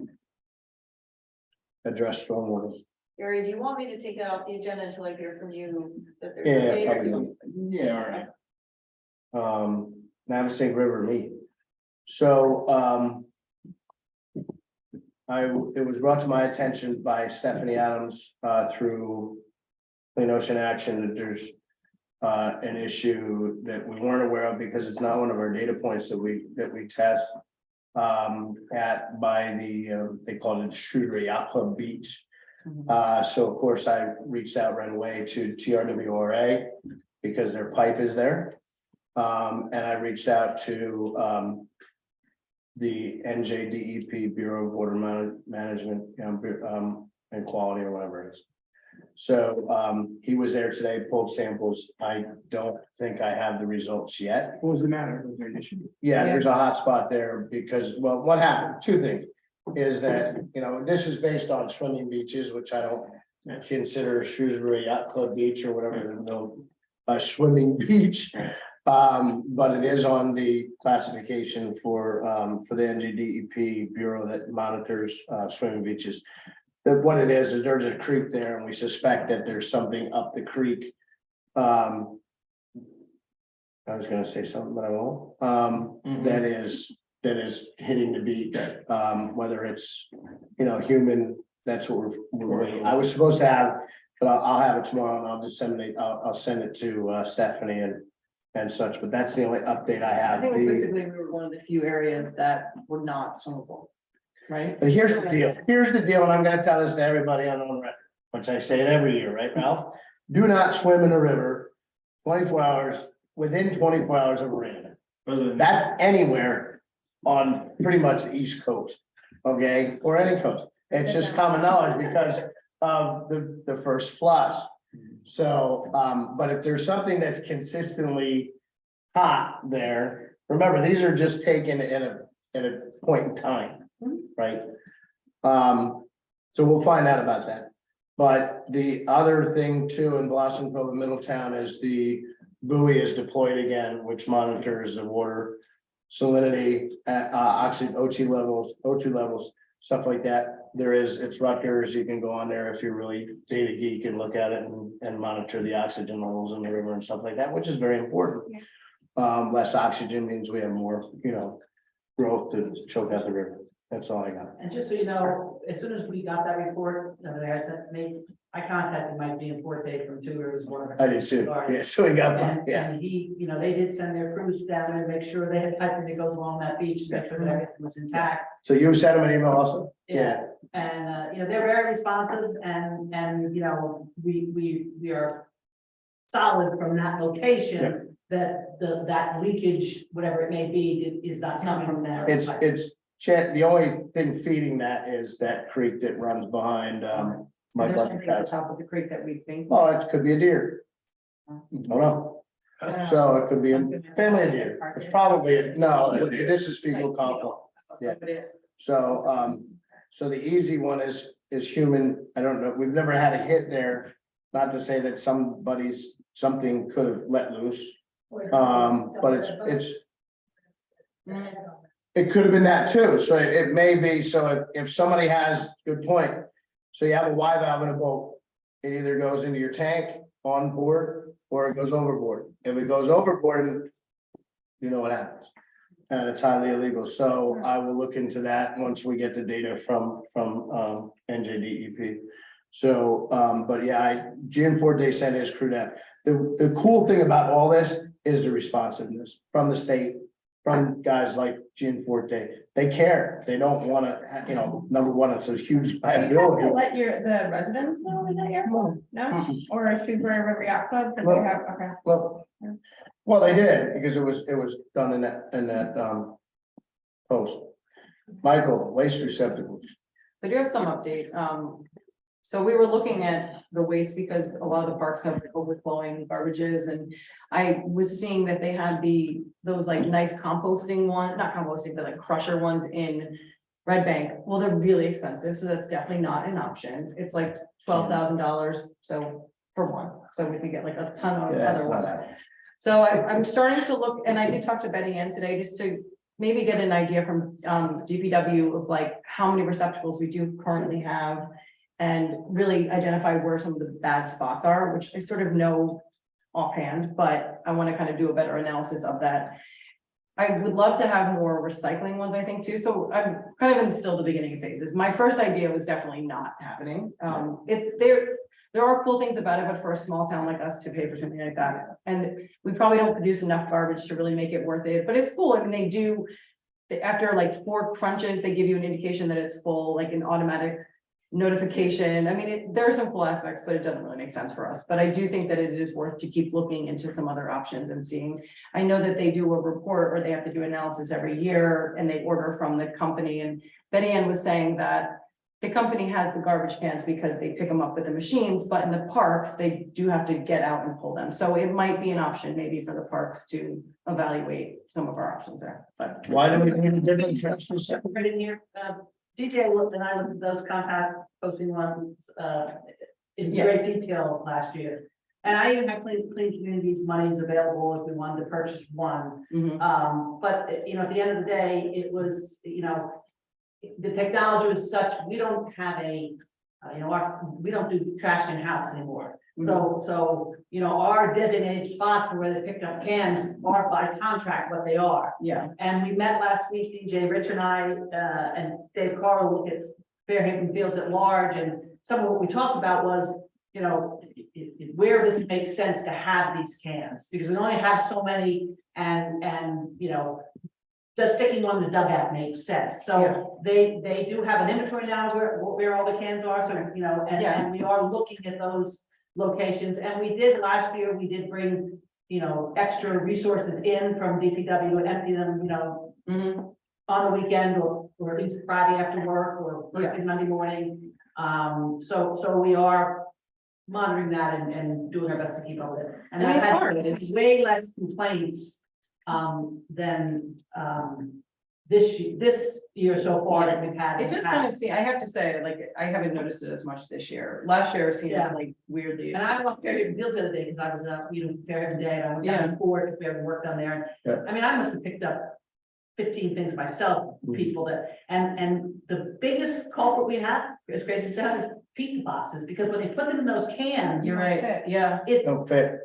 address stormwater. Gary, do you want me to take that off the agenda until I hear from you? That they're Yeah, okay, or probably. Yeah, all right. Navigate River meet. So, it was brought to my attention by Stephanie Adams, through Clean Ocean Action, that there's an issue that we weren't aware of because it's not one of our data points that we test by the, they call it Shooter Yacht Club Beach. So of course I reached out right away to TRWRA because their pipe is there. And I reached out to the NJDEP Bureau of Water Management, and Quality or whatever it is. So he was there today, pulled samples. I don't think I have the results yet. What was the matter? Was there an issue? Yeah, there's a hot spot there because, well, what happened? Two things. Is that, this is based on swimming beaches, which I don't consider Shrewsbury Yacht Club Beach or whatever, a swimming beach. But it is on the classification for the NJDEP Bureau that monitors swimming beaches. What it is there's a creek there and we suspect that there's something up the creek. I was gonna say something, but I won't. That is hitting the beach, whether it's, human, that's what we're waiting. I was supposed to have, but I'll have it tomorrow and I'll disseminate, I'll send it to Stephanie and such, but that's the only update I I have. think it was basically, we were one of the few areas that were not swimmable, right? But here's the deal, and I'm gonna tell this to everybody on record, which I say it every year, right, Ralph? Do not swim in a river 24 hours, within 24 hours of rain. That's anywhere on pretty much the East Coast, okay, or any coast. It's just common knowledge because of the first floods. So, but if there's something that's consistently hot there, remember, these are just taken at a point in time, right? So we'll find out about that. But the other thing too in Blossom Cove and Middletown is the buoy is deployed again, which monitors the water salinity, oxygen, O2 levels. stuff like that. It's Rutgers, you can go on there if you're really data geek and look at it and monitor the oxygen levels in the river and stuff like that, which is very important. Less oxygen means we have more, growth to choke out the river. That's all I got. And just so you know, as soon as we got that report, that I sent to me, I contacted Mike Dean Forte from Two Rivers Water. I did too. Yeah, so we got, And, yeah. and he, they did send their crews down there to make sure they had piping that goes along that beach, to make sure that everything was intact. So you sent him an email also? Yeah. And, they're very responsive and, we are solid from that location. That that leakage, whatever it may be, is not coming from there. It's Chet, the only thing feeding that is that creek that runs behind, Is my there something at the brother's house. top of the creek that we think? Well, it could be a deer. I don't know. So it could be a family of deer. It's probably, no, this is fecal conflict. Yeah. It is. So, so the easy one is human. I don't know. We've never had a hit there. Not to say that something could have let loose. But it could have been that too. So it may be, so if somebody has, good point. So you have a Y valve in a boat, it either goes into your tank on board or it goes overboard. If it goes overboard, you know what happens. And it's highly illegal. So I will look into that once we get the data from NJDEP. So, but yeah, Jim Forte sent his crew down. The cool thing about all this is the responsiveness from the state, from guys like Jim Forte. They care. They don't want to, number one, it's a huge Do you have liability. to let the residents know that you're, no, or a Shrewsbury River Yacht Club, that No. they have, okay. Well, they did, because it was done in that post. Michael, waste receptacles. I do have some update. So we were looking at the waste because a lot of the parks have overflowing garbages, and I was seeing that they had those like nice composting not composting, but like crusher ones in Red Bank. Well, they're really expensive, so that's definitely not an option. It's like $12,000, so for one, so we could get like a ton of Yeah, it's other not ones. that. So I'm starting to look, and I did talk to Betty Ann today, just to maybe get an idea from DPW of like how many receptacles we do currently have. And really identify where some of the bad spots are, which I sort of know offhand, but I want to kind of do a better analysis of that. I would love to have more recycling ones, I think, too. So I'm kind of in still the beginning phases. My first idea was definitely not happening. There are cool things about it, but for a small town like us to pay for something like that, and we probably don't produce enough garbage to really make it worth it, but it's cool. I mean, they do, after like 4 crunches, they give you an indication that it's full, like an automatic notification. I mean, there are some cool aspects, but it doesn't really make sense for us. But I do think that it is worth to keep looking into some other options and seeing. I know that they do a report, or they have to do analysis every year, and they order from the company. And Betty Ann was saying that the company has the garbage cans because they pick them up with the machines, but in the parks, they do have to get out and pull them. So it might be an option maybe for the parks to evaluate some of our options there. But Why do we need a different trash receptacle? Right in here, DJ looked and I looked at those compact posting ones, in great detail last year. And I even have clean communities monies available if we wanted to purchase one. But at the end of the day, it was, the technology was such, we don't have we don't do trash in house anymore. So, our designated spots for where they picked up cans are by contract what they are. yeah, And we met last week, DJ, Rich and I, and Dave Carl looked at Fairhaven Fields at large, and some of what we talked about was, where does it make sense to have these cans? Because we only have so many, and does sticking one in the dugout make sense? So they do have an inventory now where all the cans are, so, and we are looking at those locations. And we did last year, we did bring, extra resources in from DPW and empty them, on the weekend or at least Friday after work or first thing Monday morning. So we are monitoring that and doing our best to keep up with it. And I mean, I've it's had hard. It's way less complaints than this year so far that we've had. it just kind of I have to say, like, I haven't noticed it as much this year. Last year seemed Yeah. like weirdly. And I walked Fairhaven Fields the other day because I was there every day and I went down to Ford if we ever worked on there. Yeah. I mean, I must have picked up 15 things myself, people that, and the biggest culprit we have, as Gracie said, is pizza boxes, because when they put them in those cans. You're right, yeah. It, Don't fit.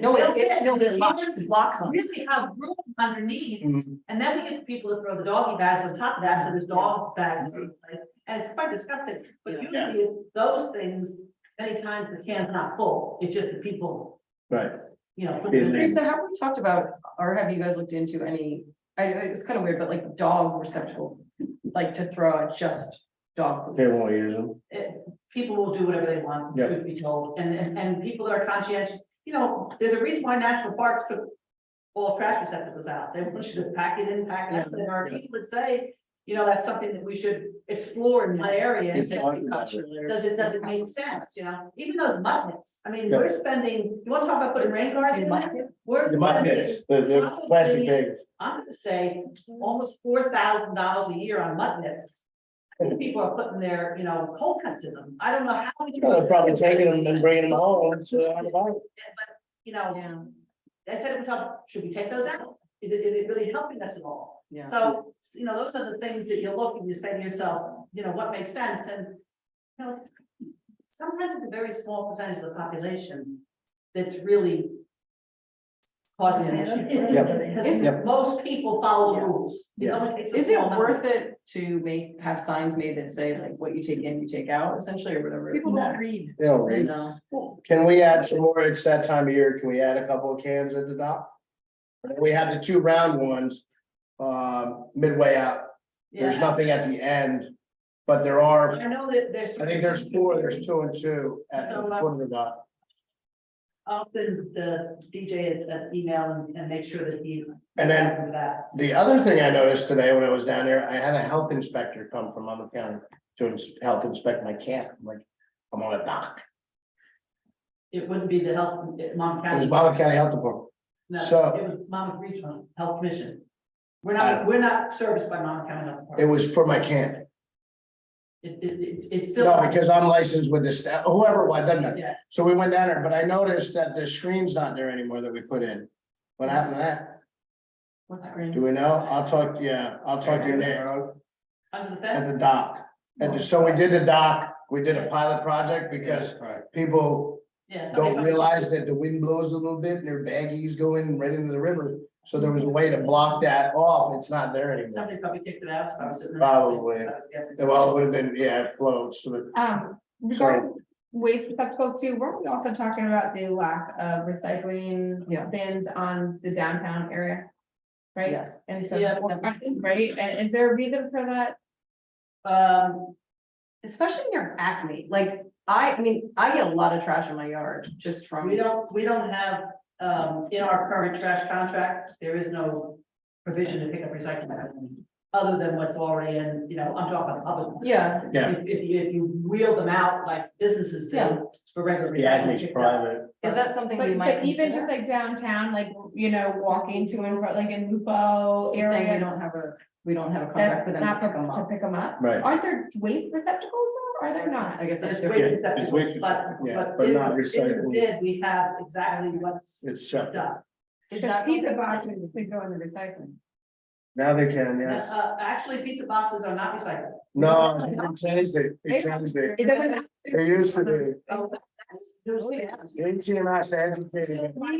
no, the blocks- cans blocks really have room underneath, Mhm. and then we get people to throw the doggy bags on top of that, so there's dog bags. in place, And it's quite disgusting, but Yeah. usually those things, many times the can's not full, it's just the people, Right. you know. put Being them in. Teresa, have we talked about, or have you guys looked into any, it's kind of weird, but like dog receptacle, like to throw out just dog food? They won't use them. People will do whatever they want, Yeah. truth be told, and people that are conscientious, you know, there's a reason why national parks took all trash receptacles out, they want you to pack it in, pack it out, there are people that say, you know, that's something that we should explore in my area. and say, does it make sense, you know, even those mugnets, I mean, Yeah. we're spending, you wanna talk about putting rain guards in there? We're The mugnets, the plastic probably, bags. I'm gonna say, almost $4,000 a year on mugnets. And people are putting their, you know, cold cuts in them, I don't know how many. Well, they're probably taking them and bringing them home, so I don't know. But, you know, I said to myself, should we take those out? Is it really helping us at all? Yeah. So, you know, those are the things that you look and you say to yourself, you know, what makes sense, and you know, sometimes it's a very small percentage of the population that's really causing an issue. Yep. Because most people follow the rules. It Yeah. only takes a Is it small number. worth it to have signs made that say like what you take in, you take out essentially, or whatever? People Nah. don't read. They don't read. No. Can we add some more? It's that time of year. Can we add a couple of cans at the dock? We have the two round ones, midway out. There's Yeah, nothing at the end, but there are, I know that there's. I think there's four, there's 2 and 2 at the foot of the dock. I'll send the DJ an email and make sure that he. And then- That. The other thing I noticed today when I was down there, I had a health inspector come from Monmouth County to help inspect my camp. I'm like, I'm on a dock. It wouldn't be the health, Monmouth It County. was Monmouth County Health Department. No, So- it was Monmouth Regional Health Commission. We're not serviced by Monmouth County Health It Department. was for my camp. It's still. No, because I'm licensed with the staff, whoever, it was, doesn't matter. Yeah, So we went down there, but I noticed that the screen's not there anymore that we put in. What happened to that? What screen? Do we know? I'll talk to your neighbor under the at fence. the dock. And so we did the dock, we did a pilot project because people Yeah. somebody don't come- realize that the wind blows a little bit and their baggies go in right into the river. So there was a way to block that off. It's not there anymore. Somebody probably kicked it out. So I was sitting there. Probably. I was guessing. Well, it would have been, yeah, it floats. So Regarding waste receptacles too, weren't we also talking about the lack of recycling bins on the downtown area? Right? Yes. And so, Yeah. right, and is there a reason for that? Especially near Acme, like, I mean, I get a lot of trash in my yard just from. We don't have, in our current trash contract, there is no provision to pick up recycling items. Other than what's already in, you know, I'm talking about public. ones. Yeah. Yeah. If you wheel them out like businesses Yeah. do for regular. the recycling, Acme's pick up. private. Is that something we But might but even consider? just like downtown, like, you know, walking to and fro, like in Lupo Saying we area. we don't have a contract That's with them not to pick them to up. pick them up. Right. Aren't there waste receptacles or are there not? I guess that's There's different. waste receptacles, waste but in- not in the recycling. bid, we have exactly what's It's separate. done. Is that that pizza something- boxes to go in the recycling? Now they can, yes. Actually, pizza boxes are not recycled. No, they changed it. They changed it. It doesn't. have to- They used to be. Oh, that's, there's. ATM has to educate it. Well,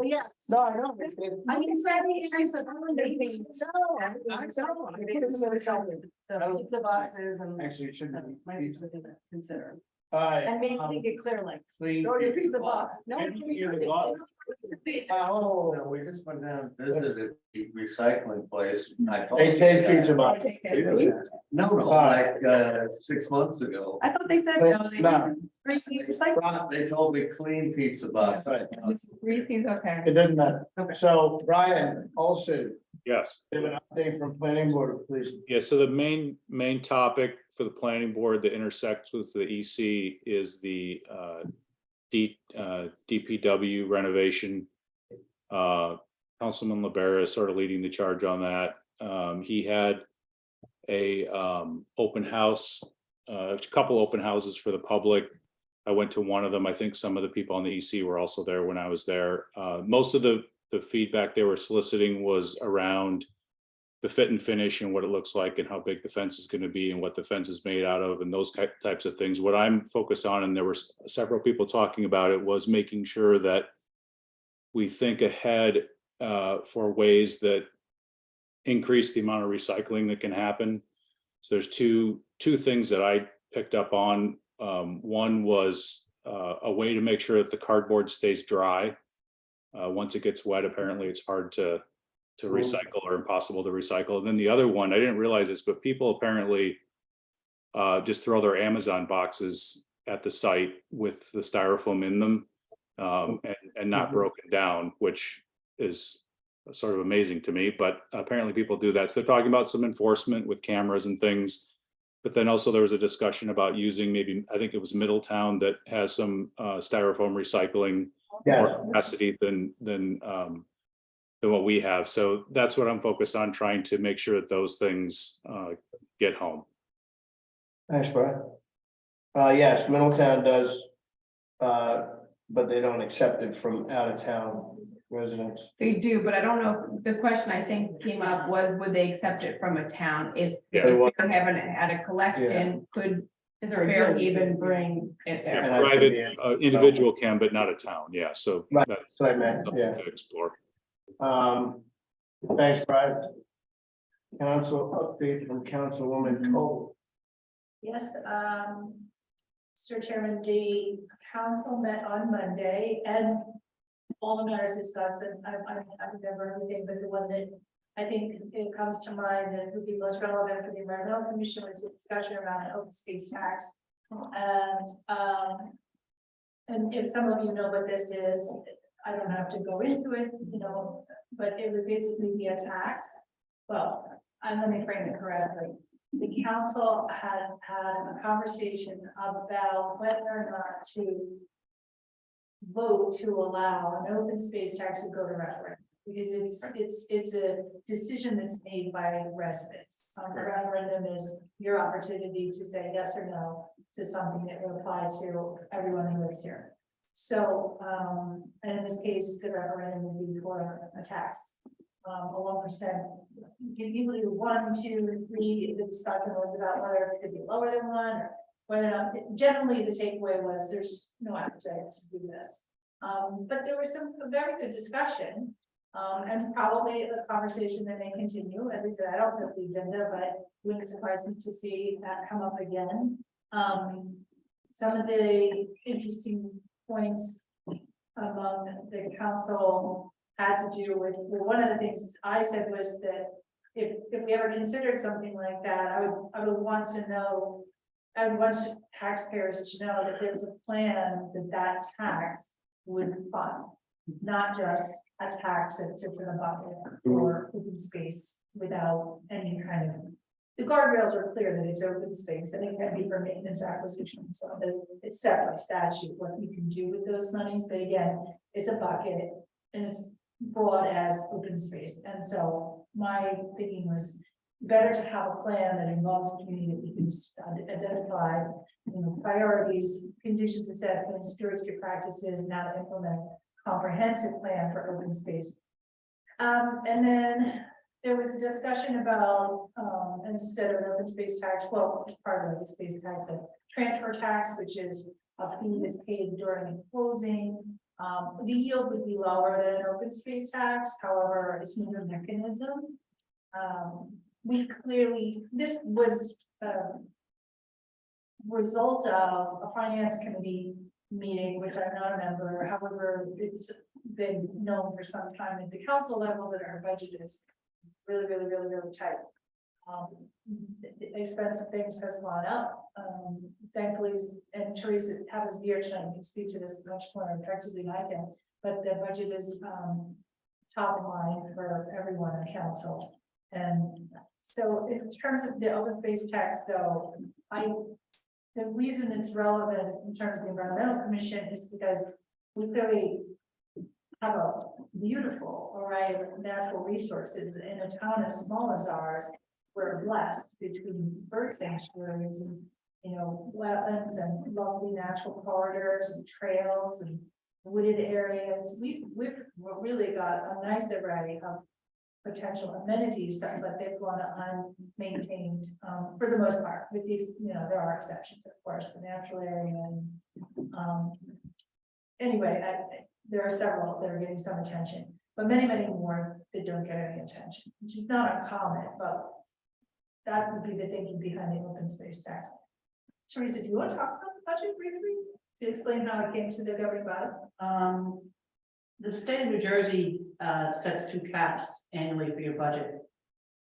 yeah. No, I know. I mean, it's very interesting. The pizza boxes and. Actually, it should be. Might be something to consider. All right. And maybe make it clear, like, Clean. go to your pizza box. No. Oh, No, we just went down and visited the recycling place. I told they you take that. pizza box. No, like, 6 months ago. I thought they said. No, They told me clean pizza box. Reese's, okay. it doesn't matter. So Brian, also, Yes. give an update from planning board, please. Yeah, so the main topic for the planning board that intersects with the EC is the DPW renovation. Councilman Libera is sort of leading the charge on that. He had a open house, a couple open houses for the public I went to one of them. I think some of the people on the EC were also there when I was there. Most of the feedback they were soliciting was around the fit and finish and what it looks like and how big the fence is going to be and what the fence is made out of and those types of things. What I'm focused on, and there were several people talking about it, was making sure that we think ahead for ways that increase the amount of recycling that can happen. So there's two things that I picked up on. One was a way to make sure that the cardboard stays dry. Once it gets wet, apparently it's hard to recycle or impossible to recycle. And then the other one, I didn't realize this, but people apparently just throw their Amazon boxes at the site with the styrofoam in them and not broken down, which is sort of amazing to me, but apparently people do that. So they're talking about some enforcement with cameras and things. But then also there was a discussion about using maybe, I think it was Middletown that has some styrofoam recycling more capacity than what we have. So that's what I'm focused on, trying to make sure that those things get home. Thanks, Brian. Yes, Middletown does, but they don't accept it from out of town residents. They do, but I don't know, the question I think came up was, would they accept it from a town? If Yeah. they haven't had a collection, is there a Fairhaven bring it there? And I Private think individual can, but not a town. Yeah, so Right, that's what I meant, something yeah. to explore. Thanks, Brian. Council update from Councilwoman Cole. Yes, Mr. Chairman, the council met on Monday and all the matters discussed, and I remember everything, but the one that I think it comes to mind that would be most relevant for the environmental commission was the discussion around an open space tax. And if some of you know what this is, I don't have to go into it, but it would basically be a tax. Well, let me frame it correctly. The council had a conversation about whether or not to vote to allow an open space tax to go to referendum, because it's a decision that's made by residents. The referendum is your opportunity to say yes or no to something that will apply to everyone who lives here. So, and in this case, the referendum would be for a tax. A 1%. People do 1, 2, 3. The discussion was about whether it could be lower than 1, or whether or not. Generally, the takeaway was there's no appetite to do this. But there was a very good discussion, and probably a conversation that may continue. At least I don't set the agenda, but it wouldn't surprise me to see that come up again. Some of the interesting points among the council had to do with, one of the things I said was that if we ever considered something like that, I would want to know, I would want taxpayers to know that there's a plan that tax would fund, not just a tax that sits in a bucket or open space without any kind of. The guardrails are clear that it's open space and it can be for maintenance acquisition, so that it's set by statute what you can do with those monies. But again, it's a bucket and it's broad as open space. And so my thinking was better to have a plan that involves a community that you can identify, priorities, conditions assessment, stewardship practices, and how to implement comprehensive plan for open space. And then there was a discussion about instead of an open space tax, well, as part of open space tax, a transfer tax, which is a fee that's paid during closing. The yield would be lower than an open space tax, however, it's a new mechanism. We clearly, this was result of a finance committee meeting, which I'm not a member. However, it's been known for some time at the council level that our budget is really tight. The expense of things has gone up. Thankfully, and Teresa has here tonight, can speak to this much more effectively than I can, but the budget is top of mind for everyone in council. And so in terms of the open space tax, though, the reason it's relevant in terms of the environmental commission is because we clearly have a beautiful array of natural resources in a town as small as ours. We're blessed between bird sanctuaries and you know, wetlands and lovely natural corridors and trails and wooded areas. We've really got a nice array of potential amenities, but they've gone unmaintained, for the most part, with these, you know, there are exceptions, of course, the natural area and, anyway, there are several that are getting some attention, but many more that don't get any attention, which is not uncommon, but that would be the thinking behind the open space tax. Teresa, do you want to talk about the budget briefly? To explain how it came to the governing body? The state of New Jersey sets 2 caps annually for your budget.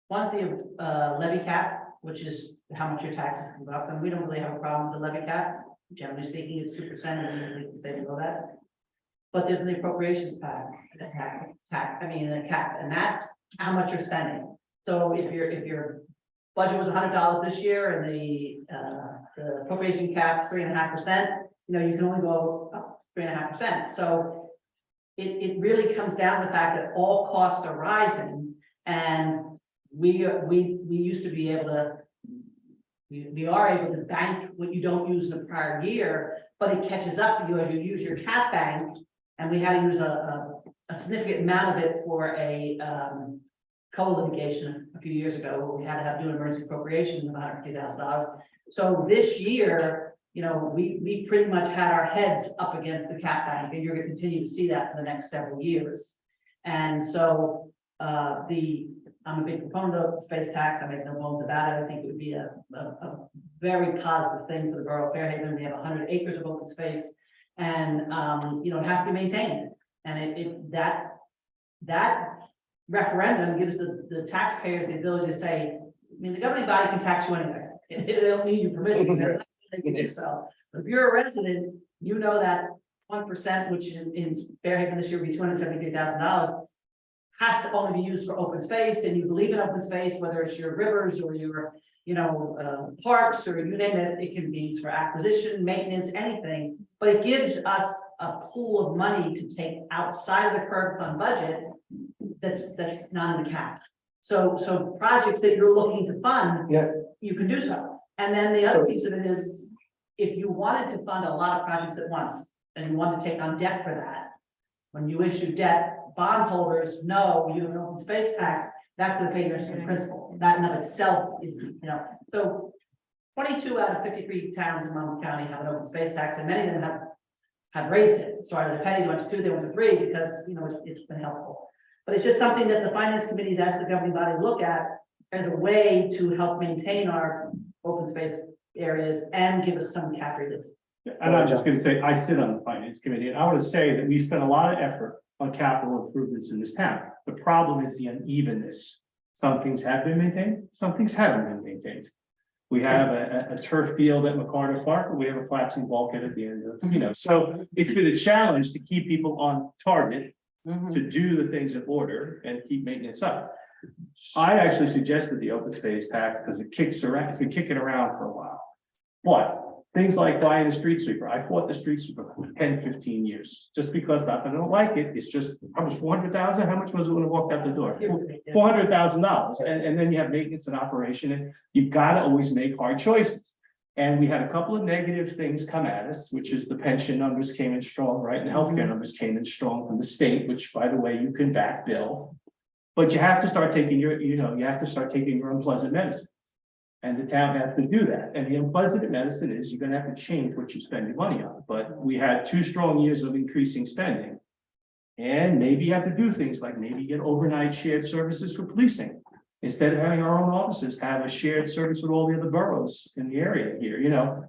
One's the levy cap, which is how much your taxes can go up, and we don't really have a problem with the levy cap. Generally speaking, it's 2%, and usually can stay below that. But there's an appropriations cap, a cap, and that's how much you're spending. So if your budget was $100 this year and the appropriation cap is 3.5%, you know, you can only go up 3.5%. So it really comes down to the fact that all costs are rising, and we used to be able to, we are able to bank what you don't use in the prior year, but it catches up to you as you use your cap bank, and we had to use a significant amount of it for a co-litigation a few years ago, where we had to do an emergency appropriation of $150,000. So this year, you know, we pretty much had our heads up against the cap bank, and you're going to continue to see that for the next several years. And so I'm a big proponent of space tax. I make no bones about it. I think it would be a very positive thing for the borough of Fairhaven. We have 100 acres of open space, and you know, it has to be maintained. And that referendum gives the taxpayers the ability to say, I mean, the governing body can tax you anyway. They don't need your permission. They can do so. But if you're a resident, you know that 1%, which in Fairhaven this year would be $273,000, has to only be used for open space, and you believe in open space, whether it's your rivers or your, you know, parks or you name it. It can be used for acquisition, maintenance, anything. But it gives us a pool of money to take outside of the current fund budget that's not in the cap. So projects that you're looking to fund, you can do so. And then the other piece of it is, if you wanted to fund a lot of projects at once, and you want to take on debt for that, when you issue debt, bondholders know you have an open space tax, that's going to pay interest and principal. That in of itself is, you know, so 22 out of 53 towns in Monmouth County have an open space tax, and many of them have raised it. It started at a penny, they went to 2, they went to 3, because, you know, it's been helpful. But it's just something that the finance committees asked the governing body to look at as a way to help maintain our open space areas and give us some cap relief. And I'm just going to say, I sit on the finance committee, and I want to say that we spent a lot of effort on capital improvements in this town. The problem is the unevenness. Some things have been maintained, some things haven't been maintained. We have a turf field at McCarter Park, and we have a collapsing bulkhead at the end of, you know, so it's been a challenge to keep people on target, to do the things in order and keep maintenance up. I actually suggested the open space tax because it kicks around, it's been kicking around for a while. But things like buying a street sweeper, I fought the street sweeper for 10, 15 years, just because I don't like it. It's just, how much, 400,000? How much was it when I walked out the door? $400,000. And then you have maintenance and operation, and you've got to always make hard choices. And we had a couple of negative things come at us, which is the pension numbers came in strong, right? And the healthcare numbers came in strong from the state, which, by the way, you can back bill. But you have to start taking your, you know, you have to start taking your unpleasant medicine. And the town has to do that. And the unpleasant medicine is you're gonna have to change what you spend your money on. But we had 2 strong years of increasing spending. And maybe you have to do things like maybe get overnight shared services for policing. Instead of having our own offices, have a shared service with all the other boroughs in the area here, you know.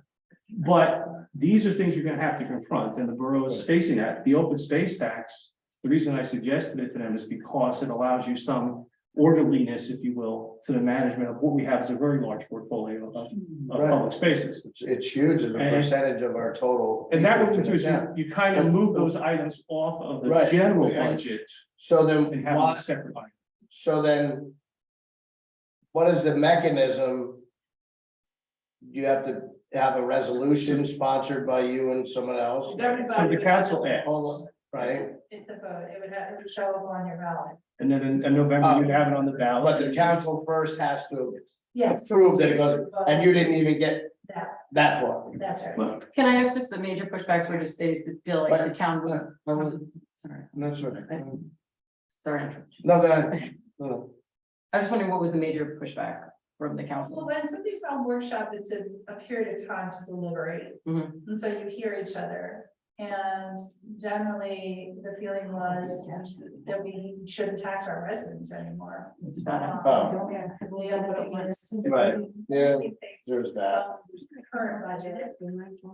But these are things you're gonna have to confront, and the borough is facing that. The open space tax, the reason I suggested it to them is because it allows you some orderliness, if you will, to the management of what we have as a very large portfolio of public spaces. It's huge as a percentage of our total. And that what we do is you kind of move those items off of the general budget. So then, and have them separate items. so then, what is the mechanism? You have to have a resolution sponsored by you and someone else, So the council asks, right? It's a vote, it would show up on your ballot. and then in November, you have it on the ballot. But the council first has to Yes. approve that it goes, and you didn't even get That far. That's right. Can I ask just the major pushbacks were just stays the deal, like the town would. Sorry, No, sorry. sorry. No, go ahead. No. I was wondering what was the major pushback from the council? Well, when something's on workshop, it's a period of time to deliberate. Mhm. And so you hear each other. And generally, the feeling was that we shouldn't tax our residents anymore. It's about Oh. We are looking at this. Right. Yeah, things, there's that. Current budget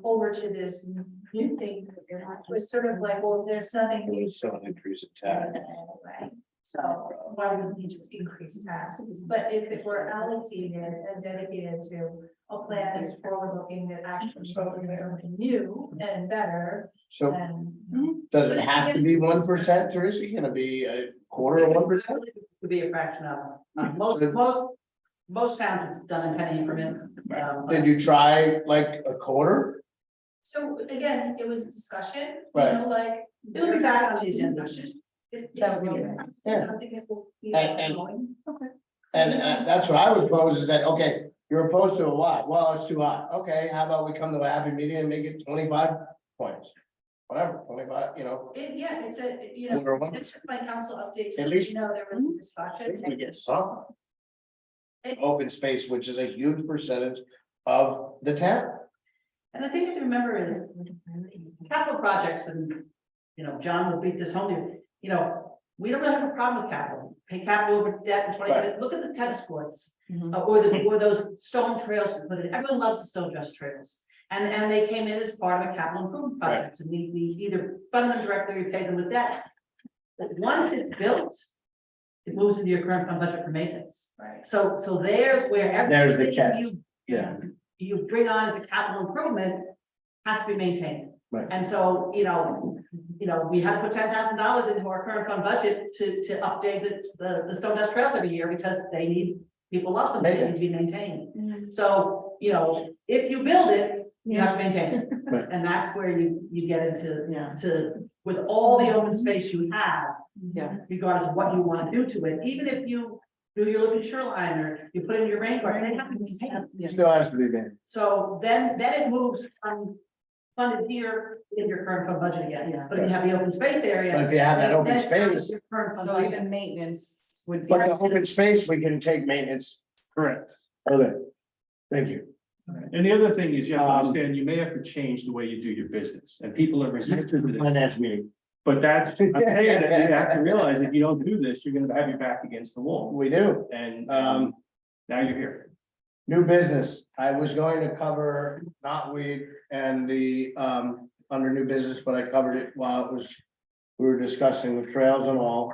over to this new thing. It was sort of like, well, there's nothing new. So an increase in tax. Anyway, so why wouldn't we just increase taxes? But if it were allocated and dedicated to a plan that's forward looking, that actually shows something new and better, So then. does it have to be 1%, or is it gonna be a quarter of 1%? To be a fraction of, most towns it's done in penny increments. Did you try like a quarter? So again, it was a discussion, you Right. know, like. It'll be back on the agenda. Discussion. That was me. Yeah. I don't think it will be And- ongoing. Okay. And that's what I would pose is that, okay, you're opposed to a lot. Well, it's too hot. Okay, how about we come to a happy medium and make it 25 points? Whatever, 25, you know. Yeah, it's a, you Quarter of know, one. it's just my council update. At least- You know, there was a discussion. We get some. Open space, which is a huge percentage of the town. And the thing to remember is capital projects and, you know, John will beat this home, to you know, we don't have a problem with capital. Pay capital over debt in 20, Right. look at the tennis courts. Mhm. Or those stone trails we put in, everyone loves the stone dress trails. And they came in as part of a capital improvement project, and we either fund them directly or pay them with debt. But once it's built, it moves into your current fund budget for maintenance. Right. So there's where There's the everything catch. Yeah. you bring on as a capital improvement has to be maintained. Right. And so, you know, we had to put $10,000 into our current fund budget to update the stone dust trails every year because they need, people love them, they need to be maintained. So, you know, if you build it, you have to maintain it. Right. And that's where you get into, with all the open space you have, regardless of what you want to do to it, even if you do your living shoreline or you put in your rain garden, they have to maintain it. Still has to be there. So then it moves from funded here in your current fund budget again. But if you have the open space area. But if you have that open then it's not space- your current fund So budget. even maintenance would be. But the open space, we can take maintenance. Correct. Okay. Thank you. And the other thing is you have to Um, understand, you may have to change the way you do your business and people are resistant to this. Finance meeting. But that's, I'm saying that you have to realize if you don't do this, you're gonna have your back against the wall. We do. And Um, now you're here. New business. I was going to cover knotweed and the, under new business, but I covered it while it was, we were discussing the trails and all.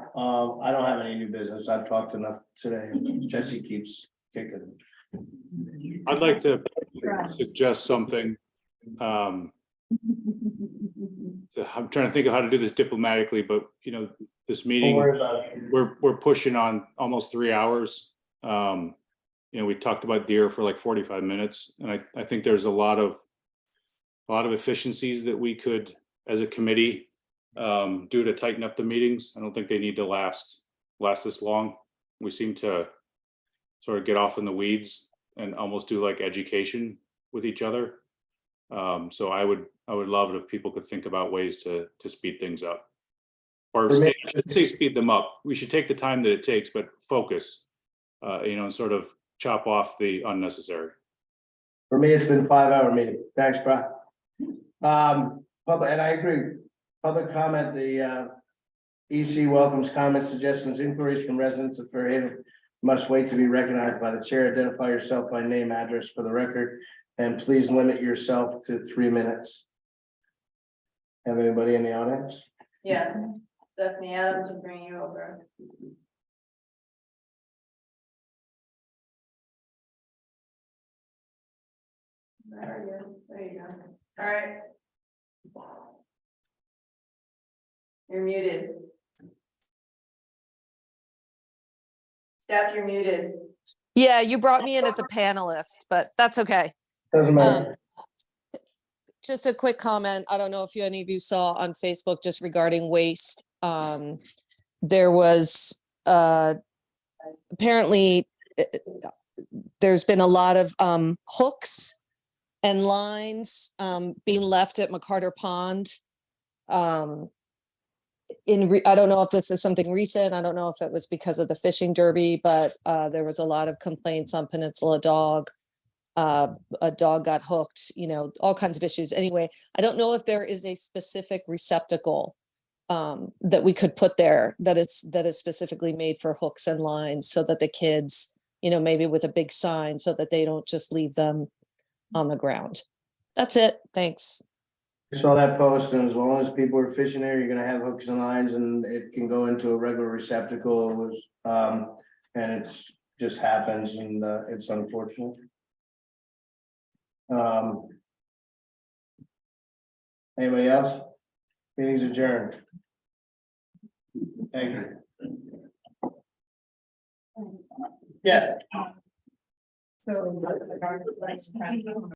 I don't have any new business. I've talked enough today. Jesse keeps kicking. I'd like to suggest something. I'm trying to think of how to do this diplomatically, but you know, this Don't meeting, worry about it. we're pushing on almost 3 hours. You know, we talked about deer for like 45 minutes, and I think there's a lot of efficiencies that we could, as a committee, do to tighten up the meetings. I don't think they need to last this long. We seem to sort of get off in the weeds and almost do like education with each other. So I would love it if people could think about ways to speed things up. Or For me- I should say speed them up. We should take the time that it takes, but focus, you know, and sort of chop off the unnecessary. For me, it's been 5-hour meeting. Thanks, Brian. Public, and I agree. Public comment, the EC welcomes comments, suggestions, inquiries from residents of Fairhaven. Must wait to be recognized by the chair. Identify yourself by name, address for the record, and please limit yourself to 3 minutes. Have anybody in the audience? Yes, Stephanie Adams will bring you over. There you go. All right. You're muted. Steph, you're muted. Yeah, you brought me in as a panelist, but that's okay. Doesn't matter. Just a quick comment. I don't know if any of you saw on Facebook just regarding waste. There was apparently there's been a lot of hooks and lines being left at McCarter Pond. I don't know if this is something recent. I don't know if it was because of the fishing derby, but there was a lot of complaints on Peninsula Dog. A dog got hooked, all kinds of issues. Anyway, I don't know if there is a specific receptacle that we could put there that is specifically made for hooks and lines so that the kids, maybe with a big sign so that they don't just leave them on the ground. That's it. Thanks. Saw that post, and as long as people are fishing there, you're gonna have hooks and lines, and it can go into a regular receptacle. And it's just happens, and it's unfortunate. Anybody else? Meeting's adjourned. Thank you. Yeah. So.